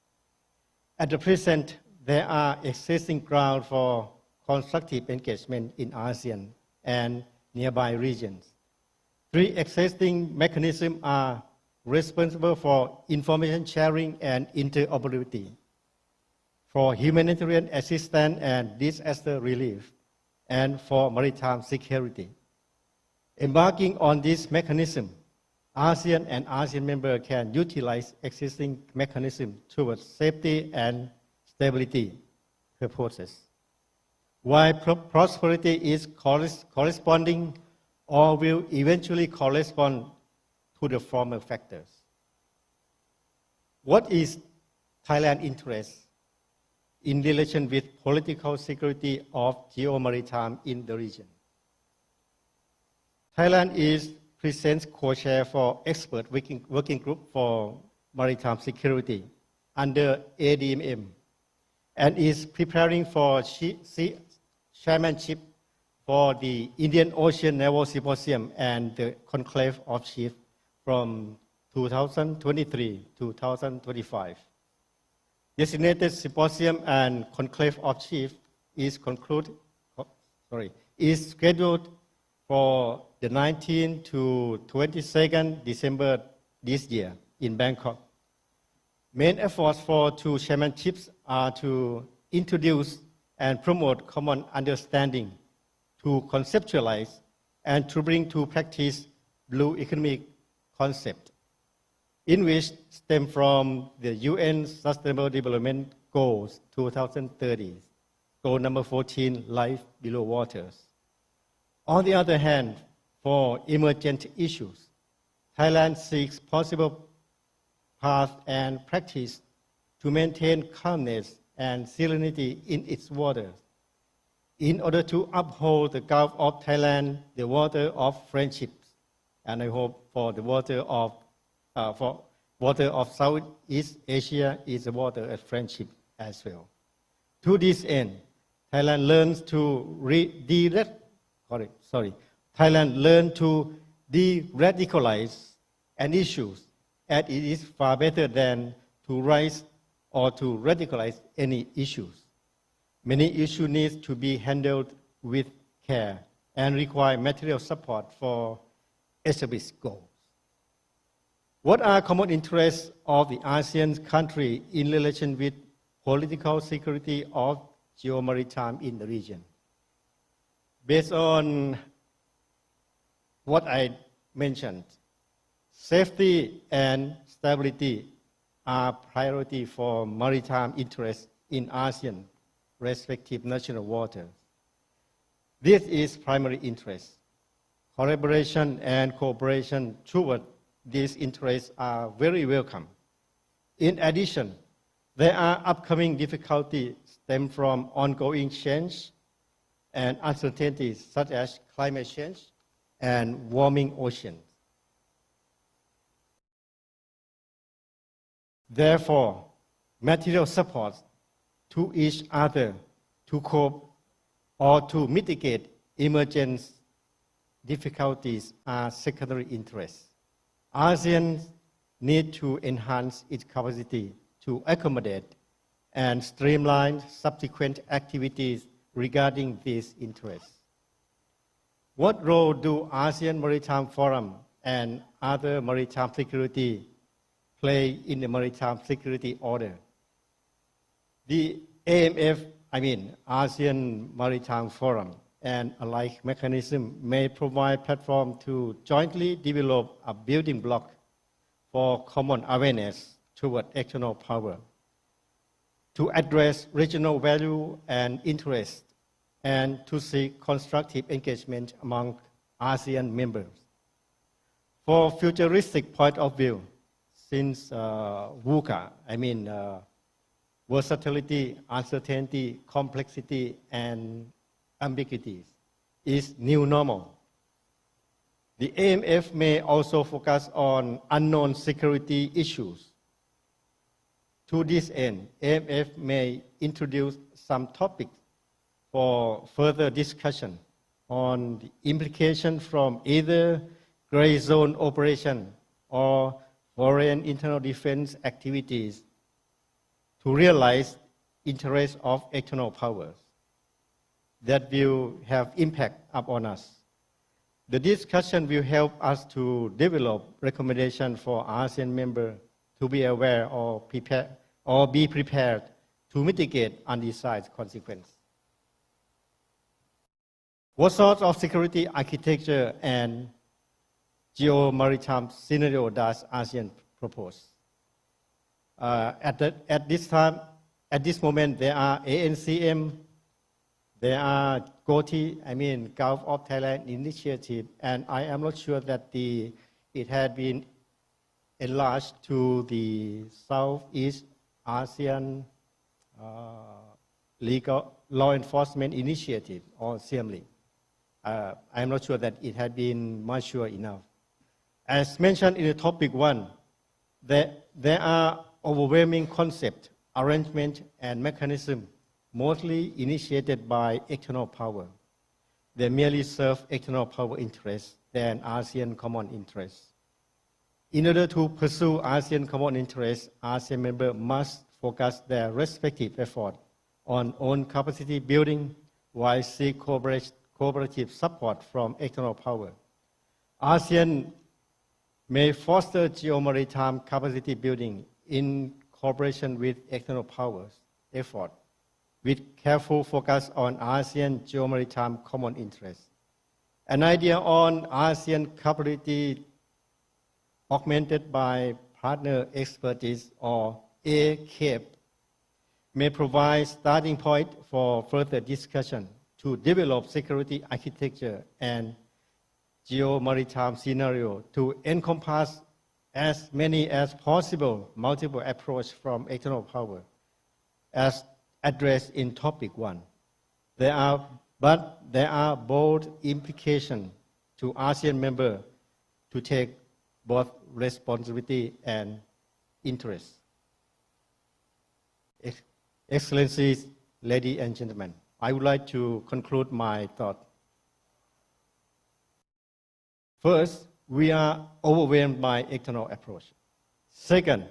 At the present, there are existing grounds for constructive engagement in ASEAN and nearby regions. 3 existing mechanisms are responsible for information sharing and interoperability, for humanitarian assistance and disaster relief, and for maritime security. Embarking on this mechanism, ASEAN and ASEAN members can utilize existing mechanisms towards safety and stability purposes, while prosperity is corresponding or will eventually correspond to the former factors. What is Thailand's interest in relation with political security of Geo-Maritime in the region? Thailand is present co-chair for expert working group for maritime security under ADMM and is preparing for chairmanship for the Indian Ocean Naval Symposium and the Conclave of Chiefs from 2023 to 2025. Designated Symposium and Conclave of Chiefs is scheduled for the 19th to 22nd December this year in Bangkok. Main efforts for 2 chairmanships are to introduce and promote common understanding, to conceptualize and to bring to practice blue economic concept, in which stem from the UN Sustainable Development Goals 2030, goal number 14, life below waters. On the other hand, for emergent issues, Thailand seeks possible paths and practice to maintain calmness and serenity in its waters, in order to uphold the Gulf of Thailand, the water of friendships, and I hope for the water of Southeast Asia is the water of friendship as well. To this end, Thailand learns to de-radicalize an issue, and it is far better than to rise or to radicalize any issues. Many issues need to be handled with care and require material support for established goals. What are common interests of the ASEAN countries in relation with political security of Geo-Maritime in the region? Based on what I mentioned, safety and stability are priority for maritime interests in ASEAN respective national waters. This is primary interest. Collaboration and cooperation toward these interests are very welcome. In addition, there are upcoming difficulties stem from ongoing change and uncertainties such as climate change and warming oceans. Therefore, material support to each other to cope or to mitigate emergent difficulties are secondary interests. ASEAN needs to enhance its capacity to accommodate and streamline subsequent activities regarding these interests. What role do ASEAN Maritime Forum and other maritime security play in the maritime security order? The ASEAN Maritime Forum and alike mechanism may provide platform to jointly develop a building block for common awareness toward external power, to address regional value and interest, and to seek constructive engagement among ASEAN members. For futuristic point of view, since VUCA, versatility, uncertainty, complexity, and ambiguities is new normal. The AMF may also focus on unknown security issues. To this end, AMF may introduce some topics for further discussion on the implication from either gray zone operation or foreign internal defense activities to realize interests of external powers that will have impact upon us. The discussion will help us to develop recommendations for ASEAN members to be aware or prepare or be prepared to mitigate undesired consequences. What sort of security architecture and geo-maritime scenario does ASEAN propose? At this moment, there are ANCM, there are GOTI, Gulf of Thailand Initiative, and I am not sure that it had been enlarged to the Southeast ASEAN Legal Law Enforcement Initiative, or CMLI. I am not sure that it had been mature enough. As mentioned in the topic 1, there are overwhelming concept, arrangement, and mechanism mostly initiated by external power. They merely serve external power interests than ASEAN common interests. In order to pursue ASEAN common interests, ASEAN members must focus their respective effort on own capacity building while seek cooperative support from external power. ASEAN may foster geo-maritime capacity building in cooperation with external powers effort, with careful focus on ASEAN geo-maritime common interests. An idea on ASEAN capability augmented by partner expertise, or ACAP, may provide starting point for further discussion to develop security architecture and geo-maritime scenario to encompass as many as possible multiple approaches from external power, as addressed in topic 1. There are bold implications to ASEAN members to take both responsibility and interest. Excellencies, ladies and gentlemen, I would like to conclude my thought. First, we are overwhelmed by external approach. Second,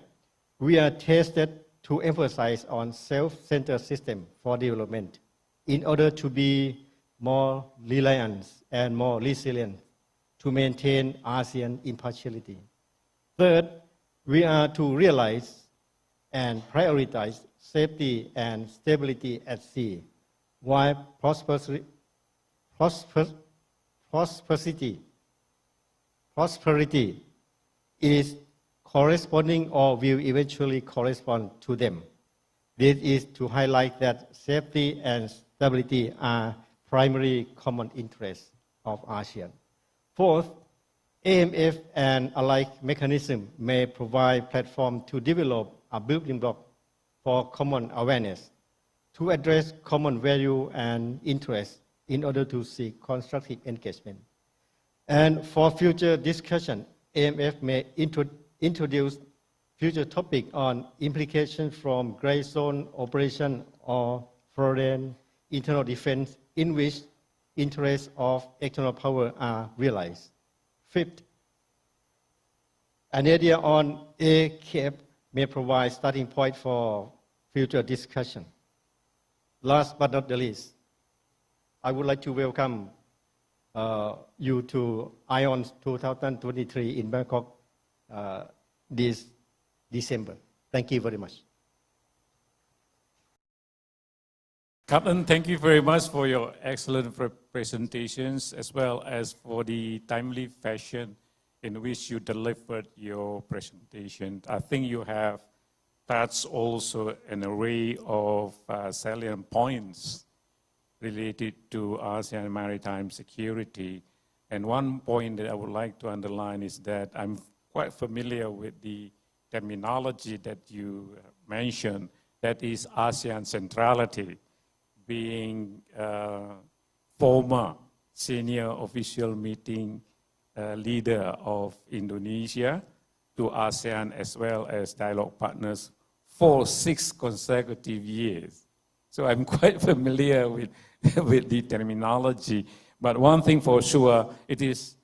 we are tested to emphasize on self-centered system for development in order to be more reliant and more resilient to maintain ASEAN impartiality. Third, we are to realize and prioritize safety and stability at sea, while prosperity is corresponding or will eventually correspond to them. This is to highlight that safety and stability are primary common interests of ASEAN. Fourth, AMF and alike mechanism may provide platform to develop a building block for common awareness, to address common value and interests in order to seek constructive engagement. And for future discussion, AMF may introduce future topic on implications from gray zone operation or foreign internal defense in which interests of external power are realized. Fifth, an idea on AKF may provide starting point for future discussion. Last but not the least, I would like to welcome you to ION 2023 in Bangkok this December. Thank you very much. Captain, thank you very much for your excellent presentations as well as for the timely fashion in which you delivered your presentation. I think you have touched also an array of salient points related to ASEAN maritime security. And one point that I would like to underline is that I'm quite familiar with the terminology that you mentioned, that is ASEAN centrality, being former senior official meeting leader of Indonesia to ASEAN as well as dialogue partners for 6 consecutive years. So I'm quite familiar with, with the terminology. But one thing for sure, it is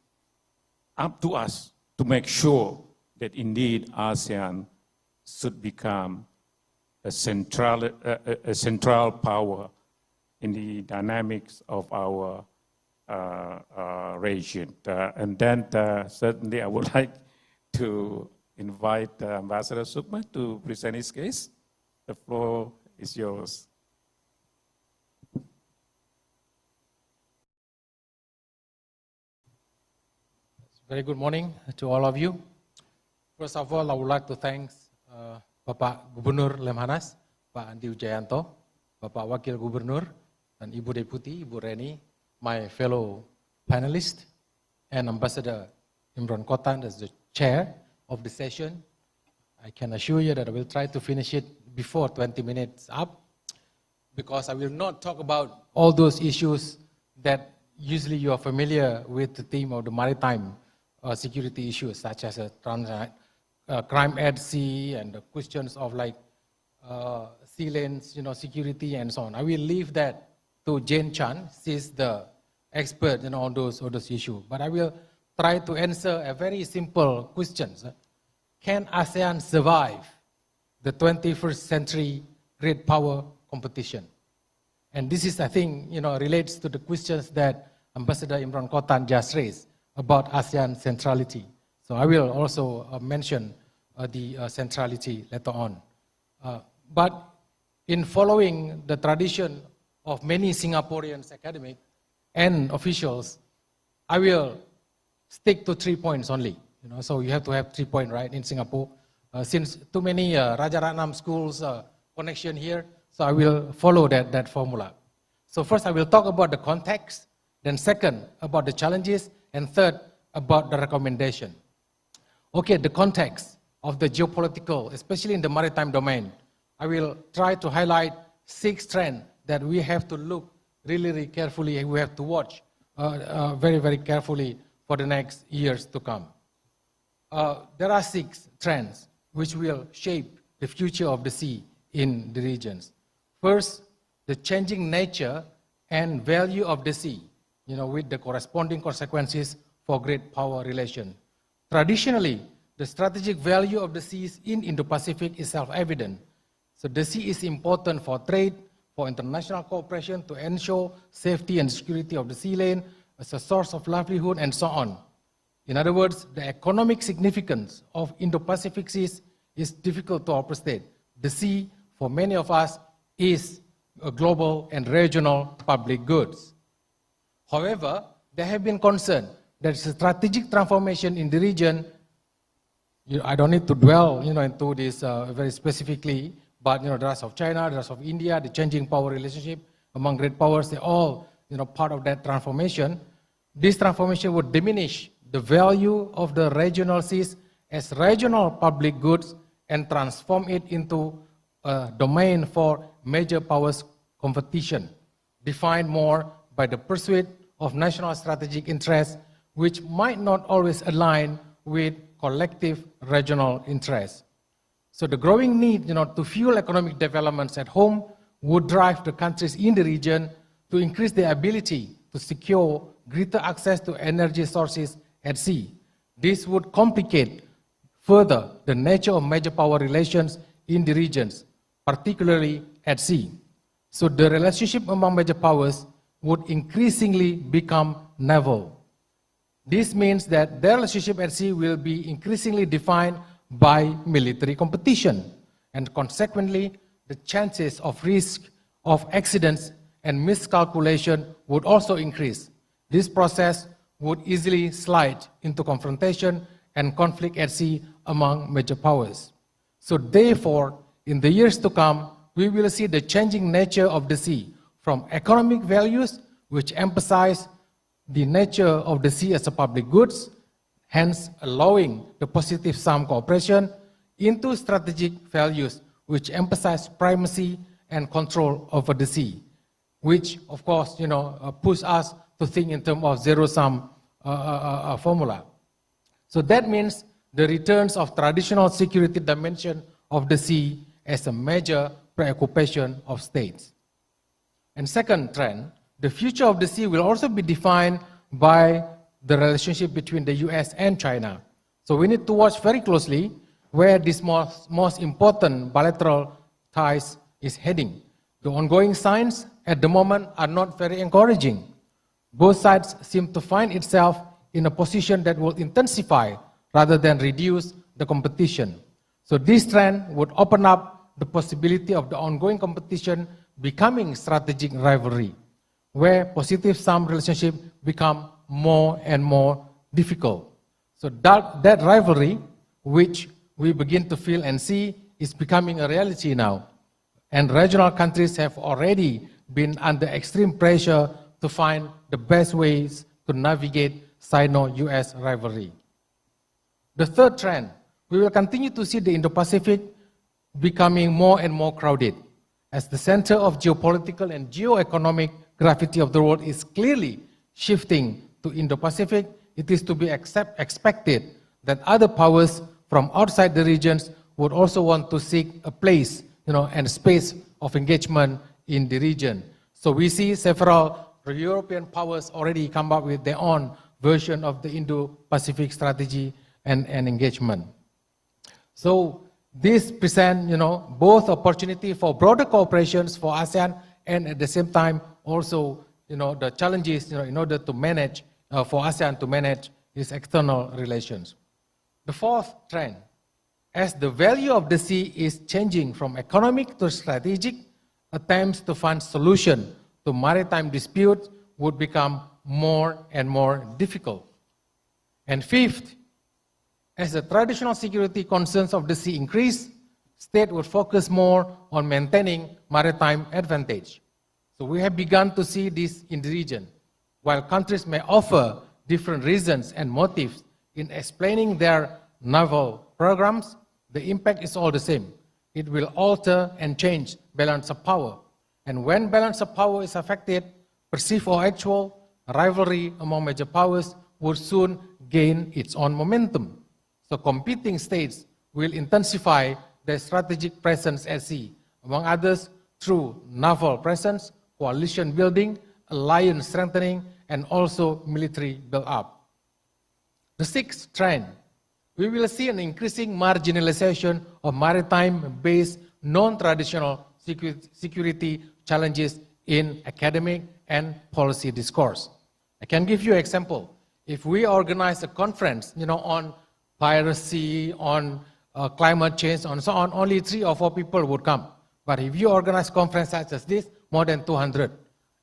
up to us to make sure that indeed ASEAN should become a central power in the dynamics of our region. And then certainly I would like to invite Ambassador Sukma to present his case. The floor is yours. Very good morning to all of you. First of all, I would like to thank Bapak Gubernur Lemhanas, Pak Andi Wijayanto, Bapak Wakil Gubernur, and Ibu Deputi, Ibu Reni, my fellow panelists, and Ambassador Imran Kotan as the chair of the session. I can assure you that I will try to finish it before 20 minutes up, because I will not talk about all those issues that usually you are familiar with the theme of the maritime security issues, such as crime at sea and the questions of like sea lanes, security and so on. I will leave that to Jane Chan. She's the expert on those issues. But I will try to answer a very simple question. Can ASEAN survive the 21st century great power competition? And this is, I think, relates to the questions that Ambassador Imran Kotan just raised about ASEAN centrality. So I will also mention the centrality later on. But in following the tradition of many Singaporean academics and officials, I will stick to 3 points only. So you have to have 3 points, right, in Singapore. Since too many Rajaratnam schools connection here, so I will follow that formula. So first I will talk about the context, then second about the challenges, and third about the recommendation. Okay, the context of the geopolitical, especially in the maritime domain. I will try to highlight 6 trends that we have to look really carefully, and we have to watch very carefully for the next years to come. There are 6 trends which will shape the future of the sea in the regions. First, the changing nature and value of the sea, with the corresponding consequences for great power relation. Traditionally, the strategic value of the seas in Indo-Pacific is self-evident. So the sea is important for trade, for international cooperation, to ensure safety and security of the sea lane, as a source of livelihood, and so on. In other words, the economic significance of Indo-Pacific seas is difficult to overstate. The sea, for many of us, is a global and regional public goods. However, there have been concerns that strategic transformation in the region, I don't need to dwell, into this very specifically, but, the rise of China, the rise of India, the changing power relationship among great powers, they're all, part of that transformation. This transformation would diminish the value of the regional seas as regional public goods and transform it into a domain for major powers competition, defined more by the pursuit of national strategic interests, which might not always align with collective regional interests. So the growing need, to fuel economic developments at home would drive the countries in the region to increase their ability to secure greater access to energy sources at sea. This would complicate further the nature of major power relations in the regions, particularly at sea. So the relationship among major powers would increasingly become naval. This means that their relationship at sea will be increasingly defined by military competition, and consequently, the chances of risk of accidents and miscalculation would also increase. This process would easily slide into confrontation and conflict at sea among major powers. So therefore, in the years to come, we will see the changing nature of the sea from economic values, which emphasize the nature of the sea as a public goods, hence allowing the positive sum cooperation, into strategic values, which emphasize primacy and control over the sea, which of course, push us to think in terms of zero-sum formula. So that means the returns of traditional security dimension of the sea as a major preoccupation of states. And second trend, the future of the sea will also be defined by the relationship between the US and China. So we need to watch very closely where this most important bilateral ties is heading. The ongoing signs at the moment are not very encouraging. Both sides seem to find itself in a position that will intensify rather than reduce the competition. So this trend would open up the possibility of the ongoing competition becoming strategic rivalry, where positive sum relationship become more and more difficult. So that rivalry, which we begin to feel and see, is becoming a reality now. And regional countries have already been under extreme pressure to find the best ways to navigate Sino-US rivalry. The third trend, we will continue to see the Indo-Pacific becoming more and more crowded, as the center of geopolitical and geoeconomic gravity of the world is clearly shifting to Indo-Pacific. It is to be expected that other powers from outside the regions would also want to seek a place, and space of engagement in the region. So we see several European powers already come up with their own version of the Indo-Pacific strategy and engagement. So this presents, both opportunity for broader cooperations for ASEAN, and at the same time also, the challenges, in order to manage, for ASEAN to manage its external relations. The fourth trend, as the value of the sea is changing from economic to strategic, attempts to find solution to maritime disputes would become more and more difficult. And fifth, as the traditional security concerns of the sea increase, state would focus more on maintaining maritime advantage. So we have begun to see this in the region. While countries may offer different reasons and motives in explaining their naval programs, the impact is all the same. It will alter and change balance of power. And when balance of power is affected, perceived or actual, rivalry among major powers would soon gain its own momentum. So competing states will intensify their strategic presence at sea, among others through naval presence, coalition building, alliance strengthening, and also military build-up. The sixth trend, we will see an increasing marginalization of maritime-based non-traditional security challenges in academic and policy discourse. I can give you an example. If we organize a conference, on piracy, on climate change, and so on, only 3 or 4 people would come. But if you organize conference such as this, more than 200.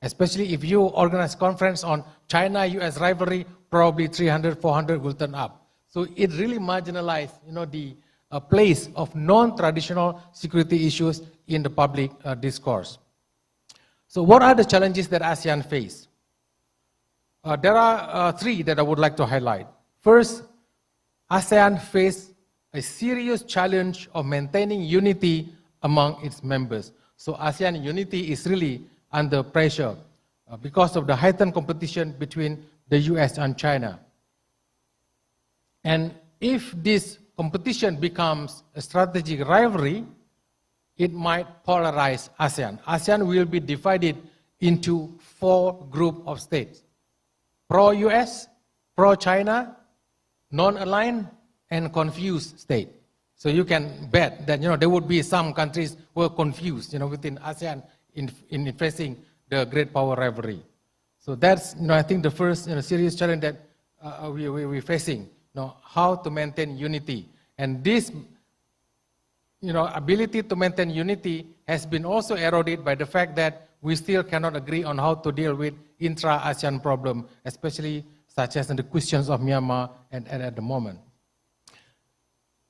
Especially if you organize conference on China-US rivalry, probably 300, 400 will turn up. So it really marginalized, the place of non-traditional security issues in the public discourse. So what are the challenges that ASEAN face? There are three that I would like to highlight. First, ASEAN faced a serious challenge of maintaining unity among its members. So ASEAN unity is really under pressure because of the heightened competition between the US and China. And if this competition becomes a strategic rivalry, it might polarize ASEAN. ASEAN will be divided into 4 groups of states: pro-US, pro-China, non-aligned, and confused state. So you can bet that there would be some countries who are confused within ASEAN in facing the great power rivalry. So that's I think the first serious challenge that we're facing. How to maintain unity. And this ability to maintain unity has been also eroded by the fact that we still cannot agree on how to deal with intra-ASEAN problem, especially such as in the questions of Myanmar and at the moment.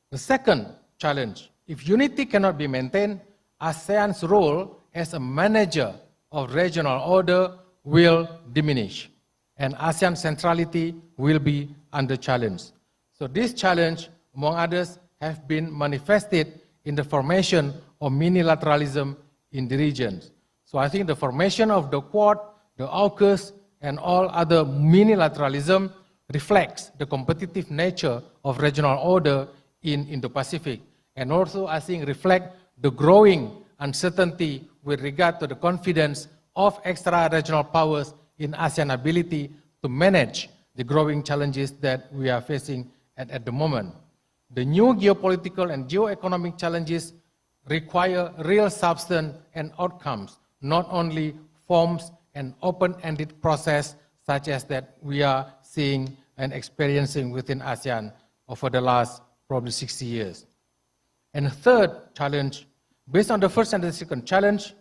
The second challenge, if unity cannot be maintained, ASEAN's role as a manager of regional order will diminish, and ASEAN centrality will be under challenge. So this challenge, among others, have been manifested in the formation of minilateralism in the regions. So I think the formation of the Quad, the AUKUS, and all other minilateralism reflects the competitive nature of regional order in Indo-Pacific, and also I think reflect the growing uncertainty with regard to the confidence of extra-regional powers in ASEAN ability to manage the growing challenges that we are facing at the moment. The new geopolitical and geoeconomic challenges require real substance and outcomes, not only forms and open-ended process such as that we are seeing and experiencing within ASEAN over the last probably 60 years. And the third challenge, based on the first and the second challenge,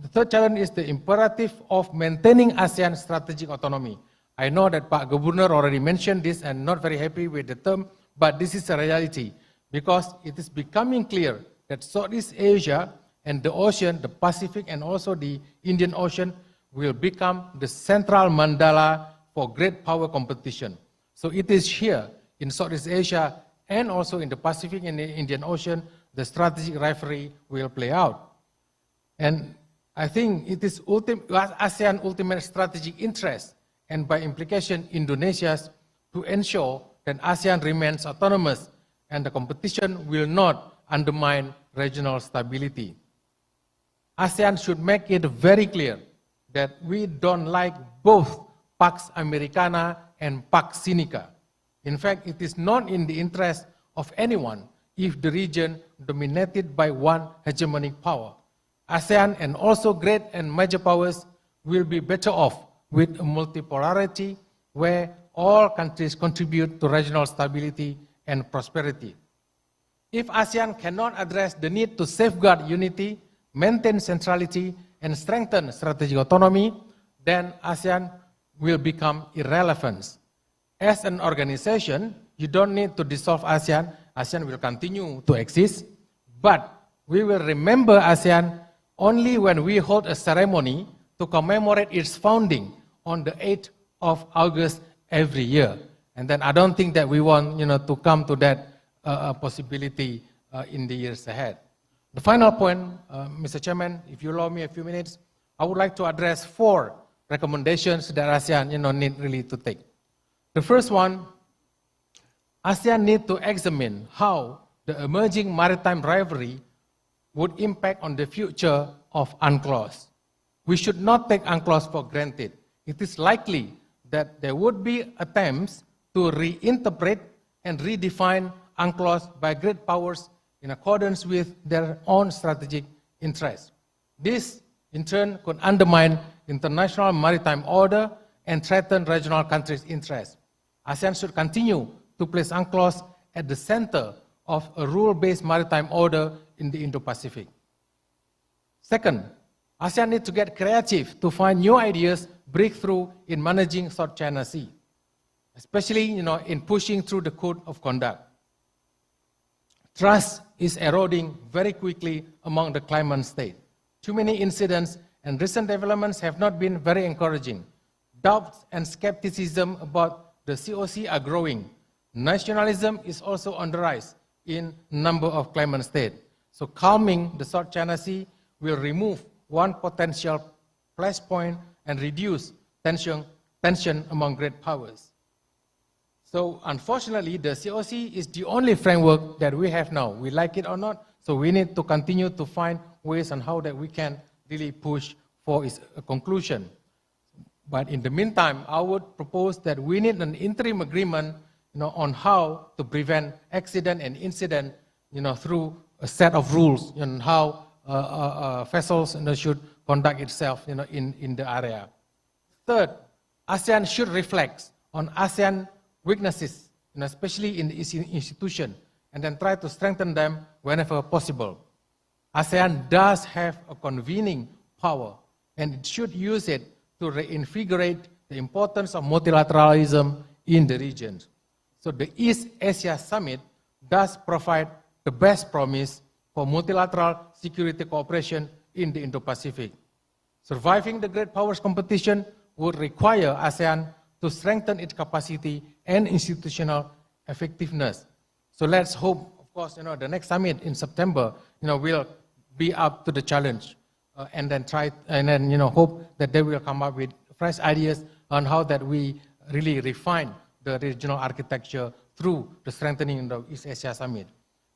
the third challenge is the imperative of maintaining ASEAN strategic autonomy. I know that Pak Governor already mentioned this and not very happy with the term, but this is a reality because it is becoming clear that Southeast Asia and the ocean, the Pacific and also the Indian Ocean will become the central mandala for great power competition. So it is here in Southeast Asia and also in the Pacific and the Indian Ocean, the strategic rivalry will play out. And I think it is ASEAN ultimate strategic interest and by implication Indonesia's to ensure that ASEAN remains autonomous and the competition will not undermine regional stability. ASEAN should make it very clear that we don't like both Pax Americana and Pax Sinica. In fact, it is not in the interest of anyone if the region dominated by one hegemonic power. ASEAN and also great and major powers will be better off with a multipolarity where all countries contribute to regional stability and prosperity. If ASEAN cannot address the need to safeguard unity, maintain centrality, and strengthen strategic autonomy, then ASEAN will become irrelevant. As an organization, you don't need to dissolve ASEAN. ASEAN will continue to exist, but we will remember ASEAN only when we hold a ceremony to commemorate its founding on the 8th of August every year. And then I don't think that we want to come to that possibility in the years ahead. The final point, Mr. Chairman, if you allow me a few minutes, I would like to address 4 recommendations that ASEAN need really to take. The first one, ASEAN need to examine how the emerging maritime rivalry would impact on the future of UNCLOS. We should not take UNCLOS for granted. It is likely that there would be attempts to reinterpret and redefine UNCLOS by great powers in accordance with their own strategic interests. This, in turn, could undermine international maritime order and threaten regional countries' interests. ASEAN should continue to place UNCLOS at the center of a rule-based maritime order in the Indo-Pacific. Second, ASEAN needs to get creative to find new ideas, breakthrough in managing South China Sea. especially in pushing through the code of conduct. Trust is eroding very quickly among the claimant state. Too many incidents and recent developments have not been very encouraging. Doubts and skepticism about the COC are growing. Nationalism is also on the rise in a number of claimant states. So calming the South China Sea will remove one potential flashpoint and reduce tension among great powers. So unfortunately, the COC is the only framework that we have now. We like it or not, so we need to continue to find ways on how that we can really push for its conclusion. But in the meantime, I would propose that we need an interim agreement on how to prevent accident and incident through a set of rules on how vessels should conduct itself in the area. Third, ASEAN should reflect on ASEAN weaknesses, especially in the institution, and then try to strengthen them whenever possible. ASEAN does have a convening power, and it should use it to reinvigorate the importance of multilateralism in the region. So the East Asia Summit does provide the best promise for multilateral security cooperation in the Indo-Pacific. Surviving the great powers competition would require ASEAN to strengthen its capacity and institutional effectiveness. So let's hope, of course, the next summit in September, will be up to the challenge, and then hope that they will come up with fresh ideas on how that we really refine the regional architecture through the strengthening of the East Asia Summit.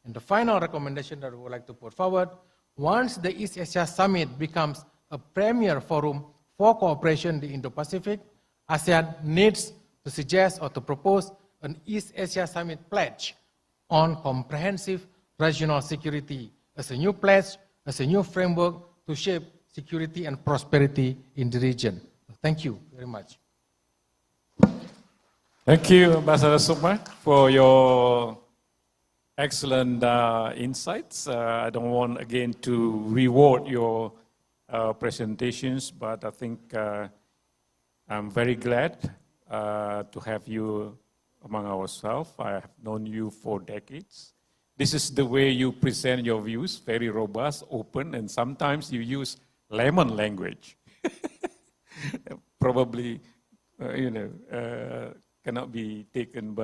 And the final recommendation that we would like to put forward, once the East Asia Summit becomes a premier forum for cooperation in the Indo-Pacific, ASEAN needs to suggest or to propose an East Asia Summit pledge on comprehensive regional security as a new pledge, as a new framework to shape security and prosperity in the region. Thank you very much. Thank you, Ambassador Sukma, for your excellent insights. I don't want again to reward your presentations, but I think I'm very glad to have you among ourselves. I have known you for decades. This is the way you present your views, very robust, open, and sometimes you use lemon language. Probably, cannot be taken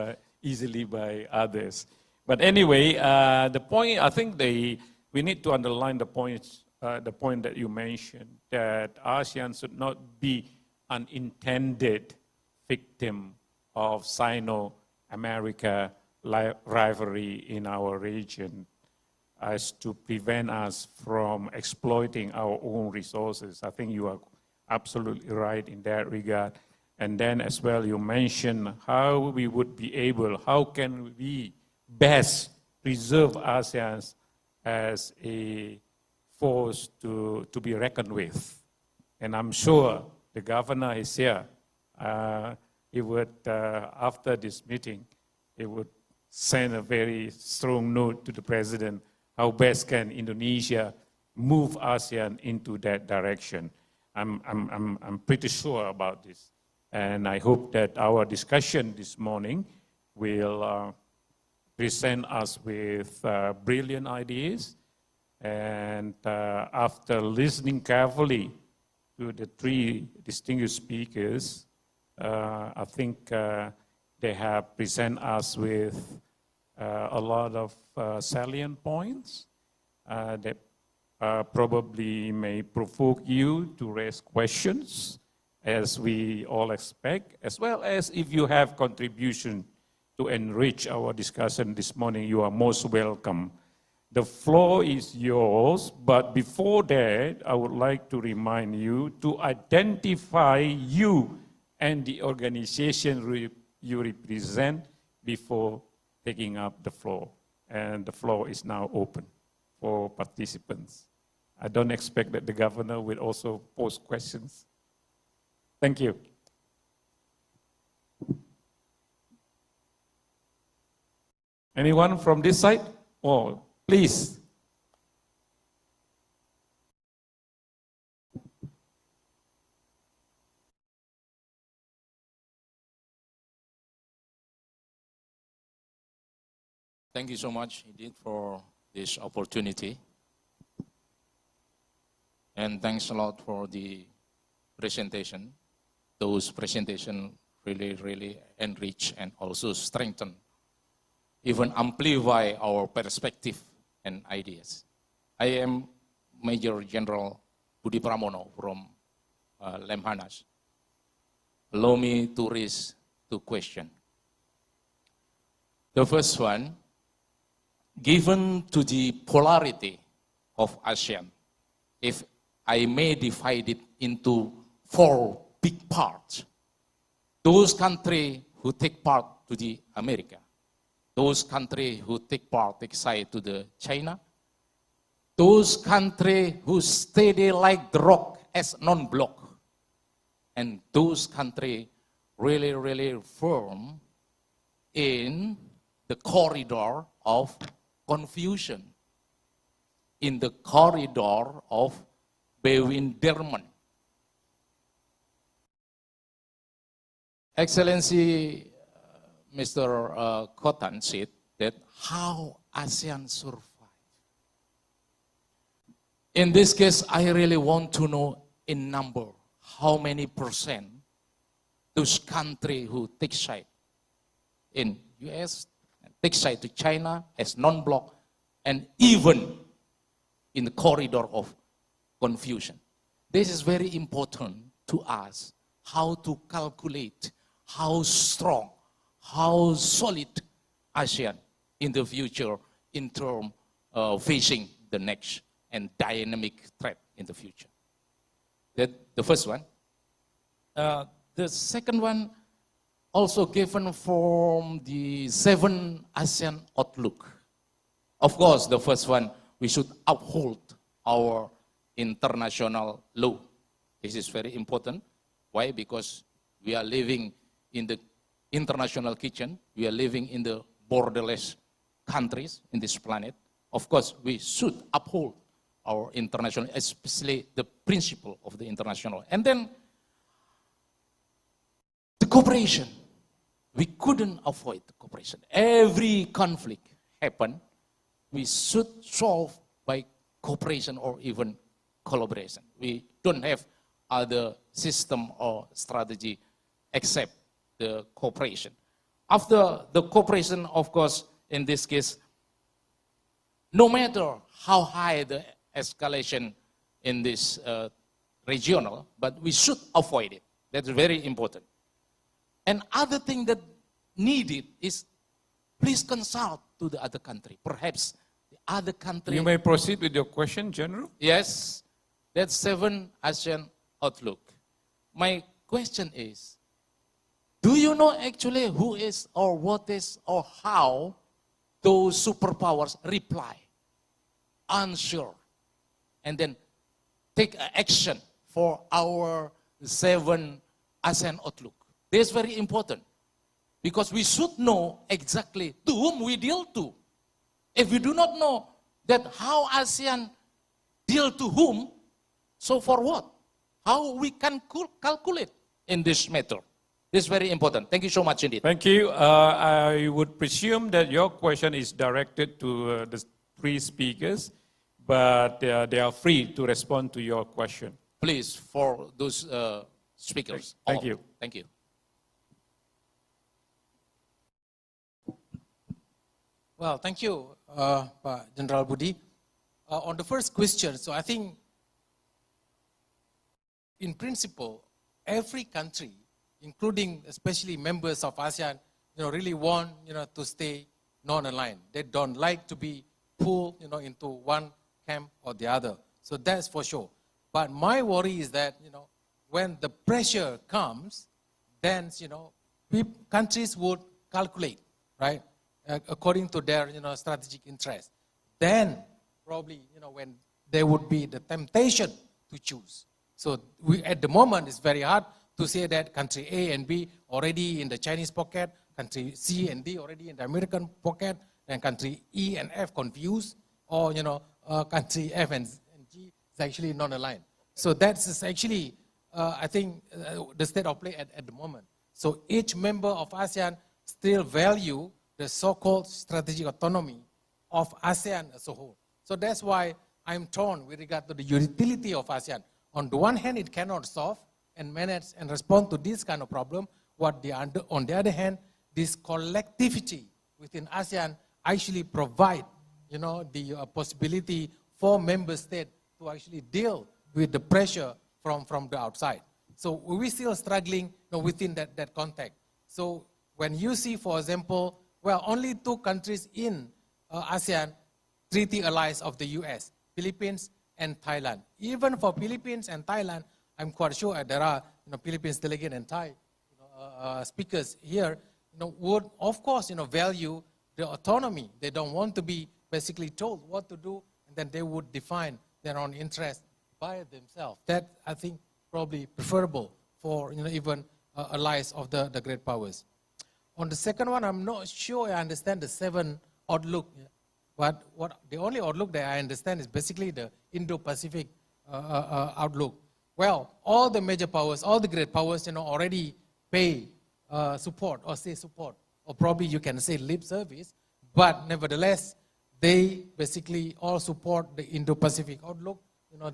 easily by others. But anyway, the point, I think we need to underline the point that you mentioned, that ASEAN should not be an intended victim of Sino-America rivalry in our region, as to prevent us from exploiting our own resources. I think you are absolutely right in that regard. And then as well, you mentioned how we would be able, how can we best preserve ASEAN as a force to be reckoned with. And I'm sure the governor is here. He would, after this meeting, he would send a very strong note to the president, how best can Indonesia move ASEAN into that direction. I'm pretty sure about this. And I hope that our discussion this morning will present us with brilliant ideas. And after listening carefully to the three distinguished speakers, I think they have presented us with a lot of salient points that probably may provoke you to raise questions, as we all expect, as well as if you have contribution to enrich our discussion this morning, you are most welcome. The floor is yours, but before that, I would like to remind you to identify you and the organization you represent before taking up the floor. And the floor is now open for participants. I don't expect that the governor will also pose questions. Thank you. Anyone from this side? Oh, please. Thank you so much indeed for this opportunity. And thanks a lot for the presentation. Those presentations really enrich and also strengthen, even amplify our perspective and ideas. I am Major General Budi Pramono from Lemhanas. Allow me to raise two questions. The first one, given to the polarity of ASEAN, if I may divide it into 4 big parts. Those countries who take part to the America, those countries who take side to the China, those countries who steady like the rock as non-block, and those countries really firm in the corridor of confusion, in the corridor of bewilderment. Excellency, Mr. Khotan said that how ASEAN survive. In this case, I really want to know in number, how many percent those countries who take side in US, take side to China as non-block, and even in the corridor of confusion. This is very important to us, how to calculate how strong, how solid ASEAN in the future in terms of facing the next and dynamic threat in the future. That's the first one. The second one, also given from the 7 ASEAN outlook. Of course, the first one, we should uphold our international law. This is very important. Why? Because we are living in the international kitchen. We are living in the borderless countries in this planet. Of course, we should uphold our international, especially the principle of the international. And then the cooperation. We couldn't avoid the cooperation. Every conflict happen, we should solve by cooperation or even collaboration. We don't have other system or strategy except the cooperation. After the cooperation, of course, in this case, no matter how high the escalation in this regional, but we should avoid it. That's very important. And other thing that needed is please consult to the other country. Perhaps the other country. You may proceed with your question, General. Yes, that's 7 ASEAN outlook. My question is, do you know actually who is or what is or how those superpowers reply, answer, and then take action for our 7 ASEAN outlook? This is very important because we should know exactly to whom we deal to. If we do not know that how ASEAN deal to whom, so for what? How we can calculate in this matter? This is very important. Thank you so much indeed. Thank you. I would presume that your question is directed to the 3 speakers, but they are free to respond to your question. Please, for those speakers. Thank you. Thank you. Well, thank you, Pak General Budi. On the first question, so I think, in principle, every country, including especially members of ASEAN, really want, to stay non-aligned. They don't like to be pulled, into one camp or the other. So that's for sure. But my worry is that, when the pressure comes, then, countries would calculate, right? According to their, strategic interest. Then, probably, when there would be the temptation to choose. So at the moment, it's very hard to say that country A and B already in the Chinese pocket, country C and D already in the American pocket, and country E and F confused, or, country F and G is actually non-aligned. So that's actually, I think, the state of play at the moment. So each member of ASEAN still value the so-called strategic autonomy of ASEAN as a whole. So that's why I'm torn with regard to the utility of ASEAN. On the one hand, it cannot solve and manage and respond to this kind of problem. On the other hand, this collectivity within ASEAN actually provide, the possibility for member states to actually deal with the pressure from the outside. So we're still struggling within that context. So when you see, for example, only 2 countries in ASEAN, treaty allies of the US, Philippines and Thailand. Even for Philippines and Thailand, I'm quite sure there are Philippines delegate and Thai speakers here, would of course value the autonomy. They don't want to be basically told what to do, and then they would define their own interest by themselves. That, I think, probably preferable for even allies of the great powers. On the second one, I'm not sure I understand the 7 outlook, but the only outlook that I understand is basically the Indo-Pacific outlook. Well, all the major powers, all the great powers, already pay support or say support, or probably you can say lip service, but nevertheless, they basically all support the Indo-Pacific outlook,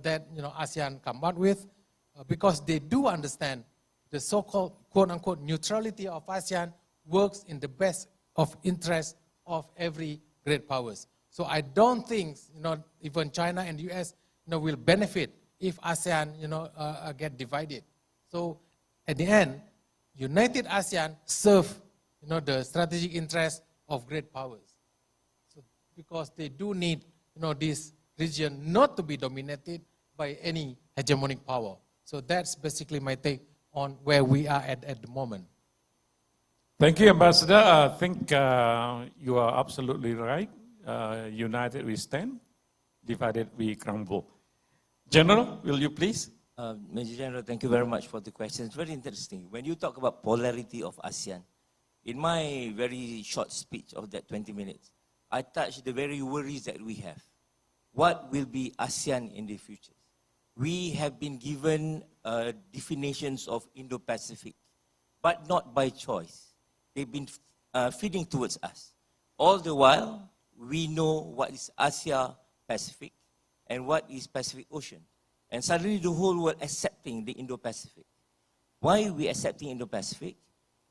that ASEAN come out with, because they do understand the so-called quote-unquote neutrality of ASEAN works in the best of interest of every great powers. So I don't think even China and US will benefit if ASEAN get divided. So at the end, united ASEAN serve the strategic interest of great powers. So because they do need this region not to be dominated by any hegemonic power. So that's basically my take on where we are at the moment. Thank you, Ambassador. I think you are absolutely right. United we stand, divided we crumble. General, will you please? Major General, thank you very much for the question. It's very interesting. When you talk about polarity of ASEAN, in my very short speech of that 20 minutes, I touched the very worries that we have. What will be ASEAN in the future? We have been given definitions of Indo-Pacific, but not by choice. They've been feeding towards us. All the while, we know what is Asia-Pacific and what is Pacific Ocean. And suddenly the whole world accepting the Indo-Pacific. Why are we accepting Indo-Pacific?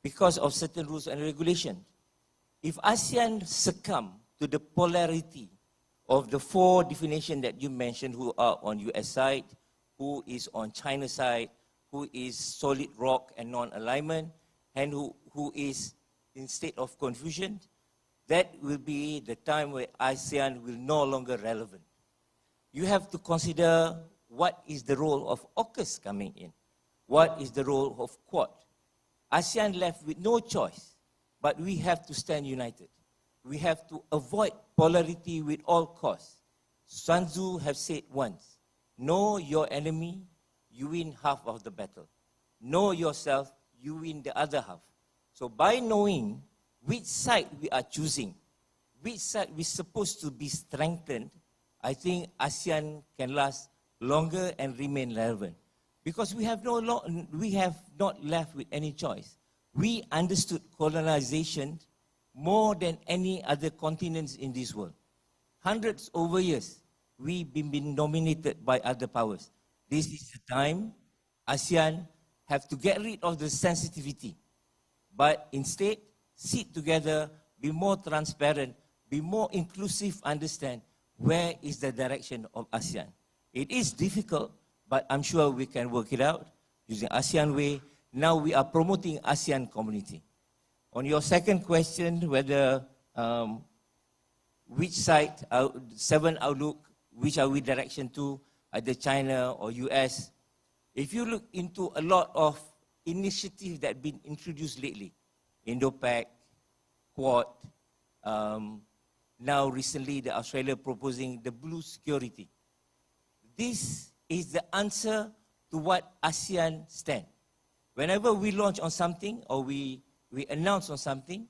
Because of certain rules and regulations. If ASEAN succumb to the polarity of the 4 definitions that you mentioned, who are on US side, who is on China side, who is solid rock and non-alignment, and who is in state of confusion, that will be the time where ASEAN will no longer relevant. You have to consider what is the role of AUKUS coming in. What is the role of Quad? ASEAN left with no choice, but we have to stand united. We have to avoid polarity with all costs. Sun Tzu have said once, know your enemy, you win half of the battle. Know yourself, you win the other half. So by knowing which side we are choosing, which side we're supposed to be strengthened, I think ASEAN can last longer and remain relevant. Because we have not left with any choice. We understood colonization more than any other continents in this world. Hundreds over years, we've been dominated by other powers. This is the time ASEAN have to get rid of the sensitivity, but instead sit together, be more transparent, be more inclusive, understand where is the direction of ASEAN. It is difficult, but I'm sure we can work it out using ASEAN way. Now we are promoting ASEAN community. On your second question, whether which side, 7 outlook, which are we direction to, either China or US, if you look into a lot of initiatives that have been introduced lately, Indo-Pac, Quad, now recently the Australia proposing the blue security. This is the answer to what ASEAN stand. Whenever we launch on something or we announce on something,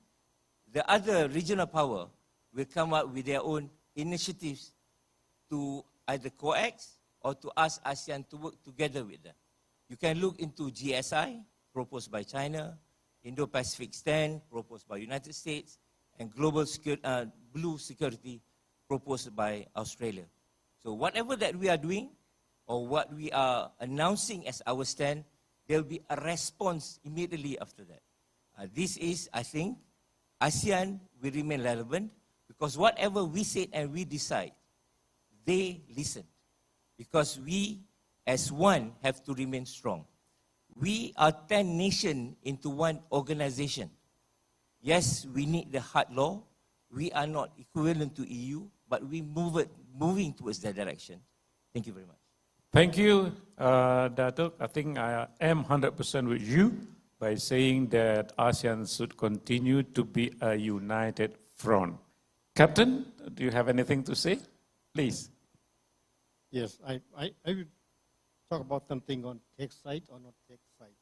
the other regional power will come up with their own initiatives to either coax or to ask ASEAN to work together with them. You can look into GSI, proposed by China, Indo-Pacific Stand, proposed by United States, and blue security proposed by Australia. So whatever that we are doing or what we are announcing as our stand, there will be a response immediately after that. This is, I think, ASEAN will remain relevant because whatever we said and we decide, they listen. Because we, as one, have to remain strong. We are 10 nations into one organization. Yes, we need the hard law. We are not equivalent to EU, but we moving towards that direction. Thank you very much. Thank you, Datuk. I think I am 100% with you by saying that ASEAN should continue to be a united front. Captain, do you have anything to say? Please. Yes, I will talk about something on tech side or not tech side.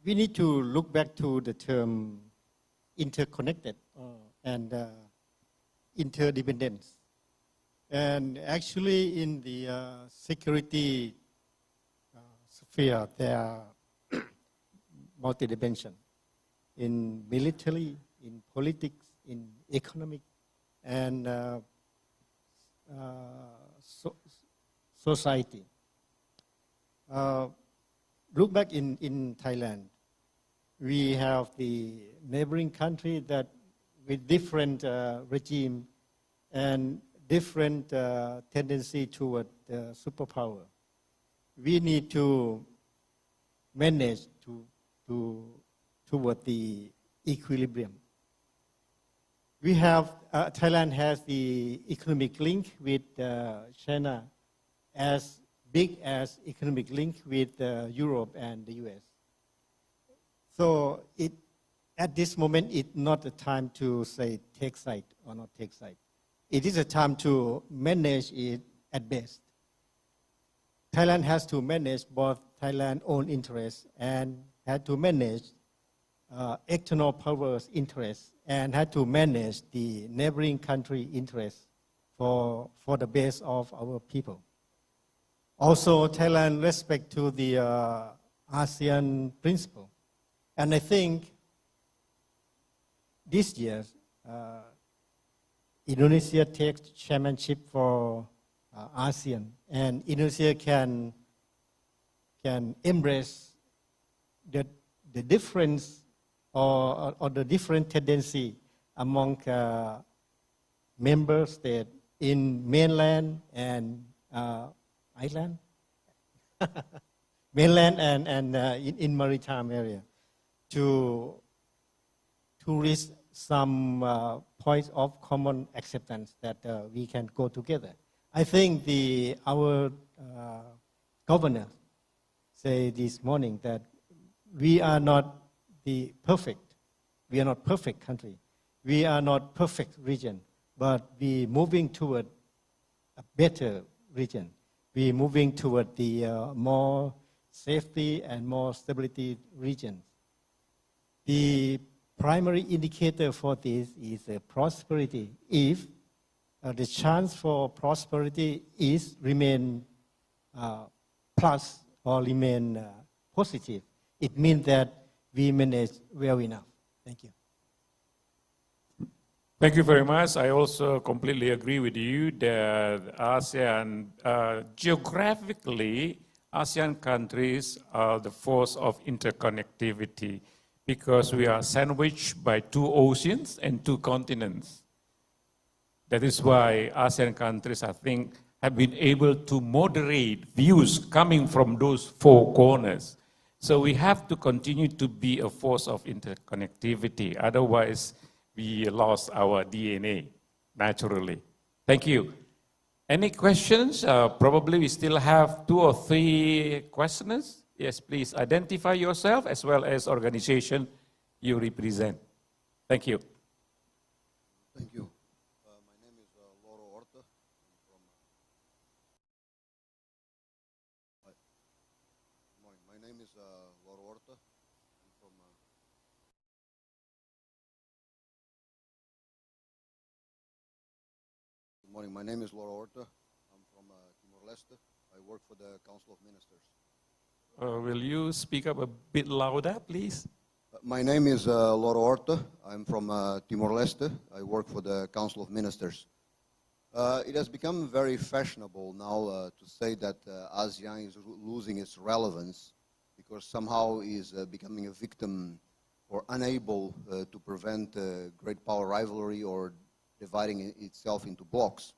We need to look back to the term interconnected and interdependence. And actually in the security sphere, there are multi-dimension in military, in politics, in economic, and society. Look back in Thailand, we have the neighboring country that with different regime and different tendency toward superpower. We need to manage toward the equilibrium. We have, Thailand has the economic link with China as big as economic link with Europe and the US. So at this moment, it's not a time to say take side or not take side. It is a time to manage it at best. Thailand has to manage both Thailand's own interests and had to manage external powers' interests and had to manage the neighboring country interests for the base of our people. Also, Thailand respect to the ASEAN principle. And I think this year, Indonesia takes chairmanship for ASEAN, and Indonesia can embrace the difference or the different tendency among member states in mainland and island, mainland and in maritime area to reach some points of common acceptance that we can go together. I think our governor say this morning that we are not we are not perfect country. We are not perfect region, but we moving toward a better region. We moving toward the more safety and more stability region. The primary indicator for this is prosperity. If the chance for prosperity remain plus or remain positive, it means that we manage well enough. Thank you. Thank you very much. I also completely agree with you that ASEAN, geographically, ASEAN countries are the force of interconnectivity because we are sandwiched by 2 oceans and 2 continents. That is why ASEAN countries, I think, have been able to moderate views coming from those 4 corners. So we have to continue to be a force of interconnectivity. Otherwise, we lost our DNA naturally. Thank you. Any questions? Probably we still have 2 or 3 questioners. Yes, please identify yourself as well as organization you represent. Thank you. Thank you. My name is Loro Orta. My name is Loro Orta. I'm from Good morning. My name is Loro Orta. I'm from Timor-Leste. I work for the Council of Ministers. Will you speak up a bit louder, please? My name is Loro Horta. I'm from Timor-Leste. I work for the Council of Ministers. It has become very fashionable now to say that ASEAN is losing its relevance because somehow is becoming a victim or unable to prevent great power rivalry or dividing itself into blocks.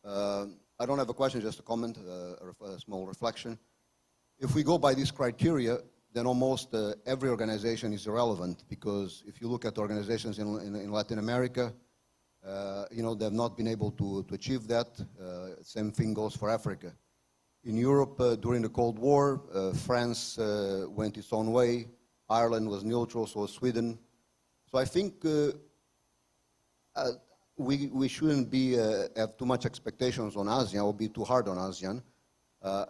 I don't have a question, just a comment, a small reflection. If we go by this criteria, then almost every organization is irrelevant, because if you look at organizations in Latin America, you know, they have not been able to achieve that. Same thing goes for Africa. In Europe, during the Cold War, France went its own way. Ireland was neutral, so was Sweden. So I think we shouldn't have too much expectations on ASEAN or be too hard on ASEAN.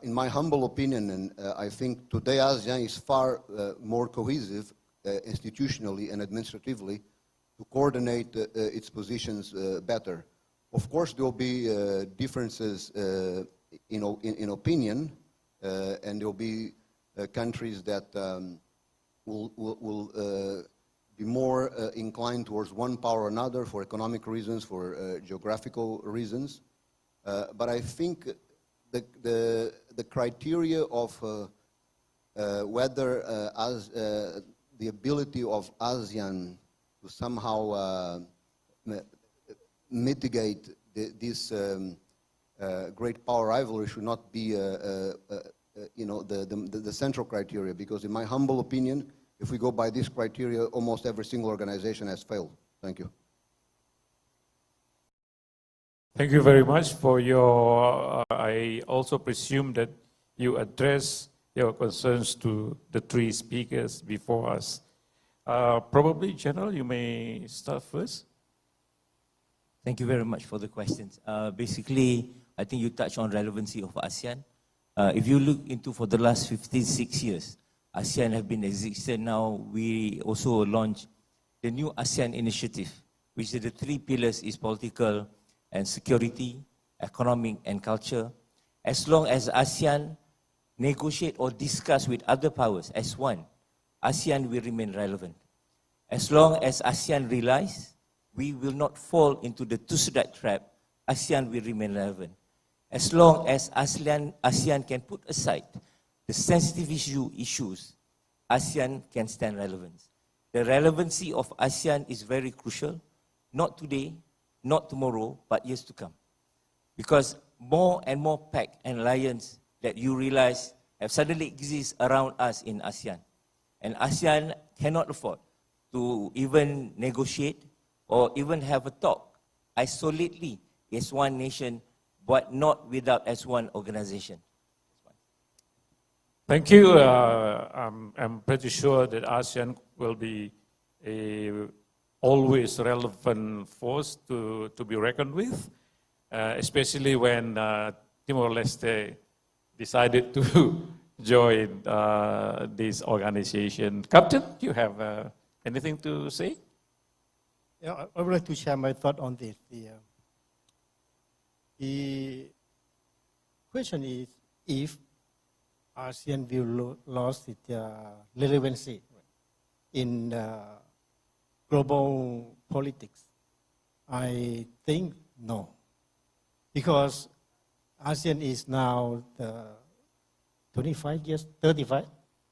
In my humble opinion, and I think today ASEAN is far more cohesive institutionally and administratively to coordinate its positions better. Of course, there will be differences in opinion, and there will be countries that will be more inclined towards one power or another for economic reasons, for geographical reasons. But I think the criteria of whether the ability of ASEAN to somehow mitigate this great power rivalry should not be you know, the central criteria, because in my humble opinion, if we go by this criteria, almost every single organization has failed. Thank you. Thank you very much for your, I also presume that you address your concerns to the three speakers before us. Probably, General, you may start first. Thank you very much for the questions. Basically, I think you touched on relevancy of ASEAN. If you look into for the last 56 years, ASEAN have been existing now. We also launched the new ASEAN initiative, which is the three pillars is political and security, economic and culture. As long as ASEAN negotiate or discuss with other powers as one, ASEAN will remain relevant. As long as ASEAN realize we will not fall into the two-sided trap, ASEAN will remain relevant. As long as ASEAN can put aside the sensitive issues, ASEAN can stand relevant. The relevancy of ASEAN is very crucial, not today, not tomorrow, but years to come. Because more and more pact and alliance that you realize have suddenly exist around us in ASEAN. And ASEAN cannot afford to even negotiate or even have a talk isolately as one nation, but not without as one organization. Thank you. I'm pretty sure that ASEAN will be a always relevant force to be reckoned with, especially when Timor-Leste decided to join this organization. Captain, do you have anything to say? Yeah, I would like to share my thought on this. The question is if ASEAN will lose its relevancy in global politics. I think no, because ASEAN is now 25 years, 35,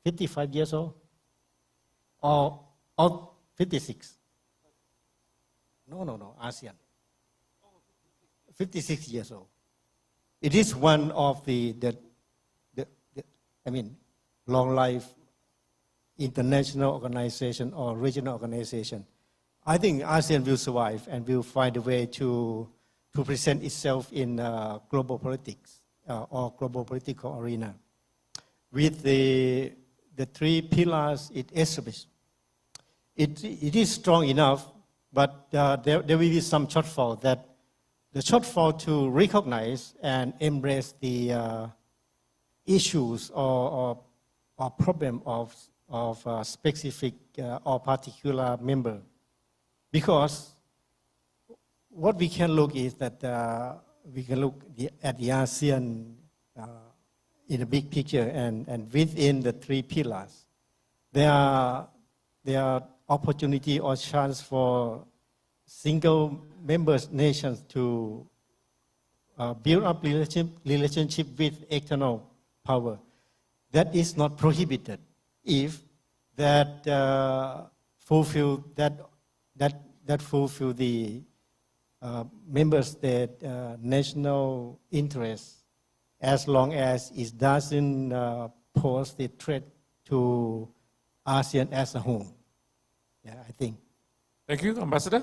55 years old, or 56. No, ASEAN. 56 years old. It is one of the long life international organization or regional organization. I think ASEAN will survive and will find a way to present itself in global politics or global political arena. With the three pillars it established, it is strong enough, but there will be some shortfall. That the shortfall to recognize and embrace the issues or problem of a specific or particular member. Because what we can look is that we can look at the ASEAN in the big picture and within the three pillars. There are there are opportunity or chance for single member nations to build up relationship with external power. That is not prohibited if that fulfill the member state national interests, as long as it doesn't pose the threat to ASEAN as a whole. Yeah, I think. Thank you, Ambassador.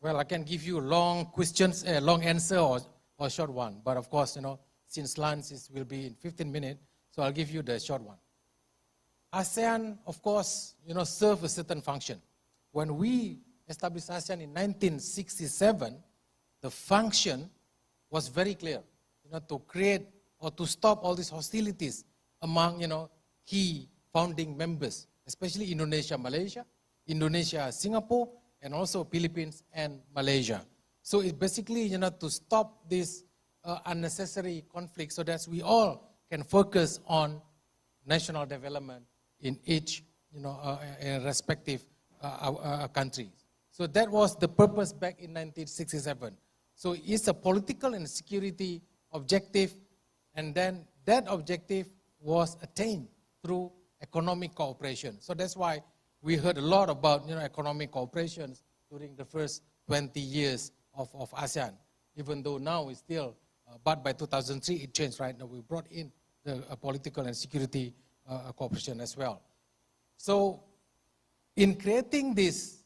Well, I can give you long questions, long answer or short one. But of course, since lunch will be in 15 minutes, so I'll give you the short one. ASEAN, of course, serve a certain function. When we established ASEAN in 1967, the function was very clear, to create or to stop all these hostilities among, key founding members, especially Indonesia, Malaysia, Indonesia, Singapore, and also Philippines and Malaysia. So it's basically, to stop this unnecessary conflict so that we all can focus on national development in each, respective countries. So that was the purpose back in 1967. So it's a political and security objective, and then that objective was attained through economic cooperation. So that's why we heard a lot about economic cooperation during the first 20 years of ASEAN, even though now it's still, but by 2003 it changed, right? Now we brought in the political and security cooperation as well. So in creating this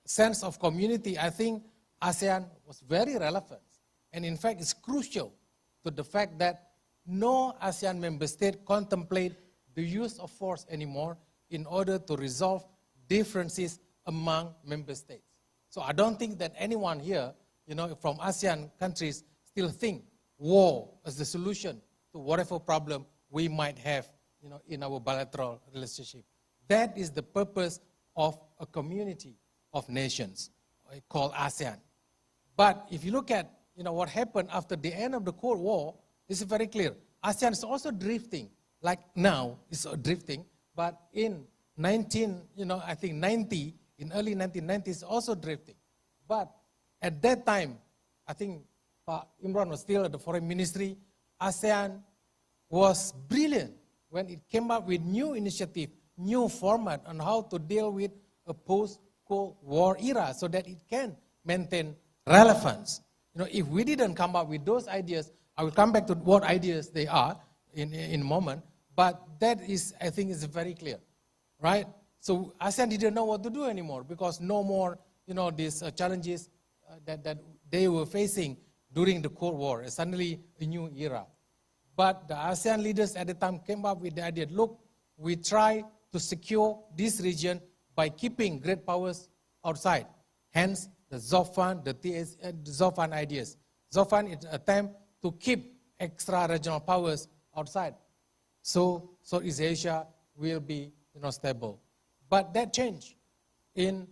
sense of community, I think ASEAN was very relevant. And in fact, it's crucial to the fact that no ASEAN member state contemplate the use of force anymore in order to resolve differences among member states. So I don't think that anyone here, from ASEAN countries still think war as the solution to whatever problem we might have, in our bilateral relationship. That is the purpose of a community of nations called ASEAN. But if you look at, what happened after the end of the Cold War, it's very clear. ASEAN is also drifting, like now it's drifting, but in I think 90, in early 1990s, also drifting. But at that time, I think Imran was still at the foreign ministry. ASEAN was brilliant when it came up with new initiative, new format on how to deal with a post-Cold War era so that it can maintain relevance. If we didn't come up with those ideas, I will come back to what ideas they are in a moment, but that is, I think, is very clear, right? So ASEAN didn't know what to do anymore because no more, these challenges that they were facing during the Cold War. Suddenly a new era. But the ASEAN leaders at the time came up with the idea, look, we try to secure this region by keeping great powers outside. Hence, the ZOFAN, the ZOFAN ideas. ZOFAN is an attempt to keep extra-regional powers outside. So Southeast Asia will be stable. But that changed in,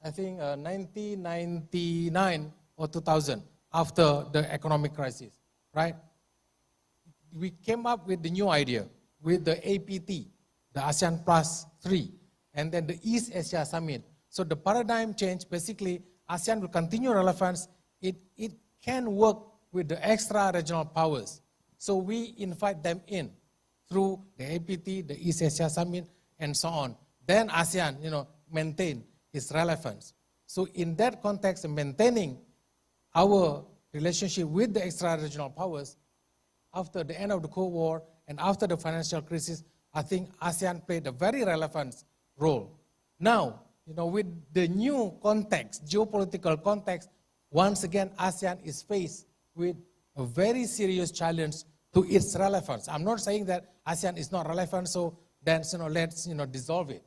I think, 1999 or 2000, after the economic crisis, right? We came up with the new idea, with the APT, the ASEAN Plus 3, and then the East Asia Summit. So the paradigm change, basically, ASEAN will continue relevance. It can work with the extra regional powers. So we invite them in through the APT, the East Asia Summit, and so on. Then ASEAN, maintain its relevance. So in that context, maintaining our relationship with the extra regional powers after the end of the Cold War and after the financial crisis, I think ASEAN played a very relevant role. Now, with the new context, geopolitical context, once again, ASEAN is faced with a very serious challenge to its relevance. I'm not saying that ASEAN is not relevant, so then let's dissolve it.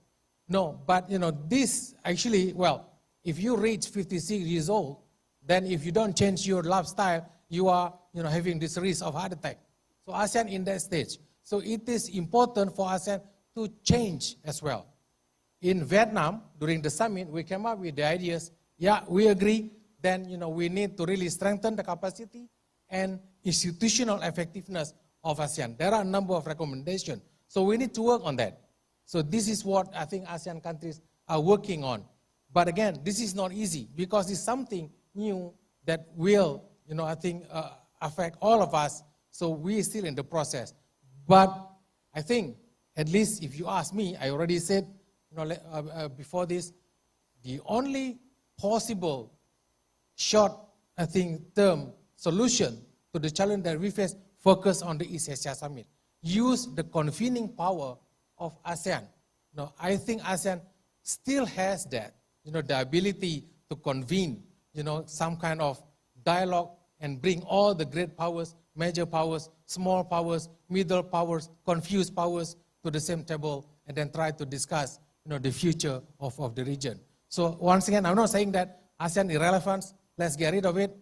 No, but this actually, well, if you reach 56 years old, then if you don't change your lifestyle, you are having this risk of heart attack. So ASEAN in that stage. So it is important for ASEAN to change as well. In Vietnam, during the summit, we came up with the ideas, yeah, we agree, then we need to really strengthen the capacity and institutional effectiveness of ASEAN. There are a number of recommendations. So we need to work on that. So this is what I think ASEAN countries are working on. But again, this is not easy because it's something new that will, I think affect all of us. So we're still in the process. But I think, at least if you ask me, I already said before this, the only possible short, I think, term solution to the challenge that we face, focus on the East Asia Summit. Use the convening power of ASEAN. I think ASEAN still has that, the ability to convene, some kind of dialogue and bring all the great powers, major powers, small powers, middle powers, confused powers to the same table and then try to discuss, the future of the region. So once again, I'm not saying that ASEAN irrelevant, let's get rid of it.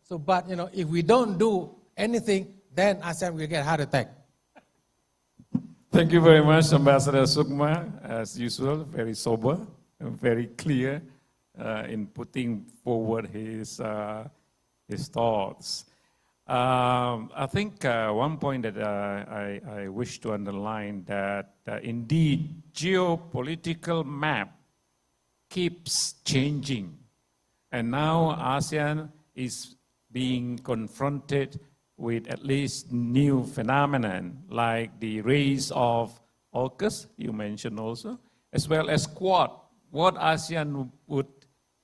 So, but if we don't do anything, then ASEAN will get a heart attack. Thank you very much, Ambassador Sukma. As usual, very sober and very clear in putting forward his thoughts. I think one point that I wish to underline that indeed geopolitical map keeps changing, and now ASEAN is being confronted with at least new phenomenon like the rise of AUKUS, you mentioned also, as well as Quad. What ASEAN would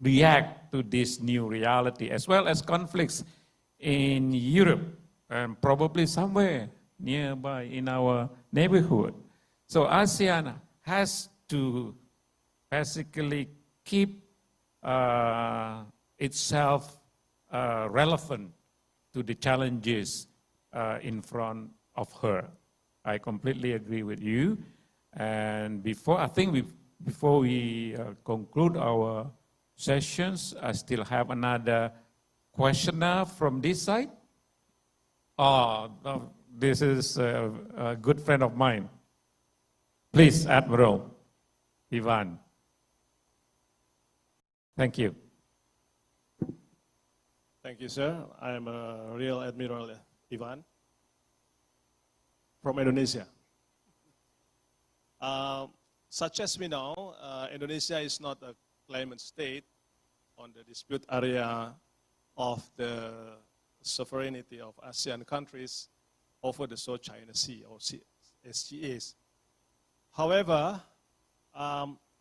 react to this new reality, as well as conflicts in Europe and probably somewhere nearby in our neighborhood. So ASEAN has to basically keep itself relevant to the challenges in front of her. I completely agree with you. And before we conclude our sessions, I still have another questioner from this side. Oh, no, this is a good friend of mine. Please, Admiral Ivan. Thank you. Thank you, sir. I'm a real Admiral Ivan from Indonesia. Such as we know, Indonesia is not a claimant state on the dispute area of the sovereignty of ASEAN countries over the South China Sea, or SCAs. However,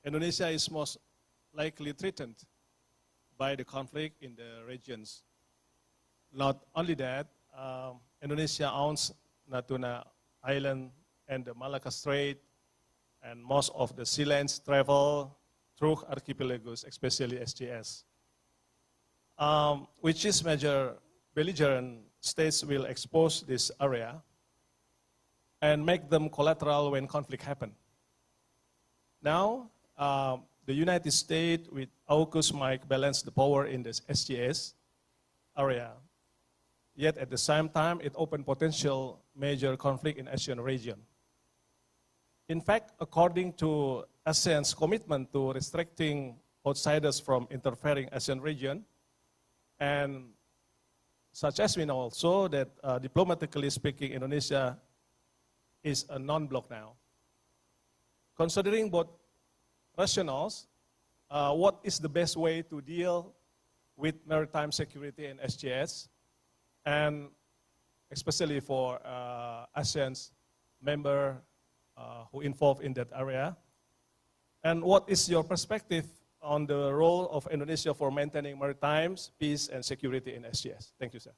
Indonesia is most likely threatened by the conflict in the regions. Not only that, Indonesia owns Natuna Island and the Malacca Strait, and most of the sea lanes travel through archipelagos, especially SGS, which is major belligerent states will expose this area and make them collateral when conflict happen. Now, the United States with AUKUS might balance the power in this SGS area. Yet at the same time, it opened potential major conflict in ASEAN region. In fact, according to ASEAN's commitment to restricting outsiders from interfering ASEAN region, and such as we know also that diplomatically speaking, Indonesia is a non-bloc now. Considering both rationales, what is the best way to deal with maritime security in SGS, and especially for ASEAN's member who involved in that area? And what is your perspective on the role of Indonesia for maintaining maritime peace and security in SGS? Thank you, sir.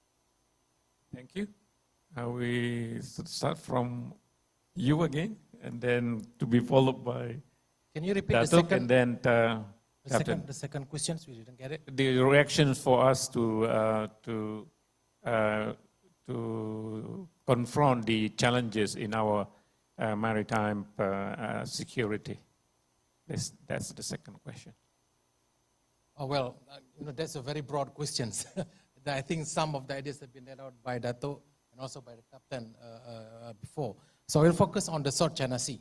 Thank you. We start from you again, and then to be followed by Can you repeat Datuk, and then Captain. The second question, we didn't get it. The reactions for us to confront the challenges in our maritime security. That's the second question. Oh, well, that's a very broad question. I think some of the ideas have been laid out by Dato and also by the Captain before. So we'll focus on the South China Sea.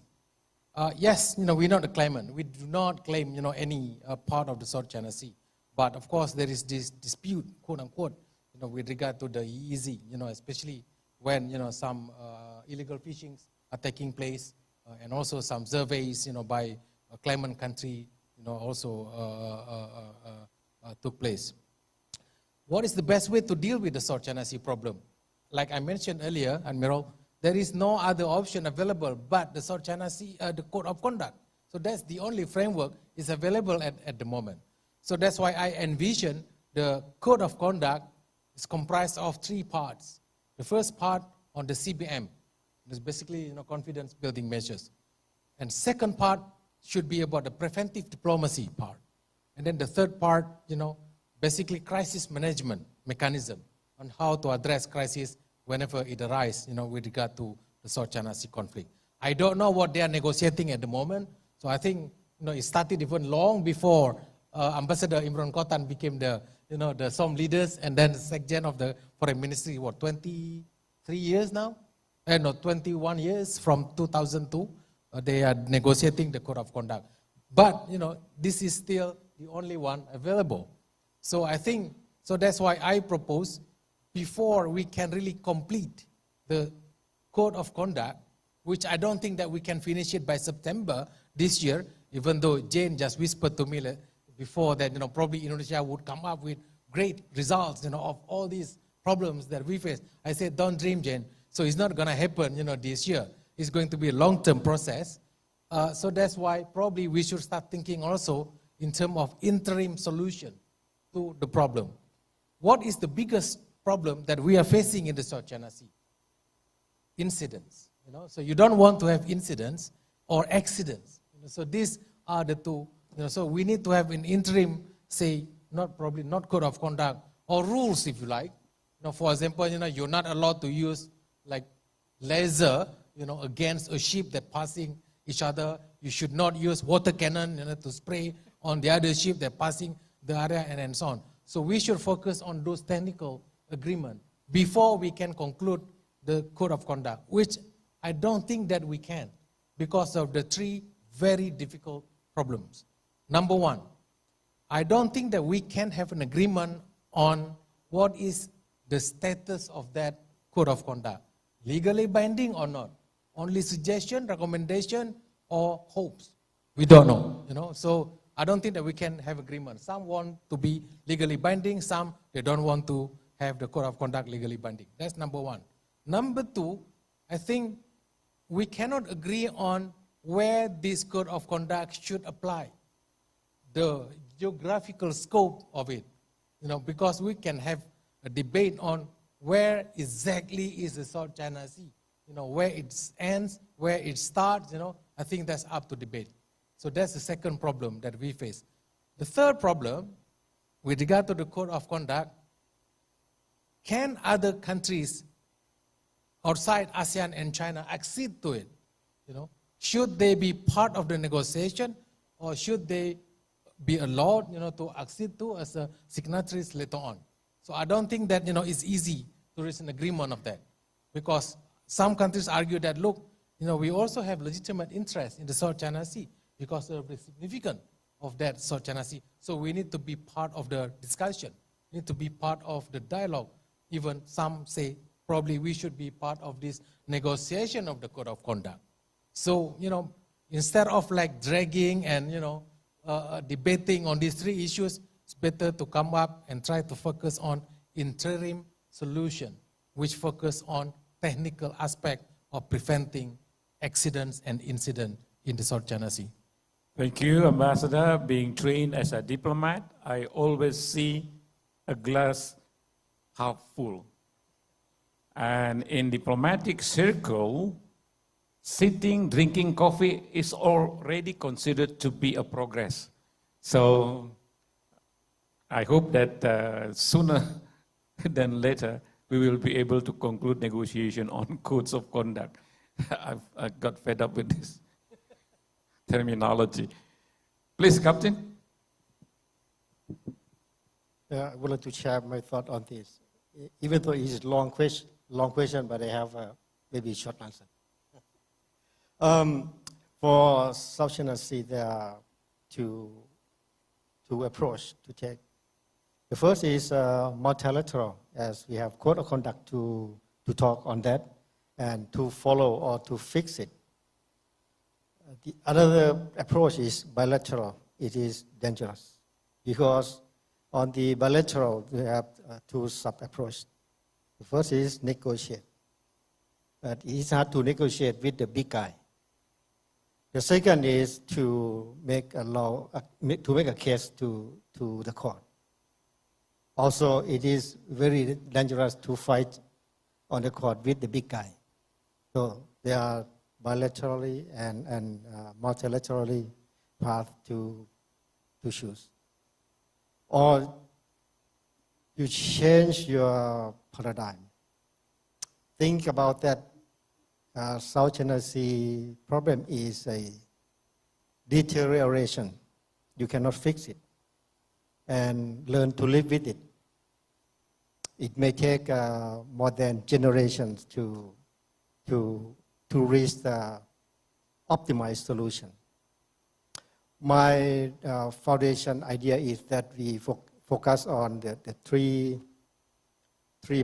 Yes, we're not a claimant. We do not claim, any part of the South China Sea. But of course, there is this dispute, quote unquote, with regard to the EEZ, especially when, some illegal fishings are taking place and also some surveys, by a claimant country, also took place. What is the best way to deal with the South China Sea problem? Like I mentioned earlier, Admiral, there is no other option available but the South China Sea, the Code of Conduct. So that's the only framework is available at the moment. So that's why I envision the Code of Conduct is comprised of 3 parts. The first part on the CBM, is basically confidence building measures. And second part should be about the preventive diplomacy part. And then the third part, basically crisis management mechanism on how to address crisis whenever it arises, with regard to the South China Sea conflict. I don't know what they are negotiating at the moment. So I think, it started even long before Ambassador Imran Khan became the SOM leaders and then Secretary of the Foreign Ministry, 23 years now? 21 years from 2002. They are negotiating the Code of Conduct. But, this is still the only one available. So I think, so that's why I propose, before we can really complete the Code of Conduct, which I don't think that we can finish it by September this year, even though Jane just whispered to me before that, probably Indonesia would come up with great results, of all these problems that we face. I said, don't dream, Jane. So it's not going to happen, this year. It's going to be a long-term process. So that's why probably we should start thinking also in terms of interim solution to the problem. What is the biggest problem that we are facing in the South China Sea? Incidents. So you don't want to have incidents or accidents. So these are the two. So we need to have an interim, say, not Code of Conduct or rules, if you like. For example, you're not allowed to use like laser, against a ship that passing each other. You should not use water cannon, to spray on the other ship that passing the area and so on. So we should focus on those technical agreements before we can conclude the Code of Conduct, which I don't think that we can because of the 3 very difficult problems. Number 1, I don't think that we can have an agreement on what is the status of that Code of Conduct. Legally binding or not? Only suggestion, recommendation, or hopes? We don't know, So I don't think that we can have agreement. Some want to be legally binding, some they don't want to have the Code of Conduct legally binding. That's number 1. Number 2, I think we cannot agree on where this Code of Conduct should apply, the geographical scope of it, because we can have a debate on where exactly is the South China Sea, where it ends, where it starts, I think that's up to debate. So that's the second problem that we face. The third problem, with regard to the Code of Conduct, can other countries outside ASEAN and China accede to it? Should they be part of the negotiation or should they be allowed, to accede to as a signatories later on? So I don't think that, it's easy to reach an agreement of that because some countries argue that, look, we also have legitimate interest in the South China Sea because of the significance of that South China Sea. So we need to be part of the discussion, need to be part of the dialogue. Even some say probably we should be part of this negotiation of the Code of Conduct. So, instead of like dragging and, debating on these 3 issues, it's better to come up and try to focus on interim solution, which focus on technical aspect of preventing accidents and incidents in the South China Sea. Thank you, Ambassador. Being trained as a diplomat, I always see a glass half full. And in diplomatic circle, sitting, drinking coffee is already considered to be a progress. So I hope that sooner than later, we will be able to conclude negotiation on codes of conduct. I got fed up with this terminology. Please, Captain. I would like to share my thought on this. Even though it is a long question, but I have maybe a short answer. For South China Sea, there are two approaches to take. The first is multilateral, as we have Code of Conduct to talk on that and to follow or to fix it. The other approach is bilateral. It is dangerous because on the bilateral, we have two sub-approaches. The first is negotiate. But it's hard to negotiate with the big guy. The second is to make a law, to make a case to the court. Also, it is very dangerous to fight on the court with the big guy. So there are bilaterally and multilaterally path to choose. Or you change your paradigm. Think about that. South China Sea problem is a deterioration. You cannot fix it. And learn to live with it. It may take more than generations to reach the optimized solution. My foundation idea is that we focus on the three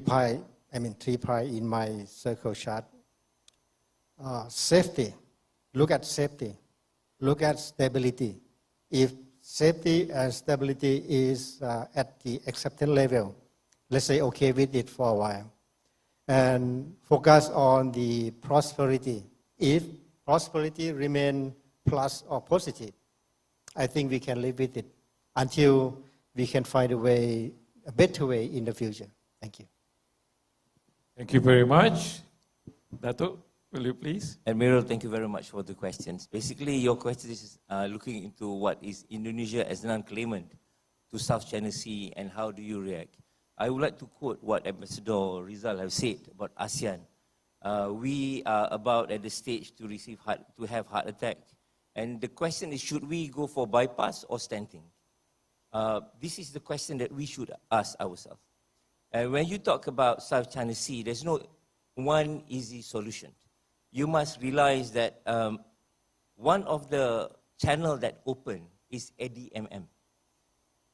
pie in my circle chart. Safety, look at safety, look at stability. If safety and stability is at the acceptance level, let's say okay with it for a while. And focus on the prosperity. If prosperity remains plus or positive, I think we can live with it until we can find a better way in the future. Thank you. Thank you very much. Dato', will you please? Admiral, thank you very much for the questions. Basically, your question is looking into what is Indonesia as a non-claimant to South China Sea and how do you react. I would like to quote what Ambassador Rizal has said about ASEAN. We are about at the stage to have heart attack. And the question is, should we go for bypass or stenting? This is the question that we should ask ourselves. And when you talk about South China Sea, there's no one easy solution. You must realize that one of the channels that open is ADMM.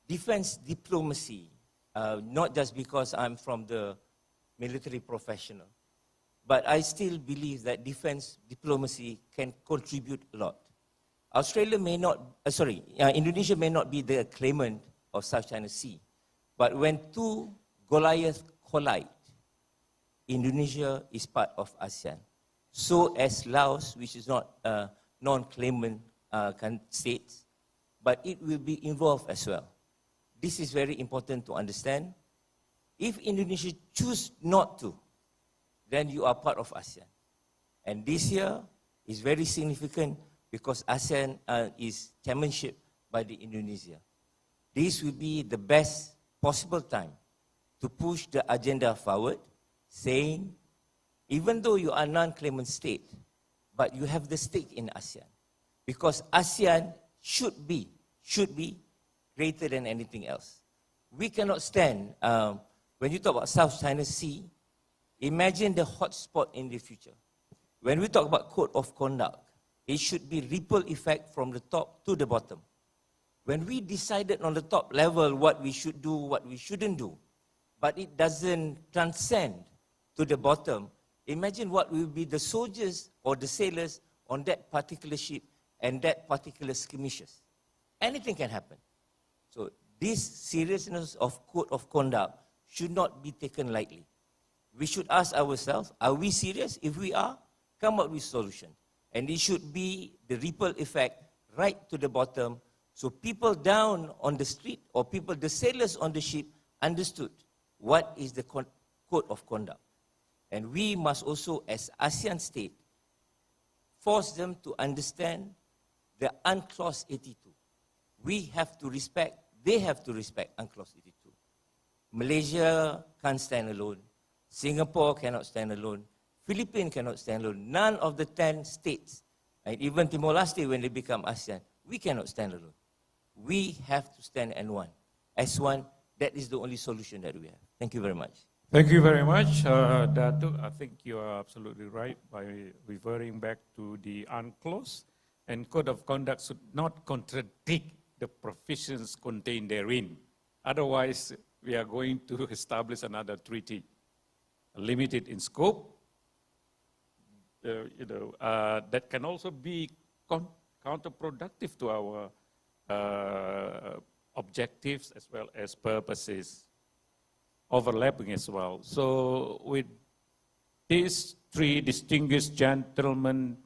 Defense diplomacy, not just because I'm from the military professional, but I still believe that defense diplomacy can contribute a lot. Indonesia may not be the claimant of South China Sea, but when two Goliaths collide, Indonesia is part of ASEAN. So as Laos, which is not a non-claimant state, but it will be involved as well. This is very important to understand. If Indonesia choose not to, then you are part of ASEAN. And this year is very significant because ASEAN is chairmanship by the Indonesia. This will be the best possible time to push the agenda forward, saying, even though you are non-claimant state, but you have the stake in ASEAN. Because ASEAN should be greater than anything else. We cannot stand, when you talk about South China Sea, imagine the hotspot in the future. When we talk about code of conduct, it should be ripple effect from the top to the bottom. When we decided on the top level what we should do, what we shouldn't do, but it doesn't transcend to the bottom, imagine what will be the soldiers or the sailors on that particular ship and that particular skirmishes. Anything can happen. So this seriousness of code of conduct should not be taken lightly. We should ask ourselves, are we serious? If we are, come up with solution. And it should be the ripple effect right to the bottom, so people down on the street or the sailors on the ship understood what is the code of conduct. And we must also, as ASEAN state, force them to understand the UNCLOS 82. We have to respect, they have to respect UNCLOS 82. Malaysia can't stand alone. Singapore cannot stand alone. Philippines cannot stand alone. None of the 10 states, and even Timor-Leste when they become ASEAN, we cannot stand alone. We have to stand as one. That is the only solution that we have. Thank you very much. Thank you very much, Dato'. I think you are absolutely right by referring back to the UNCLOS, and code of conduct should not contradict the provisions contained therein. Otherwise, we are going to establish another treaty, limited in scope, that can also be counterproductive to our objectives as well as purposes, overlapping as well. So with these three distinguished gentlemen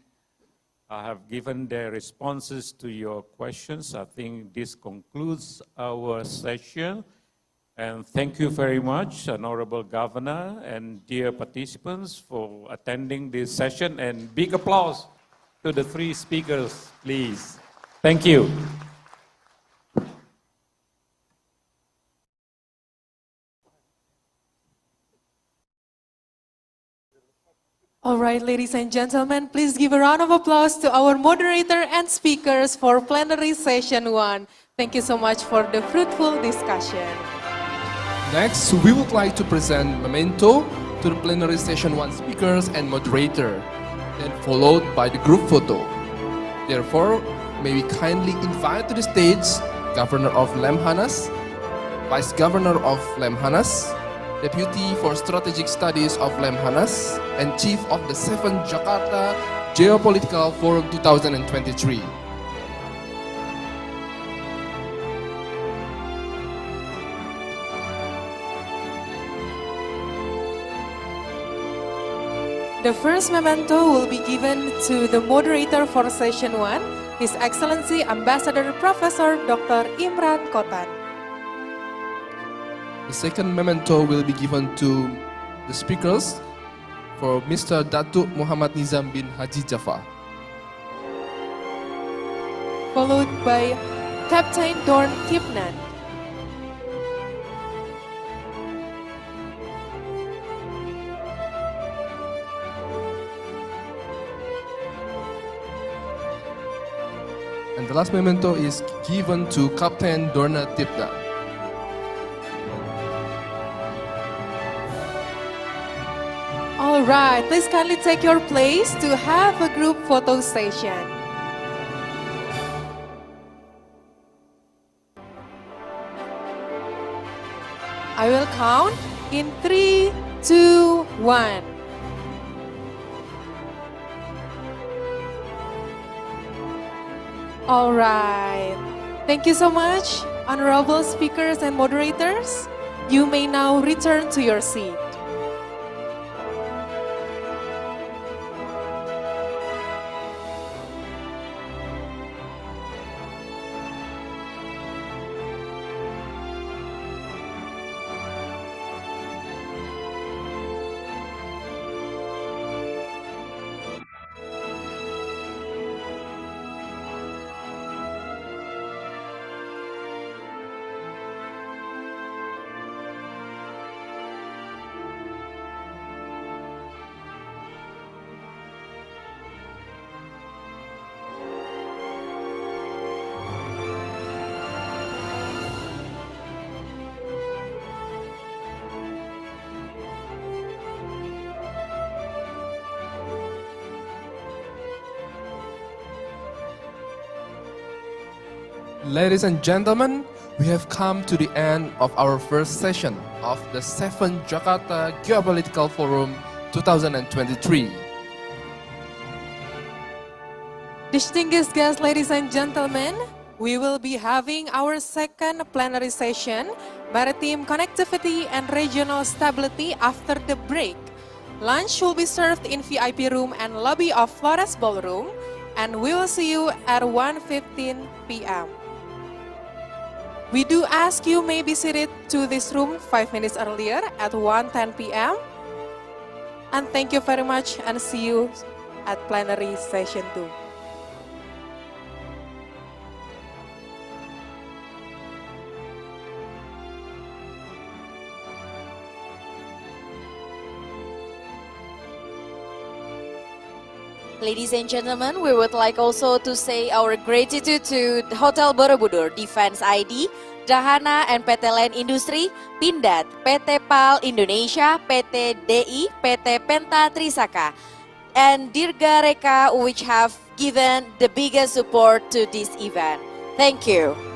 have given their responses to your questions, I think this concludes our session. And thank you very much, Honorable Governor and dear participants, for attending this session. And big applause to the three speakers, please. Thank you. All right, ladies and gentlemen, please give a round of applause to our moderator and speakers for plenary session 1. Thank you so much for the fruitful discussion. Next, we would like to present memento to the plenary session 1 speakers and moderator, then followed by the group photo. Therefore, may we kindly invite to the stage Governor of Lemhanas, Vice Governor of Lemhanas, Deputy for Strategic Studies of Lemhanas, and Chief of the VII Jakarta Geopolitical Forum 2023. The first memento will be given to the moderator for session 1, His Excellency Ambassador Professor Dr. Imran Kotan. The second memento will be given to the speakers for Mr. Datuk Muhammad Nizam bin Haji Jafar. Followed by Captain Dorn Kipnan. And the last memento is given to Captain Dorna Tipna. All right, please kindly take your place to have a group photo session. I will count in 3, 2, 1. All right. Thank you so much, honorable speakers and moderators. You may now return to your seat. Ladies and gentlemen, we have come to the end of our first session of the VII Jakarta Geopolitical Forum 2023. Distinguished guests, ladies and gentlemen, we will be having our second plenary session, Maritime Connectivity and Regional Stability, after the break. Lunch will be served in VIP room and lobby of Flores Ballroom, and we will see you at 1:15 p.m. We do ask you may be seated to this room 5 minutes earlier at 1:10 p.m. And thank you very much and see you at plenary session 2. Ladies and gentlemen, we would like also to say our gratitude to Hotel Borobudur, Defense ID, Dahana and PT Land Industri, Pindad, PT PAL Indonesia, PT DI, PT Penta Trisaka, and Dirga Reka, which have given the biggest support to this event. Thank you.